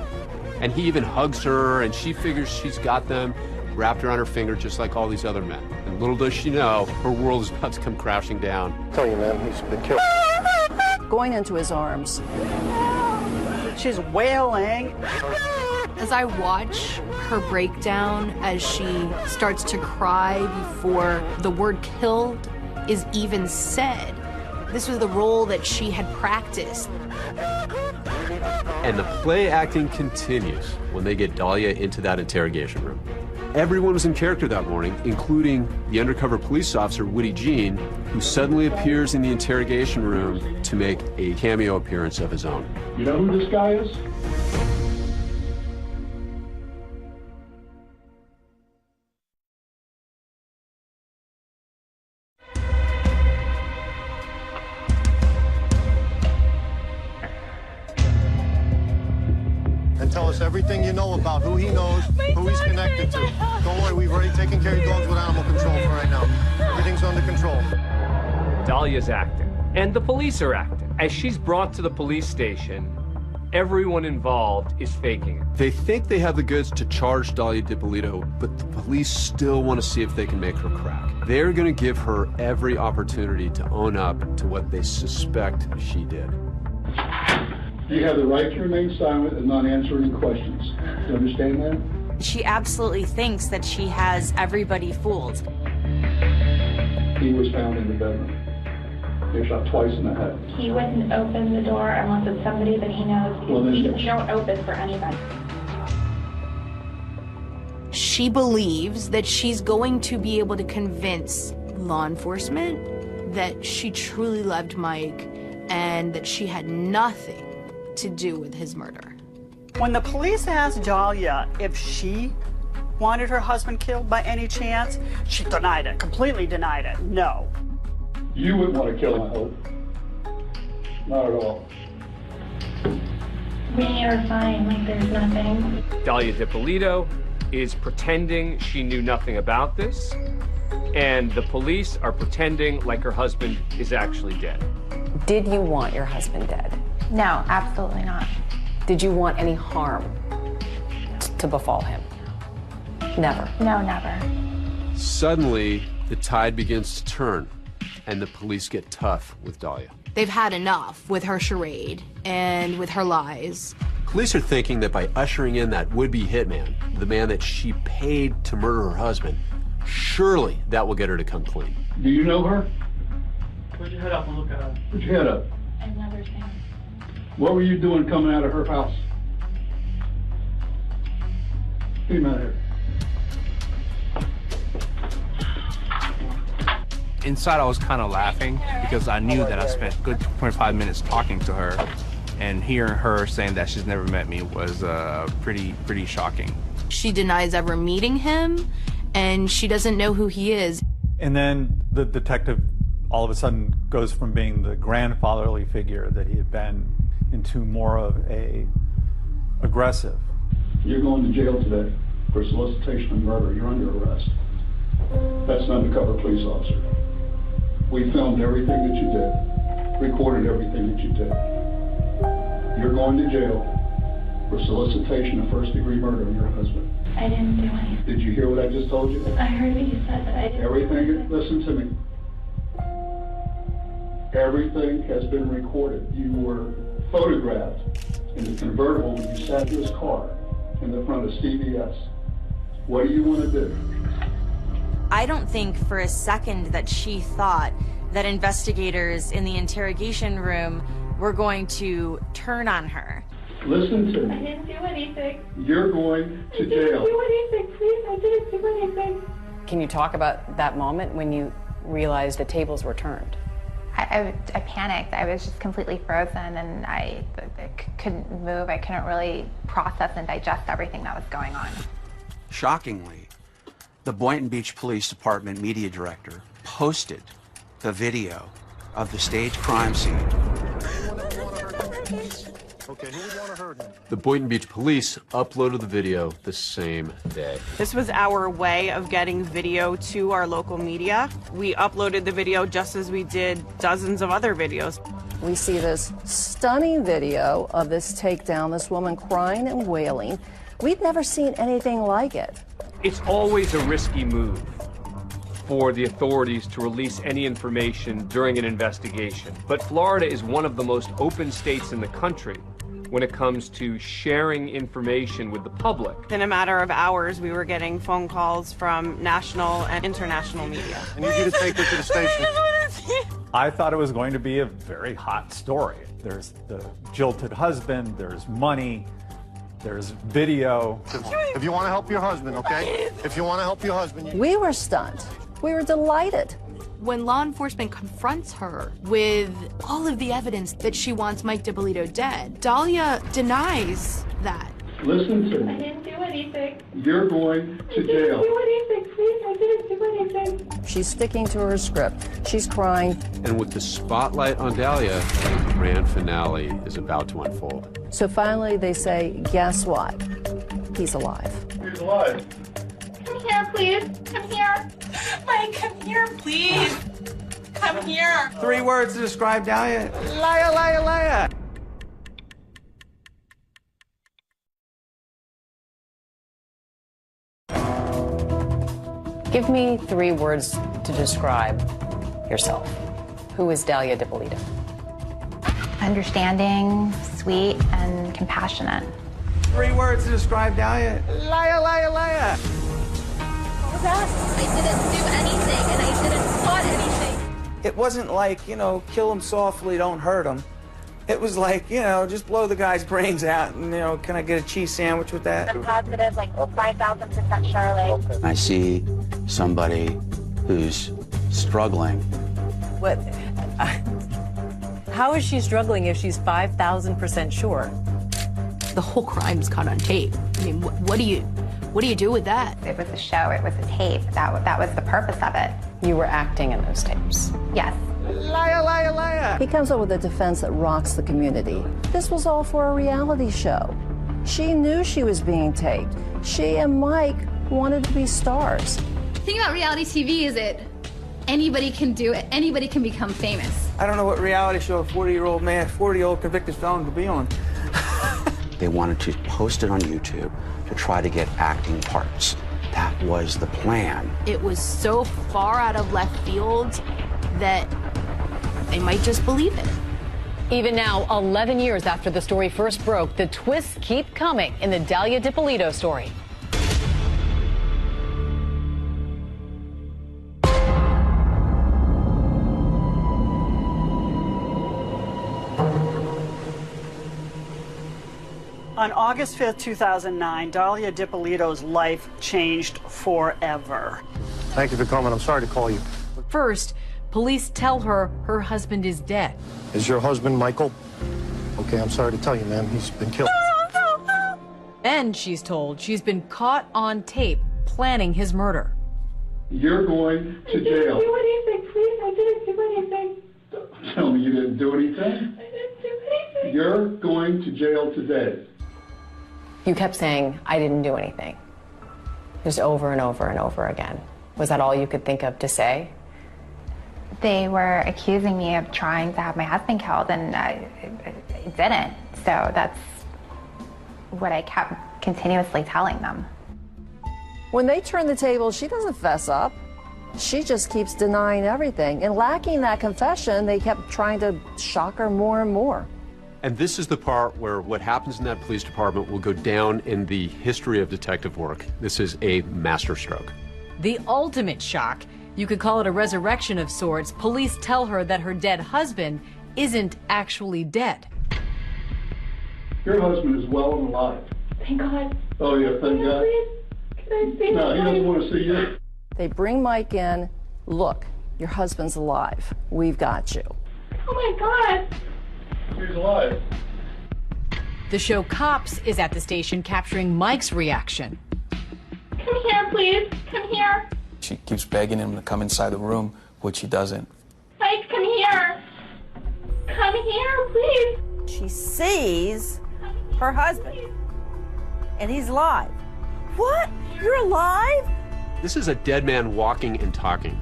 And he even hugs her, and she figures she's got them wrapped around her finger just like all these other men. And little does she know, her world is about to come crashing down. I tell you, ma'am, he's been killed. Going into his arms. She's wailing. As I watch her breakdown as she starts to cry before the word killed is even said, this was the role that she had practiced. And the play acting continues when they get Dahlia into that interrogation room. Everyone was in character that morning, including the undercover police officer, Woody Jean, who suddenly appears in the interrogation room to make a cameo appearance of his own. You know who this guy is? Tell us everything you know about who he knows, who he's connected to. Don't worry, we've already taken care of dogs with animal control for right now. Everything's under control. Dahlia's acting, and the police are acting. As she's brought to the police station, everyone involved is faking it. They think they have the goods to charge Dahlia DiPolito, but the police still want to see if they can make her crack. They're going to give her every opportunity to own up to what they suspect she did. You have the right to remain silent and not answer any questions. Do you understand that? She absolutely thinks that she has everybody fooled. He was found in the bedroom. He was shot twice in the head. He wouldn't open the door unless it's somebody that he knows. Well, then- We don't open for anybody. She believes that she's going to be able to convince law enforcement that she truly loved Mike and that she had nothing to do with his murder. When the police asked Dahlia if she wanted her husband killed by any chance, she denied it, completely denied it. No. You wouldn't want to kill him, I hope. Not at all. We are fine, like there's nothing. Dahlia DiPolito is pretending she knew nothing about this, and the police are pretending like her husband is actually dead. Did you want your husband dead? No, absolutely not. Did you want any harm to befall him? Never. No, never. Suddenly, the tide begins to turn, and the police get tough with Dahlia. They've had enough with her charade and with her lies. Police are thinking that by ushering in that would-be hitman, the man that she paid to murder her husband, surely that will get her to come clean. Do you know her? Put your head up and look at her. Put your head up. I've never seen him. What were you doing coming out of her house? Get him out of here. Inside, I was kind of laughing because I knew that I spent a good 25 minutes talking to her, and hearing her saying that she's never met me was pretty shocking. She denies ever meeting him, and she doesn't know who he is. And then the detective all of a sudden goes from being the grandfatherly figure that he had been into more of a aggressive. You're going to jail today for solicitation of murder. You're under arrest. That's an undercover police officer. We filmed everything that you did, recorded everything that you did. You're going to jail for solicitation of first-degree murder of your husband. I didn't do anything. Did you hear what I just told you? I heard what you said, but I didn't. Everything, listen to me. Everything has been recorded. You were photographed in the convertible when you sat in this car in the front of CVS. What do you want to do? I don't think for a second that she thought that investigators in the interrogation room were going to turn on her. Listen to me. I didn't do anything. You're going to jail. I didn't do anything, please. I didn't do anything. Can you talk about that moment when you realized the tables were turned? I panicked. I was just completely frozen, and I couldn't move. I couldn't really process and digest everything that was going on. Shockingly, the Boynton Beach Police Department media director posted the video of the staged crime scene. The Boynton Beach Police uploaded the video the same day. This was our way of getting video to our local media. We uploaded the video just as we did dozens of other videos. We see this stunning video of this takedown, this woman crying and wailing. We'd never seen anything like it. It's always a risky move for the authorities to release any information during an investigation. But Florida is one of the most open states in the country when it comes to sharing information with the public. In a matter of hours, we were getting phone calls from national and international media. I need you to take her to the station. I thought it was going to be a very hot story. There's the jilted husband, there's money, there's video. If you want to help your husband, okay? If you want to help your husband. We were stunned. We were delighted. When law enforcement confronts her with all of the evidence that she wants Mike DiPolito dead, Dahlia denies that. Listen to me. I didn't do anything. You're going to jail. I didn't do anything, please. I didn't do anything. She's sticking to her script. She's crying. And with the spotlight on Dahlia, the grand finale is about to unfold. So finally they say, guess what? He's alive. He's alive. Come here, please. Come here. Mike, come here, please. Come here. 3 words to describe Dahlia. Liar, liar, liar. Give me 3 words to describe yourself. Who is Dahlia DiPolito? Understanding, sweet and compassionate. 3 words to describe Dahlia. Liar, liar, liar. What was that? I didn't do anything, and I didn't plot anything. It wasn't like, you know, kill him softly, don't hurt him. It was like, you know, just blow the guy's brains out and, you know, can I get a cheese sandwich with that? The positive, like 5,000% Charlotte. I see somebody who's struggling. What? How is she struggling if she's 5,000% sure? The whole crime's caught on tape. I mean, what do you do with that? It was a show, it was a tape. That was the purpose of it. You were acting in those tapes. Yes. Liar, liar, liar. He comes up with a defense that rocks the community. This was all for a reality show. She knew she was being taped. She and Mike wanted to be stars. The thing about reality TV is that anybody can do it. Anybody can become famous. I don't know what reality show a 40-year-old convicted felon could be on. They wanted to post it on YouTube to try to get acting parts. That was the plan. It was so far out of left field that they might just believe it. Even now, 11 years after the story first broke, the twists keep coming in the Dahlia DiPolito story. On August 5th, 2009, Dahlia DiPolito's life changed forever. Thank you for coming. I'm sorry to call you. First, police tell her her husband is dead. Is your husband Michael? Okay, I'm sorry to tell you, ma'am. He's been killed. Then she's told she's been caught on tape planning his murder. You're going to jail. I didn't do anything, please. I didn't do anything. Tell me you didn't do anything. I didn't do anything. You're going to jail today. You kept saying, I didn't do anything. Just over and over and over again. Was that all you could think of to say? They were accusing me of trying to have my husband killed, and I didn't. So that's what I kept continuously telling them. When they turn the table, she doesn't fess up. She just keeps denying everything. And lacking that confession, they kept trying to shock her more and more. And this is the part where what happens in that police department will go down in the history of detective work. This is a masterstroke. The ultimate shock, you could call it a resurrection of sorts. Police tell her that her dead husband isn't actually dead. Your husband is well and alive. Thank God. Oh, yeah, thank God. Can I see No, he doesn't want to see you. They bring Mike in. Look, your husband's alive. We've got you. Oh my God. He's alive. The show Cops is at the station capturing Mike's reaction. Come here, please. Come here. She keeps begging him to come inside the room, which he doesn't. Mike, come here. Come here, please. She sees her husband, and he's alive. What? You're alive? This is a dead man walking and talking.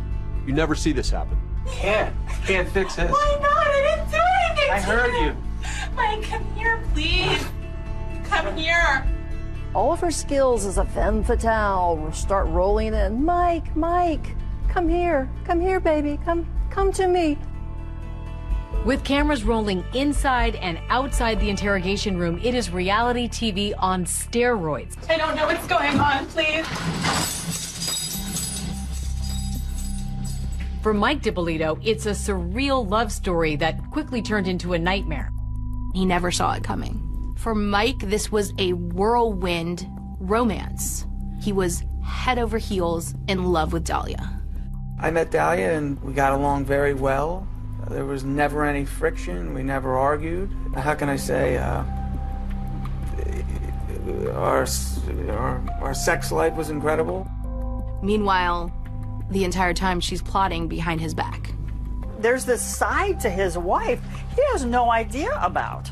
You never see this happen. Can't fix this. Why not? I didn't do anything. I heard you. Mike, come here, please. Come here. All of her skills as a femme fatale start rolling in. Mike, come here, baby, come to me. With cameras rolling inside and outside the interrogation room, it is reality TV on steroids. I don't know what's going on, please. For Mike DiPolito, it's a surreal love story that quickly turned into a nightmare. He never saw it coming. For Mike, this was a whirlwind romance. He was head over heels in love with Dahlia. I met Dahlia and we got along very well. There was never any friction. We never argued. How can I say? Our sex life was incredible. Meanwhile, the entire time she's plotting behind his back. There's this side to his wife he has no idea about.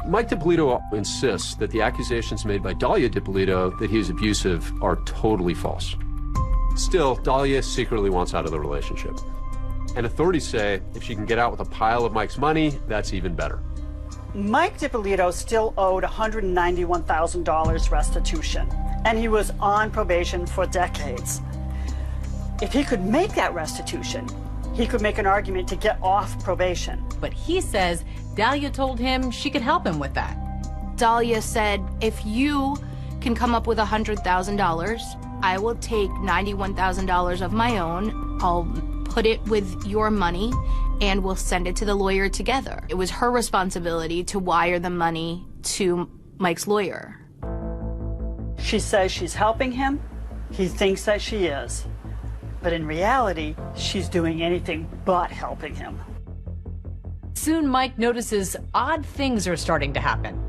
Mike DiPolito insists that the accusations made by Dahlia DiPolito that he is abusive are totally false. Still, Dahlia secretly wants out of the relationship. And authorities say if she can get out with a pile of Mike's money, that's even better. Mike DiPolito still owed $191,000 restitution, and he was on probation for decades. If he could make that restitution, he could make an argument to get off probation. But he says Dahlia told him she could help him with that. Dahlia said, if you can come up with $100,000, I will take $91,000 of my own. I'll put it with your money and we'll send it to the lawyer together. It was her responsibility to wire the money to Mike's lawyer. She says she's helping him. He thinks that she is. But in reality, she's doing anything but helping him. Soon, Mike notices odd things are starting to happen.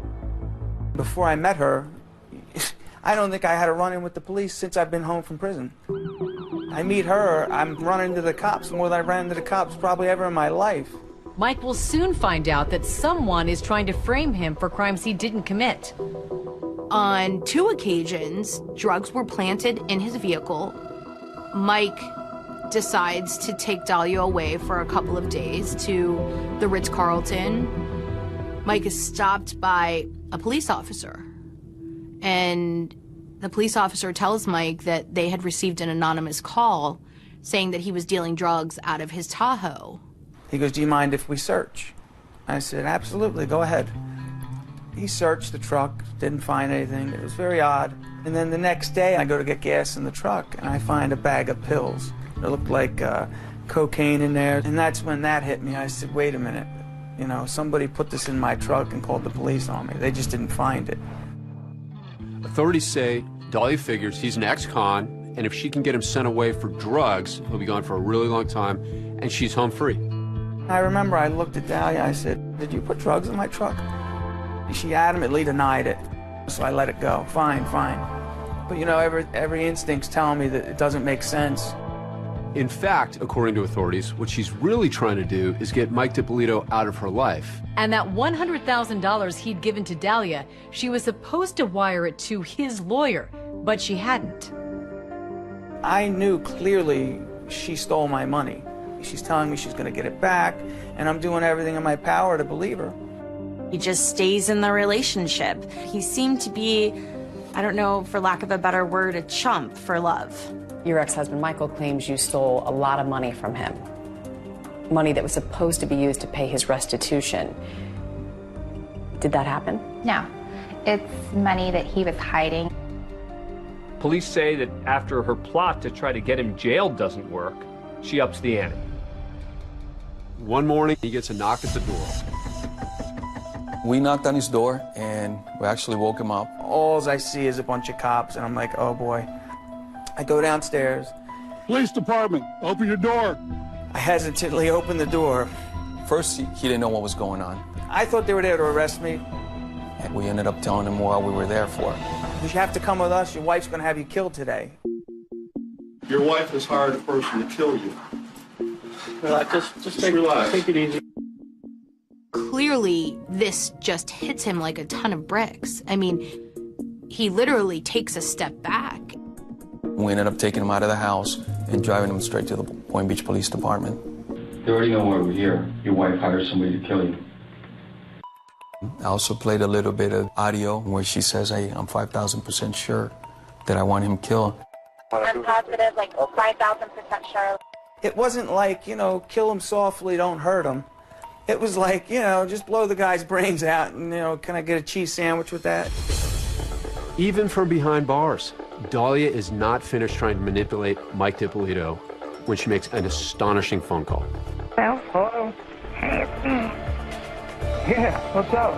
Before I met her, I don't think I had a run-in with the police since I've been home from prison. I meet her, I'm running into the cops more than I ran into the cops probably ever in my life. Mike will soon find out that someone is trying to frame him for crimes he didn't commit. On 2 occasions, drugs were planted in his vehicle. Mike decides to take Dahlia away for a couple of days to the Ritz-Carlton. Mike is stopped by a police officer. And the police officer tells Mike that they had received an anonymous call saying that he was dealing drugs out of his Tahoe. He goes, do you mind if we search? I said, absolutely, go ahead. He searched the truck, didn't find anything. It was very odd. And then the next day, I go to get gas in the truck, and I find a bag of pills. It looked like cocaine in there. And that's when that hit me. I said, wait a minute. You know, somebody put this in my truck and called the police on me. They just didn't find it. Authorities say Dahlia figures he's an ex-con, and if she can get him sent away for drugs, he'll be gone for a really long time, and she's home free. I remember I looked at Dahlia, I said, did you put drugs in my truck? She adamantly denied it, so I let it go. Fine, fine. But you know, every instinct's telling me that it doesn't make sense. In fact, according to authorities, what she's really trying to do is get Mike DiPolito out of her life. And that $100,000 he'd given to Dahlia, she was supposed to wire it to his lawyer, but she hadn't. I knew clearly she stole my money. She's telling me she's going to get it back, and I'm doing everything in my power to believe her. He just stays in the relationship. He seemed to be, I don't know, for lack of a better word, a chump for love. Your ex-husband Michael claims you stole a lot of money from him. Money that was supposed to be used to pay his restitution. Did that happen? No. It's money that he was hiding. Police say that after her plot to try to get him jailed doesn't work, she ups the ante. One morning, he gets a knock at the door. We knocked on his door, and we actually woke him up. All I see is a bunch of cops, and I'm like, oh boy. I go downstairs. Police department, open your door. I hesitantly open the door. First, he didn't know what was going on. I thought they were there to arrest me. And we ended up telling him what we were there for. You have to come with us. Your wife's going to have you killed today. Your wife has hired a person to kill you. Just relax. Take it easy. Clearly, this just hits him like a ton of bricks. I mean, he literally takes a step back. We ended up taking him out of the house and driving him straight to the Point Beach Police Department. You already know why we're here. Your wife hired somebody to kill you. I also played a little bit of audio where she says, hey, I'm 5,000% sure that I want him killed. I'm positive, like 5,000% sure. It wasn't like, you know, kill him softly, don't hurt him. It was like, you know, just blow the guy's brains out and, you know, can I get a cheese sandwich with that? Even from behind bars, Dahlia is not finished trying to manipulate Mike DiPolito when she makes an astonishing phone call. Hello? Hey, it's me. Yeah, what's up?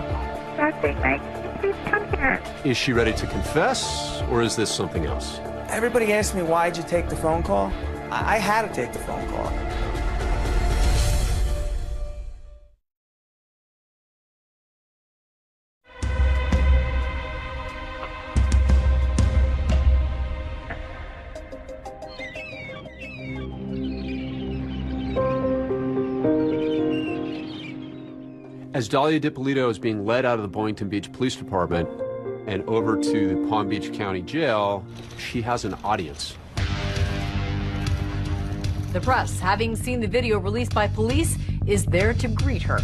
Nothing, Mike. Please come here. Is she ready to confess, or is this something else? Everybody asked me, why'd you take the phone call? I had to take the phone call. As Dahlia DiPolito is being led out of the Boynton Beach Police Department and over to the Palm Beach County Jail, she has an audience. The press, having seen the video released by police, is there to greet her.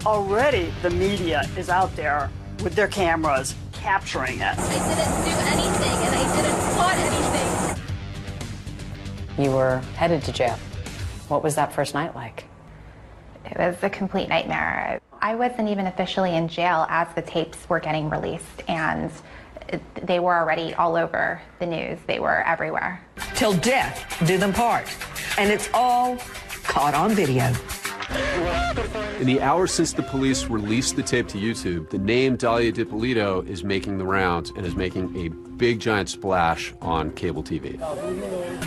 Already the media is out there with their cameras capturing it. I didn't do anything, and I didn't plot anything. You were headed to jail. What was that first night like? It was a complete nightmare. I wasn't even officially in jail as the tapes were getting released, and they were already all over the news. They were everywhere. Till death do them part. And it's all caught on video. In the hours since the police released the tape to YouTube, the name Dalia DiPolito is making the rounds and is making a big giant splash on cable TV.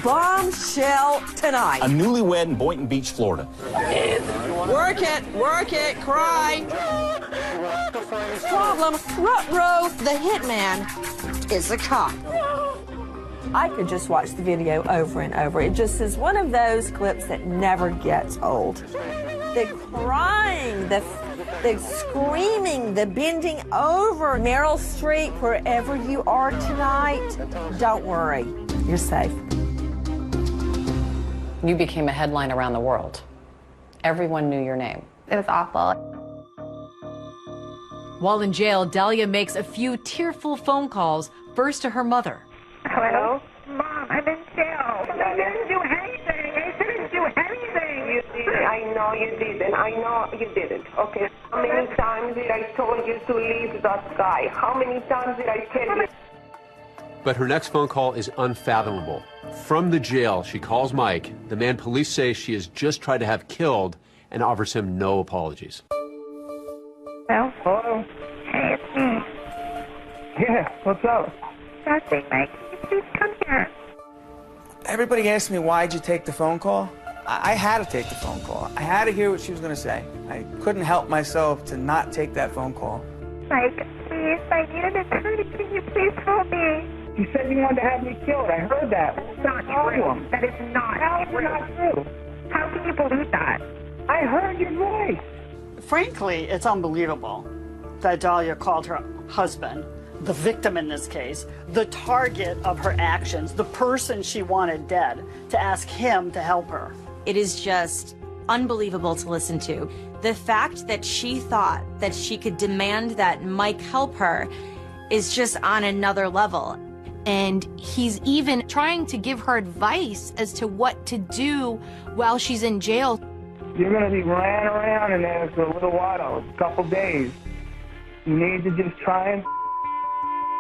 Bombshell tonight. A newlywed in Boynton Beach, Florida. Work it, cry. Problem, Ruh-roh, the hitman, is a cop. I could just watch the video over and over. It just is one of those clips that never gets old. The crying, the screaming, the bending over. Meryl Streep, wherever you are tonight, don't worry, you're safe. You became a headline around the world. Everyone knew your name. It was awful. While in jail, Dalia makes a few tearful phone calls, first to her mother. Hello? Mom, I'm in jail. I didn't do anything. I didn't do anything. You didn't. I know you didn't. I know you didn't. Okay. How many times did I told you to leave that guy? How many times did I tell you? But her next phone call is unfathomable. From the jail, she calls Mike, the man police say she has just tried to have killed, and offers him no apologies. Well, hello? Hey, it's me. Yeah, what's up? Nothing, Mike. Can you please come here? Everybody asked me, why'd you take the phone call? I had to take the phone call. I had to hear what she was going to say. I couldn't help myself to not take that phone call. Mike, please, I need an attorney. Can you please help me? You said you wanted to have me killed. I heard that. What's Not true. That is not true. Not true. How can you believe that? I heard your voice. Frankly, it's unbelievable that Dalia called her husband, the victim in this case, the target of her actions, the person she wanted dead, to ask him to help her. It is just unbelievable to listen to. The fact that she thought that she could demand that Mike help her is just on another level. And he's even trying to give her advice as to what to do while she's in jail. You're going to be ran around in there for a little while, a couple days. You need to just try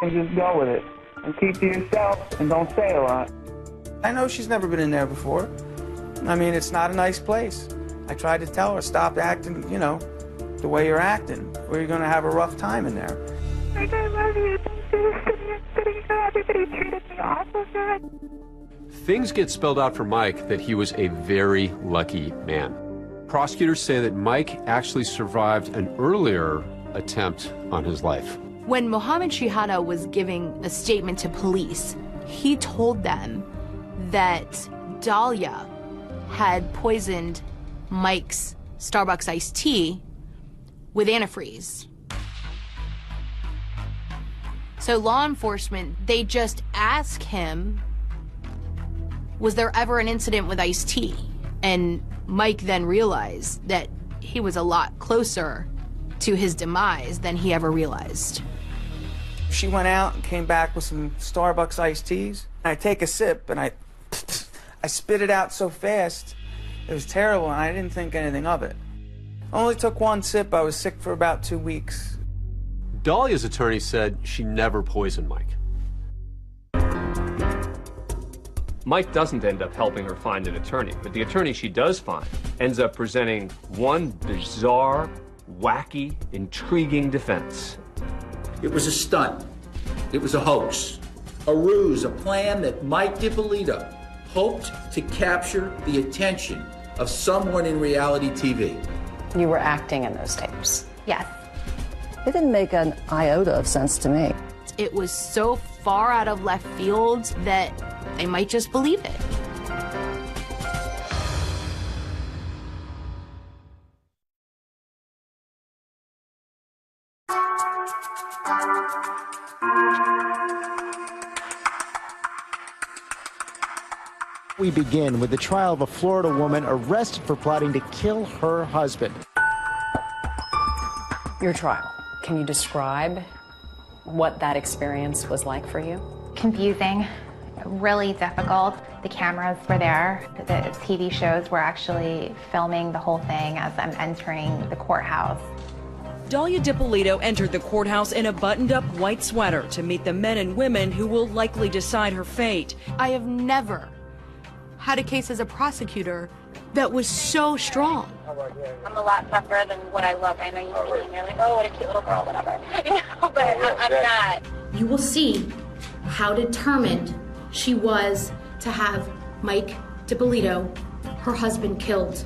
and just go with it. And keep to yourself and don't say a lot. I know she's never been in there before. I mean, it's not a nice place. I tried to tell her, stop acting, you know, the way you're acting, or you're going to have a rough time in there. Mike, I love you. Thank you for sitting here. Everybody treated me awful good. Things get spelled out for Mike that he was a very lucky man. Prosecutors say that Mike actually survived an earlier attempt on his life. When Mohammed Shihada was giving a statement to police, he told them that Dalia had poisoned Mike's Starbucks iced tea with antifreeze. So law enforcement, they just ask him, was there ever an incident with iced tea? And Mike then realized that he was a lot closer to his demise than he ever realized. She went out and came back with some Starbucks iced teas. I take a sip and I spit it out so fast. It was terrible and I didn't think anything of it. I only took one sip. I was sick for about 2 weeks. Dalia's attorney said she never poisoned Mike. Mike doesn't end up helping her find an attorney, but the attorney she does find ends up presenting one bizarre, wacky, intriguing defense. It was a stunt. It was a hoax, a ruse, a plan that Mike DiPolito hoped to capture the attention of someone in reality TV. You were acting in those tapes. Yes. It didn't make an iota of sense to me. It was so far out of left field that they might just believe it. We begin with the trial of a Florida woman arrested for plotting to kill her husband. Your trial. Can you describe what that experience was like for you? Confusing. Really difficult. The cameras were there. The TV shows were actually filming the whole thing as I'm entering the courthouse. Dahlia DiPolito entered the courthouse in a buttoned-up white sweater to meet the men and women who will likely decide her fate. I have never had a case as a prosecutor that was so strong. I'm a lot tougher than what I look. I know you see me and you're like, oh, what a cute little girl, whatever. But I'm not. You will see how determined she was to have Mike DiPolito, her husband, killed.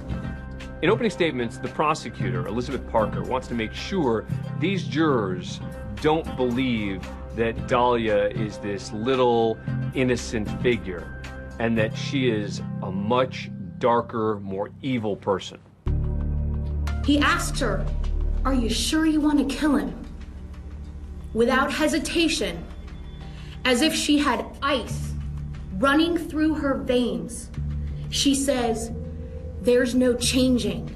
In opening statements, the prosecutor, Elizabeth Parker, wants to make sure these jurors don't believe that Dahlia is this little innocent figure and that she is a much darker, more evil person. He asked her, "Are you sure you want to kill him?" Without hesitation, as if she had ice running through her veins, she says, "There's no changing.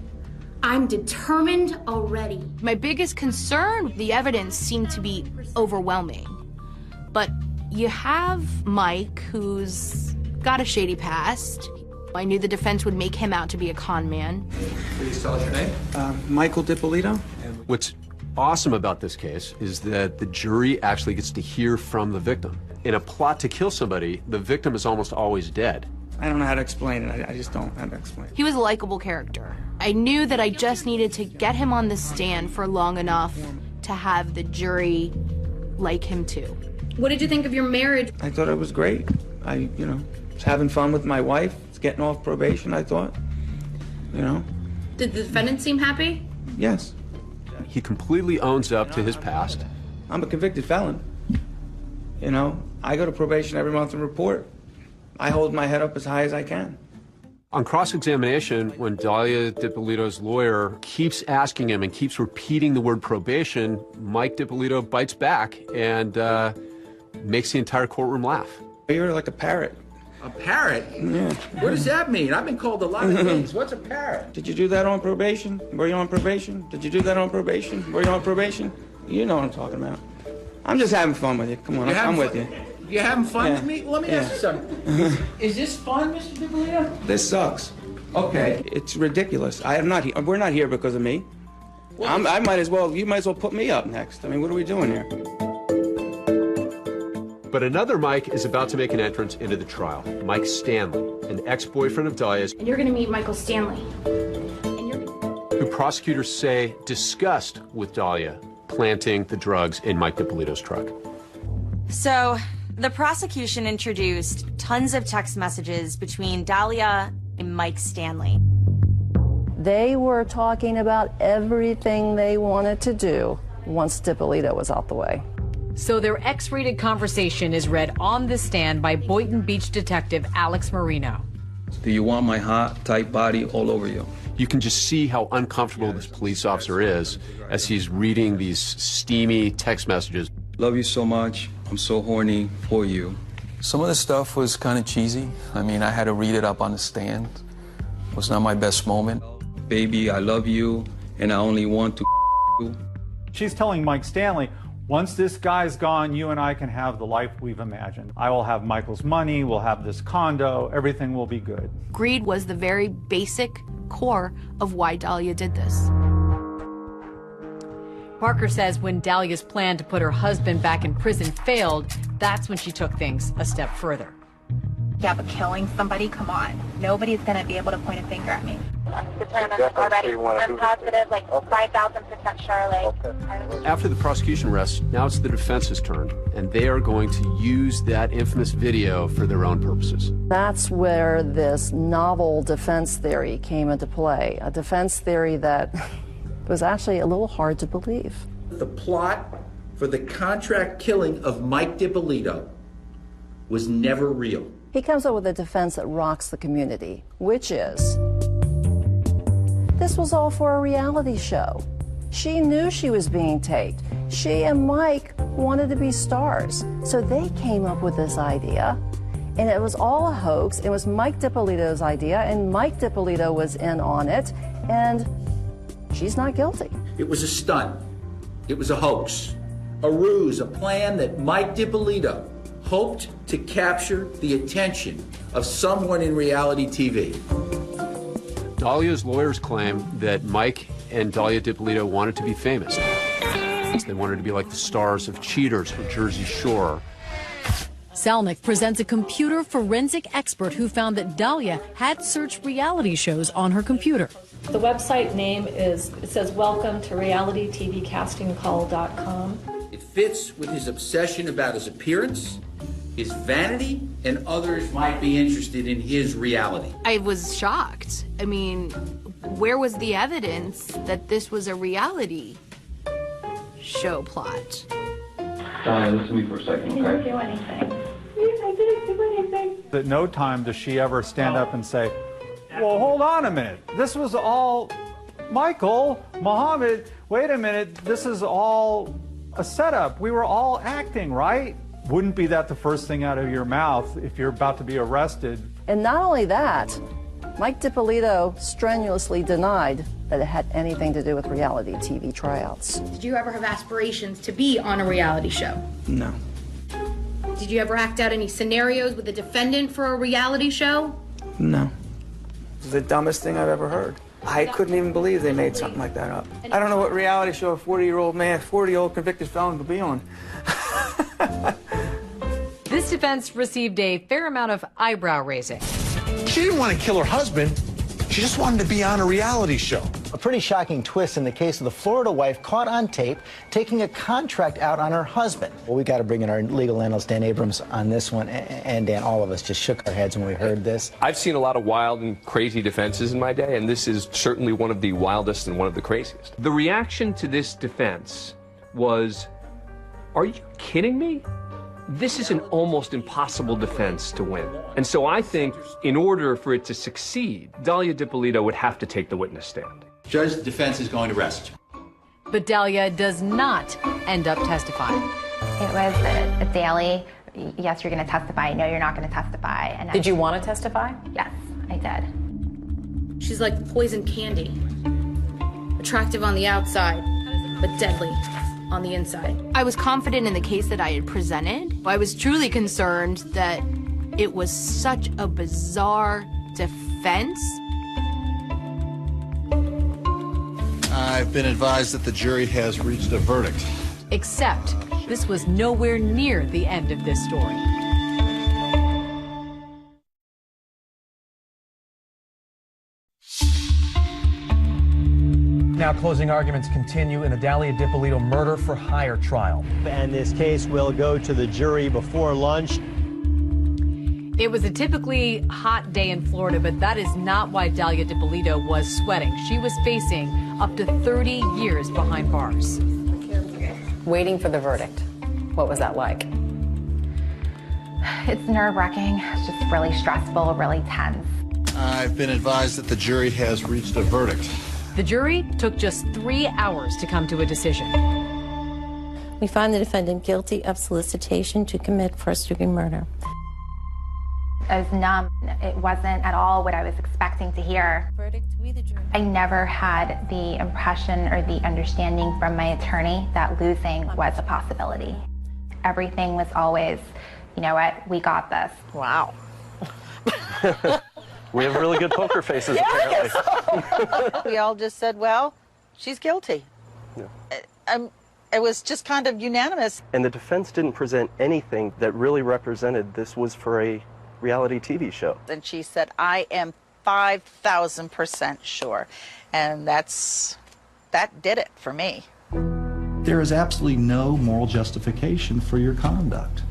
I'm determined already." My biggest concern, the evidence seemed to be overwhelming. But you have Mike, who's got a shady past. I knew the defense would make him out to be a con man. Please tell us your name. Michael DiPolito. What's awesome about this case is that the jury actually gets to hear from the victim. In a plot to kill somebody, the victim is almost always dead. I don't know how to explain it. I just don't know how to explain it. He was a likable character. I knew that I just needed to get him on the stand for long enough to have the jury like him too. What did you think of your marriage? I thought it was great. I was having fun with my wife. It's getting off probation, I thought. Did the defendant seem happy? Yes. He completely owns up to his past. I'm a convicted felon. I go to probation every month and report. I hold my head up as high as I can. On cross-examination, when Dahlia DiPolito's lawyer keeps asking him and keeps repeating the word probation, Mike DiPolito bites back and makes the entire courtroom laugh. You're like a parrot. A parrot? Yeah. What does that mean? I've been called a lot of things. What's a parrot? Did you do that on probation? Were you on probation? Did you do that on probation? Were you on probation? You know what I'm talking about. I'm just having fun with you. Come on, I'm with you. You having fun with me? Let me ask you something. Is this fun, Mr. DiPolito? This sucks. Okay. It's ridiculous. We're not here because of me. You might as well put me up next. I mean, what are we doing here? But another Mike is about to make an entrance into the trial. Mike Stanley, an ex-boyfriend of Dahlia's. And you're going to meet Michael Stanley. Who prosecutors say discussed with Dahlia planting the drugs in Mike DiPolito's truck. So, the prosecution introduced tons of text messages between Dahlia and Mike Stanley. They were talking about everything they wanted to do once DiPolito was out the way. So their X-rated conversation is read on the stand by Boynton Beach detective Alex Marino. Do you want my hot, tight body all over you? You can just see how uncomfortable this police officer is as he's reading these steamy text messages. Love you so much. I'm so horny for you. Some of the stuff was kind of cheesy. I mean, I had to read it up on the stand. It was not my best moment. Baby, I love you, and I only want to you. She's telling Mike Stanley, once this guy's gone, you and I can have the life we've imagined. I will have Michael's money, we'll have this condo, everything will be good. Greed was the very basic core of why Dahlia did this. Parker says when Dahlia's plan to put her husband back in prison failed, that's when she took things a step further. Yeah, but killing somebody, come on. Nobody's going to be able to point a finger at me. I'm determined already. I'm positive, like 5,000% Charlotte. Okay. After the prosecution rests, now it's the defense's turn, and they are going to use that infamous video for their own purposes. That's where this novel defense theory came into play, a defense theory that was actually a little hard to believe. The plot for the contract killing of Mike DiPolito was never real. He comes up with a defense that rocks the community, which is, this was all for a reality show. She knew she was being taped. She and Mike wanted to be stars. So they came up with this idea, and it was all a hoax. It was Mike DiPolito's idea, and Mike DiPolito was in on it, and she's not guilty. It was a stunt. It was a hoax, a ruse, a plan that Mike DiPolito hoped to capture the attention of someone in reality TV. Dahlia's lawyers claim that Mike and Dahlia DiPolito wanted to be famous. They wanted to be like the stars of Cheaters or Jersey Shore. Selnick presents a computer forensic expert who found that Dahlia had searched reality shows on her computer. The website name is, it says, welcome to realitytvcastingcall.com. It fits with his obsession about his appearance, his vanity, and others might be interested in his reality. I was shocked. I mean, where was the evidence that this was a reality show plot? Diane, listen to me for a second, okay? I didn't do anything. I didn't do anything. At no time does she ever stand up and say, well, hold on a minute. This was all Michael, Muhammad. Wait a minute. This is all a setup. We were all acting, right? Wouldn't be that the first thing out of your mouth if you're about to be arrested? And not only that, Mike DiPolito strenuously denied that it had anything to do with reality TV tryouts. Did you ever have aspirations to be on a reality show? No. Did you ever act out any scenarios with a defendant for a reality show? No. It's the dumbest thing I've ever heard. I couldn't even believe they made something like that up. I don't know what reality show a 40-year-old convicted felon could be on. This defense received a fair amount of eyebrow raising. She didn't want to kill her husband. She just wanted to be on a reality show. A pretty shocking twist in the case of the Florida wife caught on tape taking a contract out on her husband. Well, we got to bring in our legal analyst, Dan Abrams, on this one. And Dan, all of us just shook our heads when we heard this. I've seen a lot of wild and crazy defenses in my day, and this is certainly one of the wildest and one of the craziest. The reaction to this defense was, are you kidding me? This is an almost impossible defense to win. And so I think in order for it to succeed, Dahlia DiPolito would have to take the witness stand. Judge, the defense is going to rest. But Dahlia does not end up testifying. It was a daily, yes, you're going to testify, no, you're not going to testify. And Did you want to testify? Yes, I did. She's like poison candy. Attractive on the outside, but deadly on the inside. I was confident in the case that I had presented. I was truly concerned that it was such a bizarre defense. I've been advised that the jury has reached a verdict. Except this was nowhere near the end of this story. Now closing arguments continue in the Dahlia DiPolito murder for hire trial. And this case will go to the jury before lunch. It was a typically hot day in Florida, but that is not why Dahlia DiPolito was sweating. She was facing up to 30 years behind bars. Waiting for the verdict. What was that like? It's nerve-wracking. It's just really stressful, really tense. I've been advised that the jury has reached a verdict. The jury took just 3 hours to come to a decision. We find the defendant guilty of solicitation to commit first-degree murder. I was numb. It wasn't at all what I was expecting to hear. I never had the impression or the understanding from my attorney that losing was a possibility. Everything was always, you know what, we got this. Wow. We have really good poker faces, apparently. We all just said, well, she's guilty. Yeah. It was just kind of unanimous. And the defense didn't present anything that really represented this was for a reality TV show. And she said, I am 5,000% sure. And that did it for me. There is absolutely no moral justification for your conduct.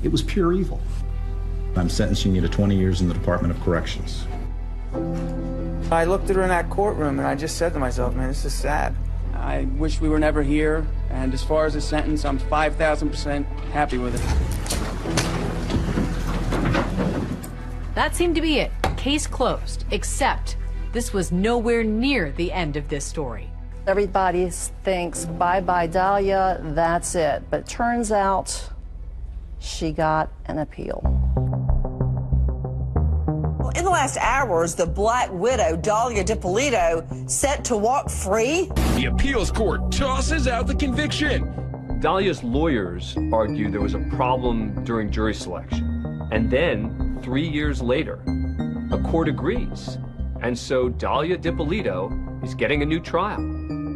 It was pure evil. I'm sentencing you to 20 years in the Department of Corrections. I looked at her in that courtroom and I just said to myself, man, this is sad. I wish we were never here. And as far as the sentence, I'm 5,000% happy with it. That seemed to be it. Case closed, except this was nowhere near the end of this story. Everybody thinks, bye-bye, Dahlia, that's it. But it turns out she got an appeal. In the last hours, the Black Widow, Dahlia DiPolito, set to walk free. The appeals court tosses out the conviction. Dahlia's lawyers argue there was a problem during jury selection. And then, 3 years later, a court agrees. And so Dahlia DiPolito is getting a new trial.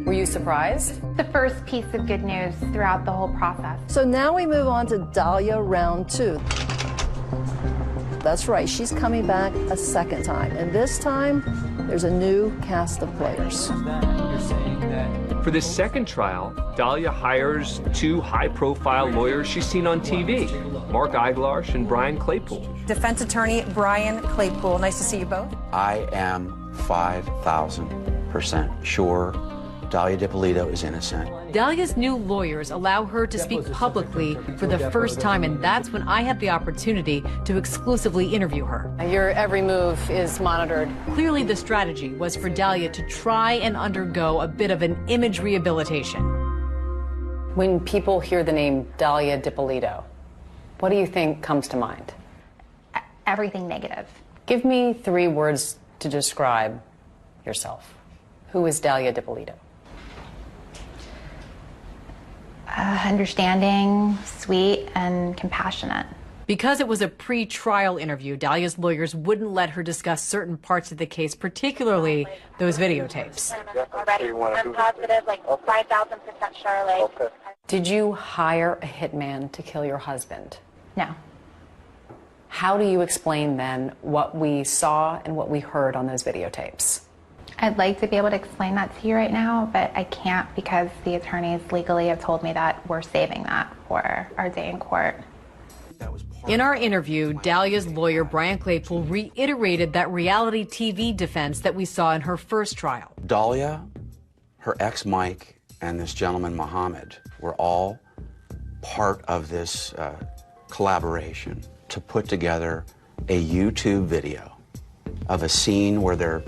Were you surprised? The first piece of good news throughout the whole process. So now we move on to Dahlia round 2. That's right, she's coming back a second time. And this time, there's a new cast of players. For this second trial, Dahlia hires 2 high-profile lawyers she's seen on TV, Mark Eiglarsh and Brian Claypool. Defense attorney Brian Claypool, nice to see you both. I am 5,000% sure Dahlia DiPolito is innocent. Dahlia's new lawyers allow her to speak publicly for the first time, and that's when I had the opportunity to exclusively interview her. Your every move is monitored. Clearly, the strategy was for Dahlia to try and undergo a bit of an image rehabilitation. When people hear the name Dahlia DiPolito, what do you think comes to mind? Everything negative. Give me 3 words to describe yourself. Who is Dahlia DiPolito? Understanding, sweet, and compassionate. Because it was a pre-trial interview, Dahlia's lawyers wouldn't let her discuss certain parts of the case, particularly those videotapes. I'm positive, like 5,000% sure. Okay. Did you hire a hitman to kill your husband? No. How do you explain then what we saw and what we heard on those videotapes? I'd like to be able to explain that to you right now, but I can't because the attorneys legally have told me that we're saving that for our day in court. In our interview, Dahlia's lawyer, Brian Claypool, reiterated that reality TV defense that we saw in her first trial. Dahlia, her ex Mike, and this gentleman Mohammed were all part of this collaboration to put together a YouTube video of a scene where they're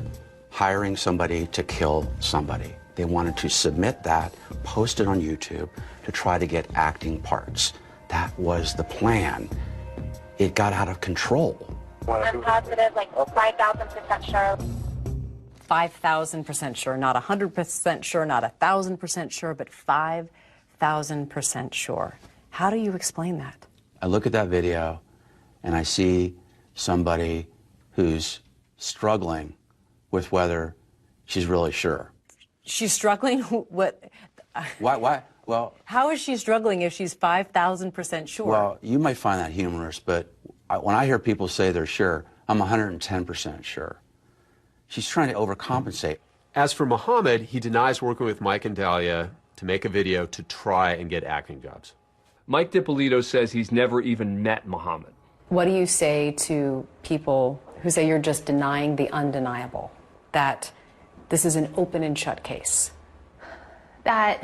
hiring somebody to kill somebody. They wanted to submit that, post it on YouTube to try to get acting parts. That was the plan. It got out of control. I'm positive, like 5,000% sure. 5,000% sure, not 100% sure, not 1,000% sure, but 5,000% sure. How do you explain that? I look at that video and I see somebody who's struggling with whether she's really sure. She's struggling? What? Why? Well, how is she struggling if she's 5,000% sure? Well, you might find that humorous, but when I hear people say they're sure, I'm 110% sure. She's trying to overcompensate. As for Mohammed, he denies working with Mike and Dahlia to make a video to try and get acting jobs. Mike DiPolito says he's never even met Mohammed. What do you say to people who say you're just denying the undeniable, that this is an open and shut case? That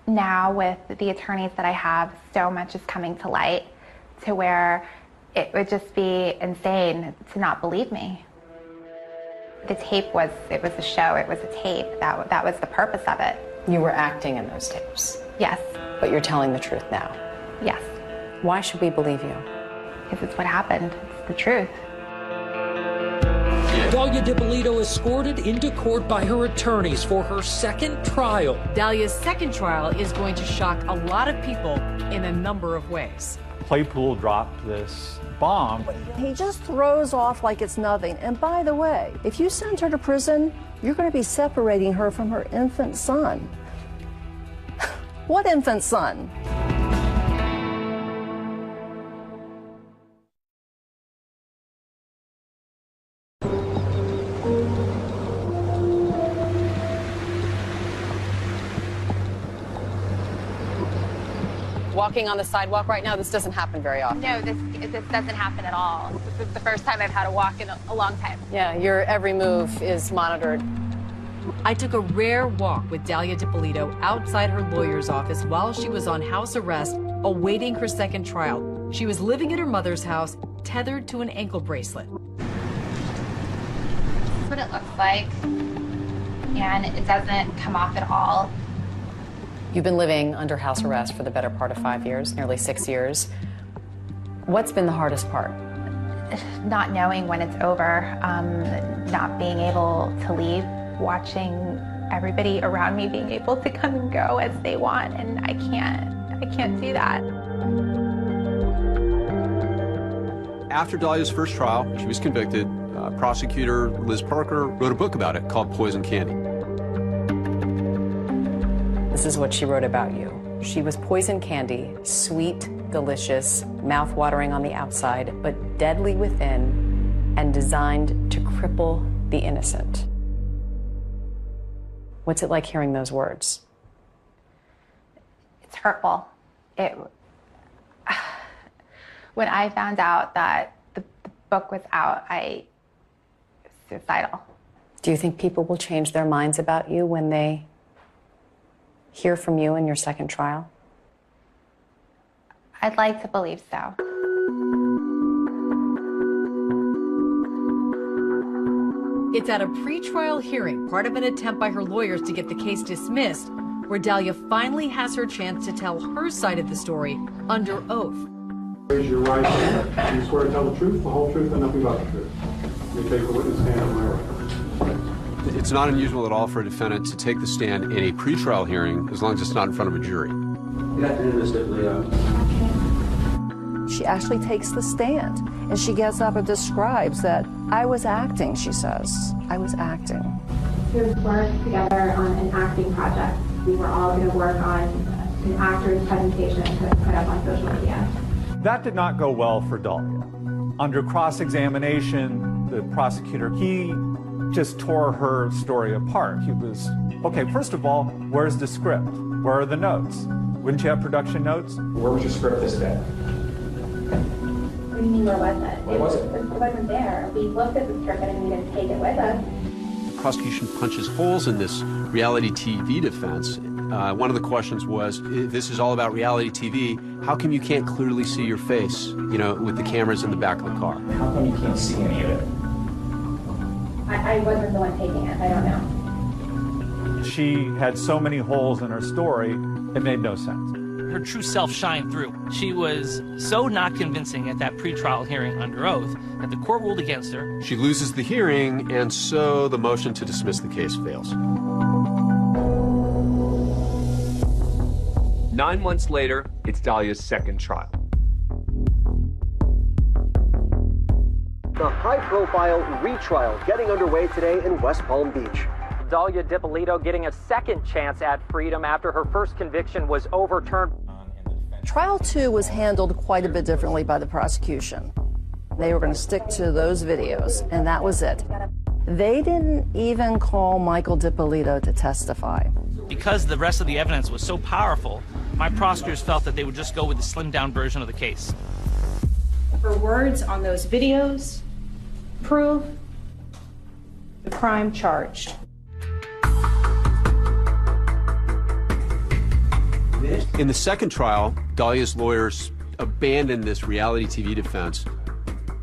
now with the attorneys that I have, so much is coming to light to where it would just be insane to not believe me. The tape was a show, it was a tape. That was the purpose of it. You were acting in those tapes? Yes. But you're telling the truth now? Yes. Why should we believe you? Because it's what happened. It's the truth. Dahlia DiPolito escorted into court by her attorneys for her second trial. Dahlia's second trial is going to shock a lot of people in a number of ways. Claypool dropped this bomb. He just throws off like it's nothing. And by the way, if you send her to prison, you're going to be separating her from her infant son. What infant son? Walking on the sidewalk right now, this doesn't happen very often. No, this doesn't happen at all. This is the first time I've had to walk in a long time. Yeah, your every move is monitored. I took a rare walk with Dahlia DiPolito outside her lawyer's office while she was on house arrest, awaiting her second trial. She was living at her mother's house, tethered to an ankle bracelet. This is what it looks like, and it doesn't come off at all. You've been living under house arrest for the better part of 5 years, nearly 6 years. What's been the hardest part? Not knowing when it's over, not being able to leave, watching everybody around me being able to come and go as they want, and I can't do that. After Dahlia's first trial, she was convicted. Prosecutor Liz Parker wrote a book about it called Poison Candy. This is what she wrote about you. She was poison candy, sweet, delicious, mouth-watering on the outside, but deadly within, and designed to cripple the innocent. What's it like hearing those words? It's hurtful. When I found out that the book was out, I was suicidal. Do you think people will change their minds about you when they hear from you in your second trial? I'd like to believe so. It's at a pretrial hearing, part of an attempt by her lawyers to get the case dismissed, where Dahlia finally has her chance to tell her side of the story under oath. Raise your right hand. You swear to tell the truth, the whole truth, and nothing but the truth. You take the witness stand on my right. It's not unusual at all for a defendant to take the stand in a pretrial hearing as long as it's not in front of a jury. Good afternoon, Mr. Leo. She actually takes the stand, and she gets up and describes that I was acting, she says. I was acting. We worked together on an acting project. We were all going to work on an actor's presentation to put up on social media. That did not go well for Dahlia. Under cross-examination, the prosecutor, he just tore her story apart. He was, okay, first of all, where's the script? Where are the notes? Wouldn't you have production notes? Where was your script this day? What do you mean, where was it? Where was it? It wasn't there. We looked at the script and we didn't take it with us. The prosecution punches holes in this reality TV defense. One of the questions was, if this is all about reality TV, how come you can't clearly see your face, you know, with the cameras in the back of the car? How come you can't see any of it? I wasn't the one taking it. I don't know. She had so many holes in her story, it made no sense. Her true self shined through. She was so not convincing at that pretrial hearing under oath that the court ruled against her. She loses the hearing, and so the motion to dismiss the case fails. 9 months later, it's Dahlia's second trial. The high-profile retrial getting underway today in West Palm Beach. Dahlia Dippolito getting a second chance at freedom after her first conviction was overturned. Trial 2 was handled quite a bit differently by the prosecution. They were going to stick to those videos, and that was it. They didn't even call Michael Dippolito to testify. Because the rest of the evidence was so powerful, my prosecutors felt that they would just go with the slimmed-down version of the case. Her words on those videos prove the crime charged. In the second trial, Dahlia's lawyers abandoned this reality TV defense.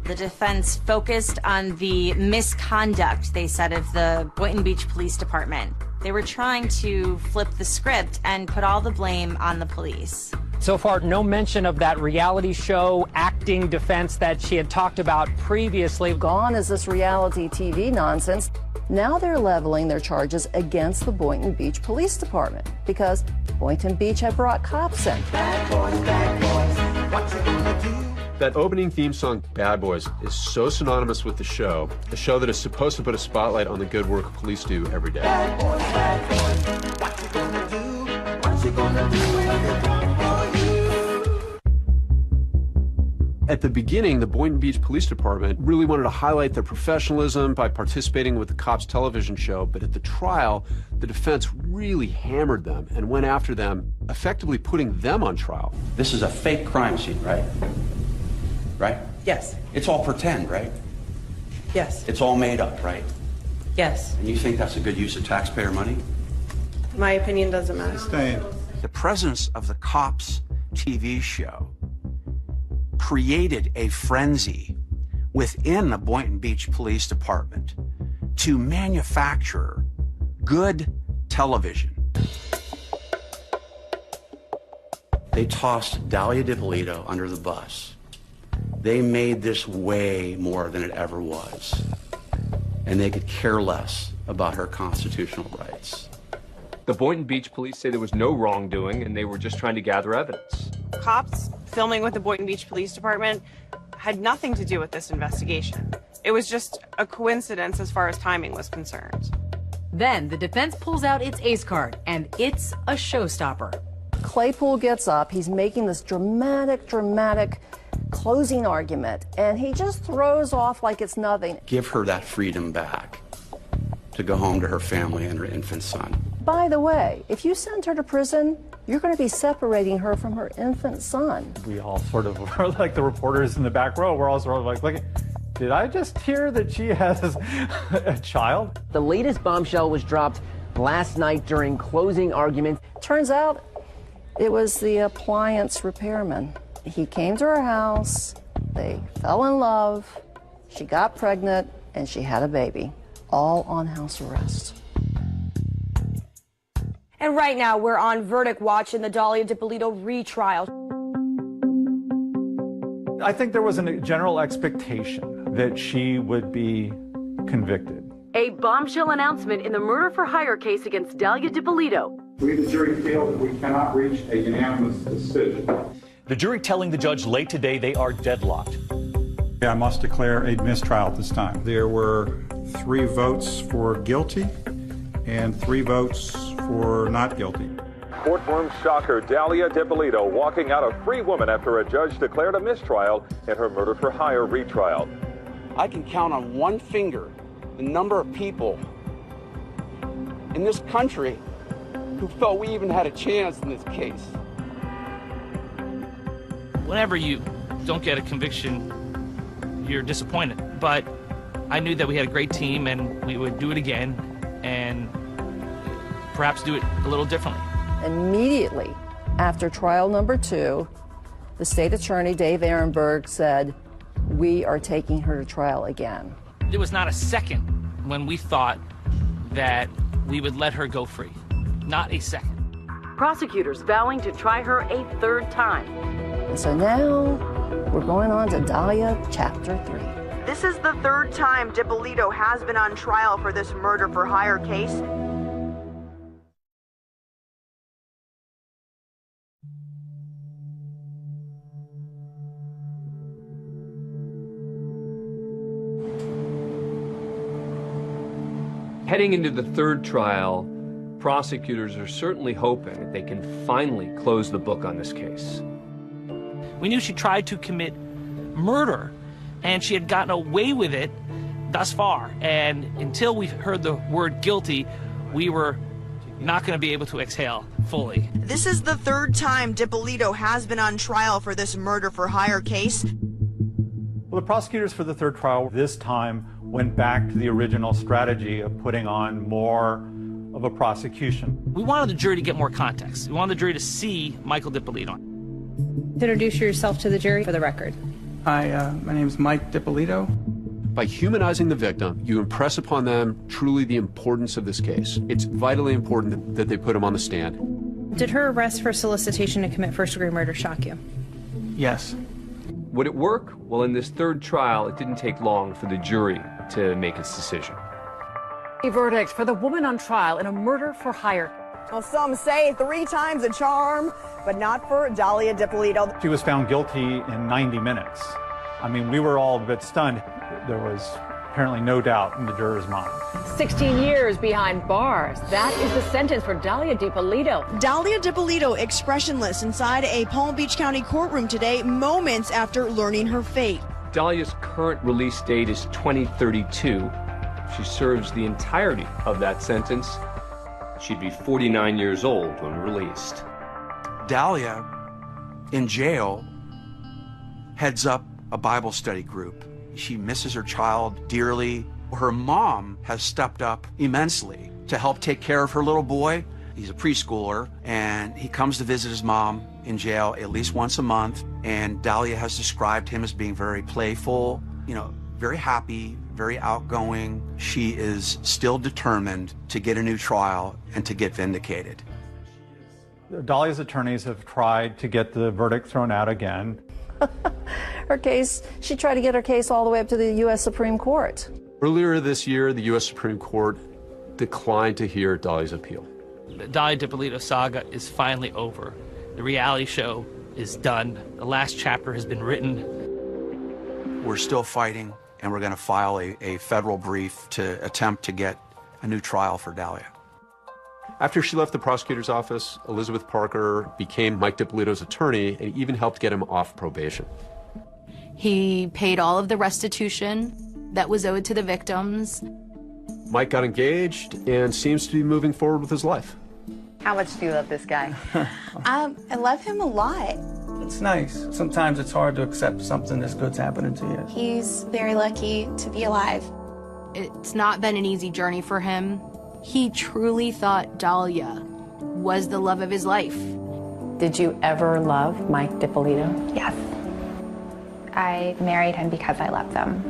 The defense focused on the misconduct, they said, of the Boynton Beach Police Department. They were trying to flip the script and put all the blame on the police. So far, no mention of that reality show acting defense that she had talked about previously. Gone is this reality TV nonsense. Now they're leveling their charges against the Boynton Beach Police Department because Boynton Beach had brought cops in. Bad boys, what you gonna do? That opening theme song, Bad Boys, is so synonymous with the show that is supposed to put a spotlight on the good work police do every day. Bad boys, what you gonna do? What you gonna do when they come for you? At the beginning, the Boynton Beach Police Department really wanted to highlight their professionalism by participating with the Cops television show, but at the trial, the defense really hammered them and went after them, effectively putting them on trial. This is a fake crime scene, right? Right? Yes. It's all pretend, right? Yes. It's all made up, right? Yes. And you think that's a good use of taxpayer money? My opinion doesn't matter. The presence of the Cops TV show created a frenzy within the Boynton Beach Police Department to manufacture good television. They tossed Dahlia Dippolito under the bus. They made this way more than it ever was. And they could care less about her constitutional rights. The Boynton Beach police say there was no wrongdoing and they were just trying to gather evidence. Cops filming with the Boynton Beach Police Department had nothing to do with this investigation. It was just a coincidence as far as timing was concerned. Then the defense pulls out its ace card, and it's a showstopper. Claypool gets up, he's making this dramatic closing argument, and he just throws off like it's nothing. Give her that freedom back to go home to her family and her infant son. By the way, if you send her to prison, you're going to be separating her from her infant son. We all sort of were like the reporters in the back row. We're all sort of like, look, did I just hear that she has a child? The latest bombshell was dropped last night during closing arguments. Turns out it was the appliance repairman. He came to her house, they fell in love, she got pregnant, and she had a baby, all on house arrest. And right now, we're on verdict watch in the Dahlia DiPolito retrial. I think there was a general expectation that she would be convicted. A bombshell announcement in the murder-for-hire case against Dahlia DiPolito. We, the jury, feel that we cannot reach a unanimous decision. The jury telling the judge late today they are deadlocked. I must declare a mistrial at this time. There were 3 votes for guilty and 3 votes for not guilty. Courtroom shocker, Dahlia DiPolito walking out a free woman after a judge declared a mistrial in her murder-for-hire retrial. I can count on one finger the number of people in this country who felt we even had a chance in this case. Whenever you don't get a conviction, you're disappointed. But I knew that we had a great team and we would do it again and perhaps do it a little differently. Immediately after trial number 2, the state attorney, Dave Ehrenberg, said, "We are taking her to trial again." There was not a second when we thought that we would let her go free. Not a second. Prosecutors vowing to try her a 3rd time. And so now we're going on to Dahlia Chapter 3. This is the 3rd time DiPolito has been on trial for this murder-for-hire case. Heading into the 3rd trial, prosecutors are certainly hoping that they can finally close the book on this case. We knew she tried to commit murder, and she had gotten away with it thus far. And until we heard the word guilty, we were not going to be able to exhale fully. This is the 3rd time DiPolito has been on trial for this murder-for-hire case. Well, the prosecutors for the 3rd trial this time went back to the original strategy of putting on more of a prosecution. We wanted the jury to get more context. We wanted the jury to see Michael DiPolito. Introduce yourself to the jury for the record. Hi, my name is Mike DiPolito. By humanizing the victim, you impress upon them truly the importance of this case. It's vitally important that they put him on the stand. Did her arrest for solicitation to commit first-degree murder shock you? Yes. Would it work? Well, in this 3rd trial, it didn't take long for the jury to make its decision. A verdict for the woman on trial in a murder-for-hire. Well, some say 3 times a charm, but not for Dahlia DiPolito. She was found guilty in 90 minutes. I mean, we were all a bit stunned. There was apparently no doubt in the jurors' mind. 16 years behind bars. That is the sentence for Dahlia DiPolito. Dahlia DiPolito expressionless inside a Palm Beach County courtroom today, moments after learning her fate. Dahlia's current release date is 2032. She serves the entirety of that sentence. She'd be 49 years old when released. Dahlia, in jail, heads up a Bible study group. She misses her child dearly. Her mom has stepped up immensely to help take care of her little boy. He's a preschooler, and he comes to visit his mom in jail at least once a month. And Dahlia has described him as being very playful, very happy, very outgoing. She is still determined to get a new trial and to get vindicated. Dahlia's attorneys have tried to get the verdict thrown out again. Her case, she tried to get her case all the way up to the U.S. Supreme Court. Earlier this year, the U.S. Supreme Court declined to hear Dahlia's appeal. The Dahlia DiPolito saga is finally over. The reality show is done. The last chapter has been written. We're still fighting, and we're going to file a federal brief to attempt to get a new trial for Dahlia. After she left the prosecutor's office, Elizabeth Parker became Mike DiPolito's attorney and even helped get him off probation. He paid all of the restitution that was owed to the victims. Mike got engaged and seems to be moving forward with his life. How much do you love this guy? I love him a lot. It's nice. Sometimes it's hard to accept something this good's happening to you. He's very lucky to be alive. It's not been an easy journey for him. He truly thought Dahlia was the love of his life. Did you ever love Mike DiPolito? Yes. I married him because I loved him.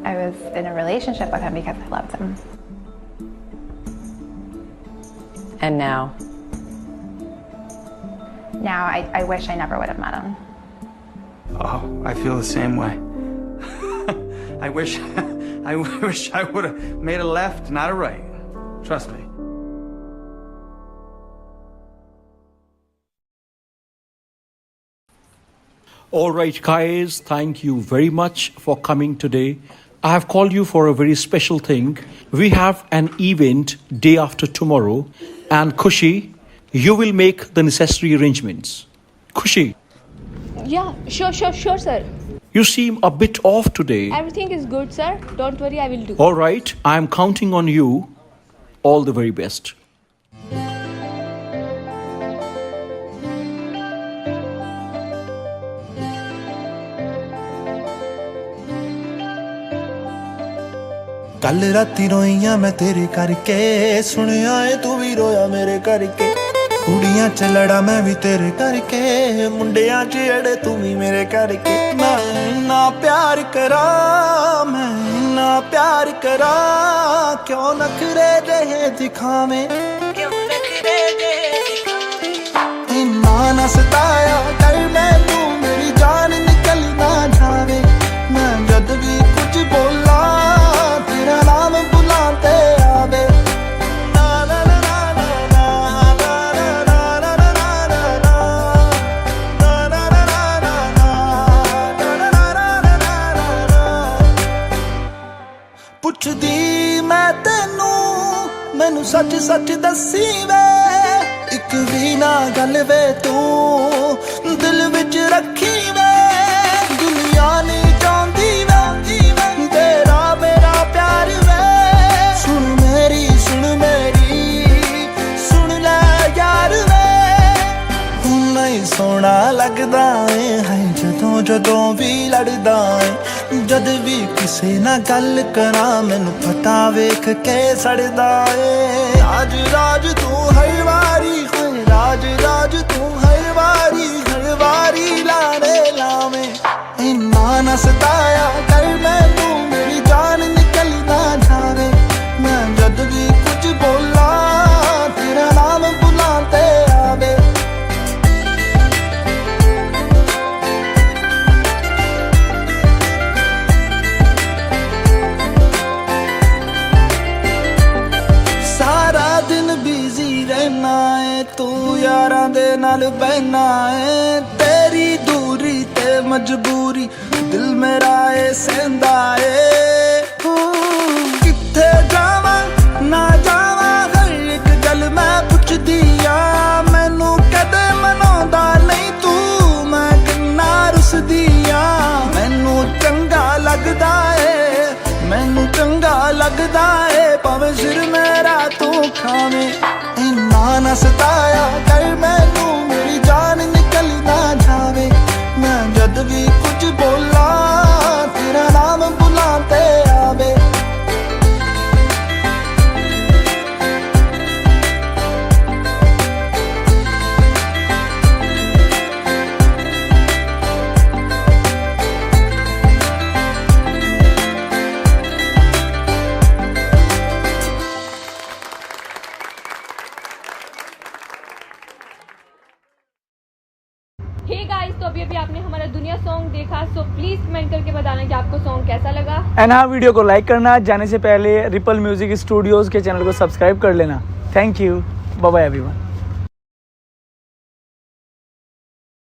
I was in a relationship with him because I loved him. And now? Now I wish I never would have met him. Oh, I feel the same way. I wish I would have made a left, not a right. Trust me. All right, guys, thank you very much for coming today. I have called you for a very special thing. We have an event day after tomorrow, and Khushi, you will make the necessary arrangements. Khushi. Yeah, sure, sir. You seem a bit off today. Everything is good, sir. Don't worry, I will do. All right, I am counting on you. All the very best. ਕੱਲ ਰਾਤੀ ਰੋਈਆਂ ਮੈਂ ਤੇਰੇ ਕਰਕੇ ਸੁਣਿਆ ਏ ਤੂੰ ਵੀ ਰੋਇਆ ਮੇਰੇ ਕਰਕੇ ਕੁੜੀਆਂ ਚ ਲੜਾ ਮੈਂ ਵੀ ਤੇਰੇ ਕਰਕੇ ਮੁੰਡਿਆਂ ਚ ਅੜੇ ਤੂੰ ਵੀ ਮੇਰੇ ਕਰਕੇ ਮੈਂ ਨਾ ਪਿਆਰ ਕਰਾਂ ਮੈਂ ਨਾ ਪਿਆਰ ਕਰਾਂ ਕਿਉਂ ਨਖਰੇ ਜਿਹੇ ਦਿਖਾਵੇਂ ਇੰਨਾ ਨਾ ਸਤਾਇਆ ਕਰ ਮੈਨੂੰ ਮੇਰੀ ਜਾਨ ਨਿਕਲ ਨਾ ਜਾਵੇ ਮੈਂ ਜਦ ਵੀ ਕੁਝ ਬੋਲਾਂ ਤੇਰਾ ਨਾਮ ਬੁਲਾਂ ਤੇ ਆਵੇ ਪੁੱਛਦੀ ਮੈਂ ਤੈਨੂੰ ਮੈਨੂੰ ਸੱਚ ਸੱਚ ਦੱਸੀ ਵੇ ਇੱਕ ਵੀ ਨਾ ਗੱਲ ਵੇ ਤੂੰ ਦਿਲ ਵਿੱਚ ਰੱਖੀ ਵੇ ਦੁਨੀਆ ਨਹੀਂ ਚਾਹੁੰਦੀ ਵੇ ਤੇਰਾ ਮੇਰਾ ਪਿਆਰ ਵੇ ਸੁਣ ਮੇਰੀ ਸੁਣ ਲੈ ਯਾਰ ਵੇ ਹੁਣ ਨਹੀਂ ਸੋਹਣਾ ਲੱਗਦਾ ਏ ਹੈ ਜਦੋਂ ਵੀ ਲੜਦਾ ਏ ਜਦ ਵੀ ਕਿਸੇ ਨਾਲ ਗੱਲ ਕਰਾਂ ਮੈਨੂੰ ਪਤਾ ਵੇਖ ਕੇ ਸੜਦਾ ਏ ਰਾਜ ਤੂੰ ਹਰ ਵਾਰੀ ਹੋਏ ਰਾਜ ਤੂੰ ਹਰ ਵਾਰੀ ਲਾੜੇ ਲਾਵੇਂ ਇੰਨਾ ਨਾ ਸਤਾਇਆ ਕਰ ਮੈਨੂੰ ਮੇਰੀ ਜਾਨ ਨਿਕਲ ਨਾ ਜਾਵੇ ਮੈਂ ਜਦ ਵੀ ਕੁਝ ਬੋਲਾਂ ਤੇਰਾ ਨਾਮ ਬੁਲਾਂ ਤੇ ਆਵੇ ਤੂੰ ਯਾਰਾਂ ਦੇ ਨਾਲ ਬਹਿਨਾ ਏ ਤੇਰੀ ਦੂਰੀ ਤੇ ਮਜਬੂਰੀ ਦਿਲ ਮੇਰਾ ਏ ਸਹਿੰਦਾ ਏ ਕਿੱਥੇ ਜਾਵਾਂ ਨਾ ਜਾਵਾਂ ਹਰ ਇੱਕ ਗੱਲ ਮੈਂ ਪੁੱਛਦੀ ਆ ਮੈਨੂੰ ਕਦੇ ਮਨਾਉਂਦਾ ਨਹੀਂ ਤੂੰ ਮੈਂ ਕਿੰਨਾ ਰੁੱਸਦੀ ਆ ਮੈਨੂੰ ਚੰਗਾ ਲੱਗਦਾ ਏ ਭਾਵੇਂ ਸਿਰ ਮੇਰਾ ਤੂੰ ਖਾਵੇਂ ਇੰਨਾ ਨਾ ਸਤਾਇਆ ਕਰ ਮੈਨੂੰ ਮੇਰੀ ਜਾਨ ਨਿਕਲ ਨਾ ਜਾਵੇ ਮੈਂ ਜਦ ਵੀ ਕੁਝ ਬੋਲਾਂ ਤੇਰਾ ਨਾਮ ਬੁਲਾਂ ਤੇ ਆਵੇ तो अभी आपने हमारा दुनिया सॉन्ग देखा, सो प्लीज कमेंट करके बताना कि आपको सॉन्ग कैसा लगा। एंड हाँ, वीडियो को लाइक करना, जाने से पहले रिपल म्यूजिक स्टूडियोज के चैनल को सब्सक्राइब कर लेना। Thank you. Bye-bye, everyone.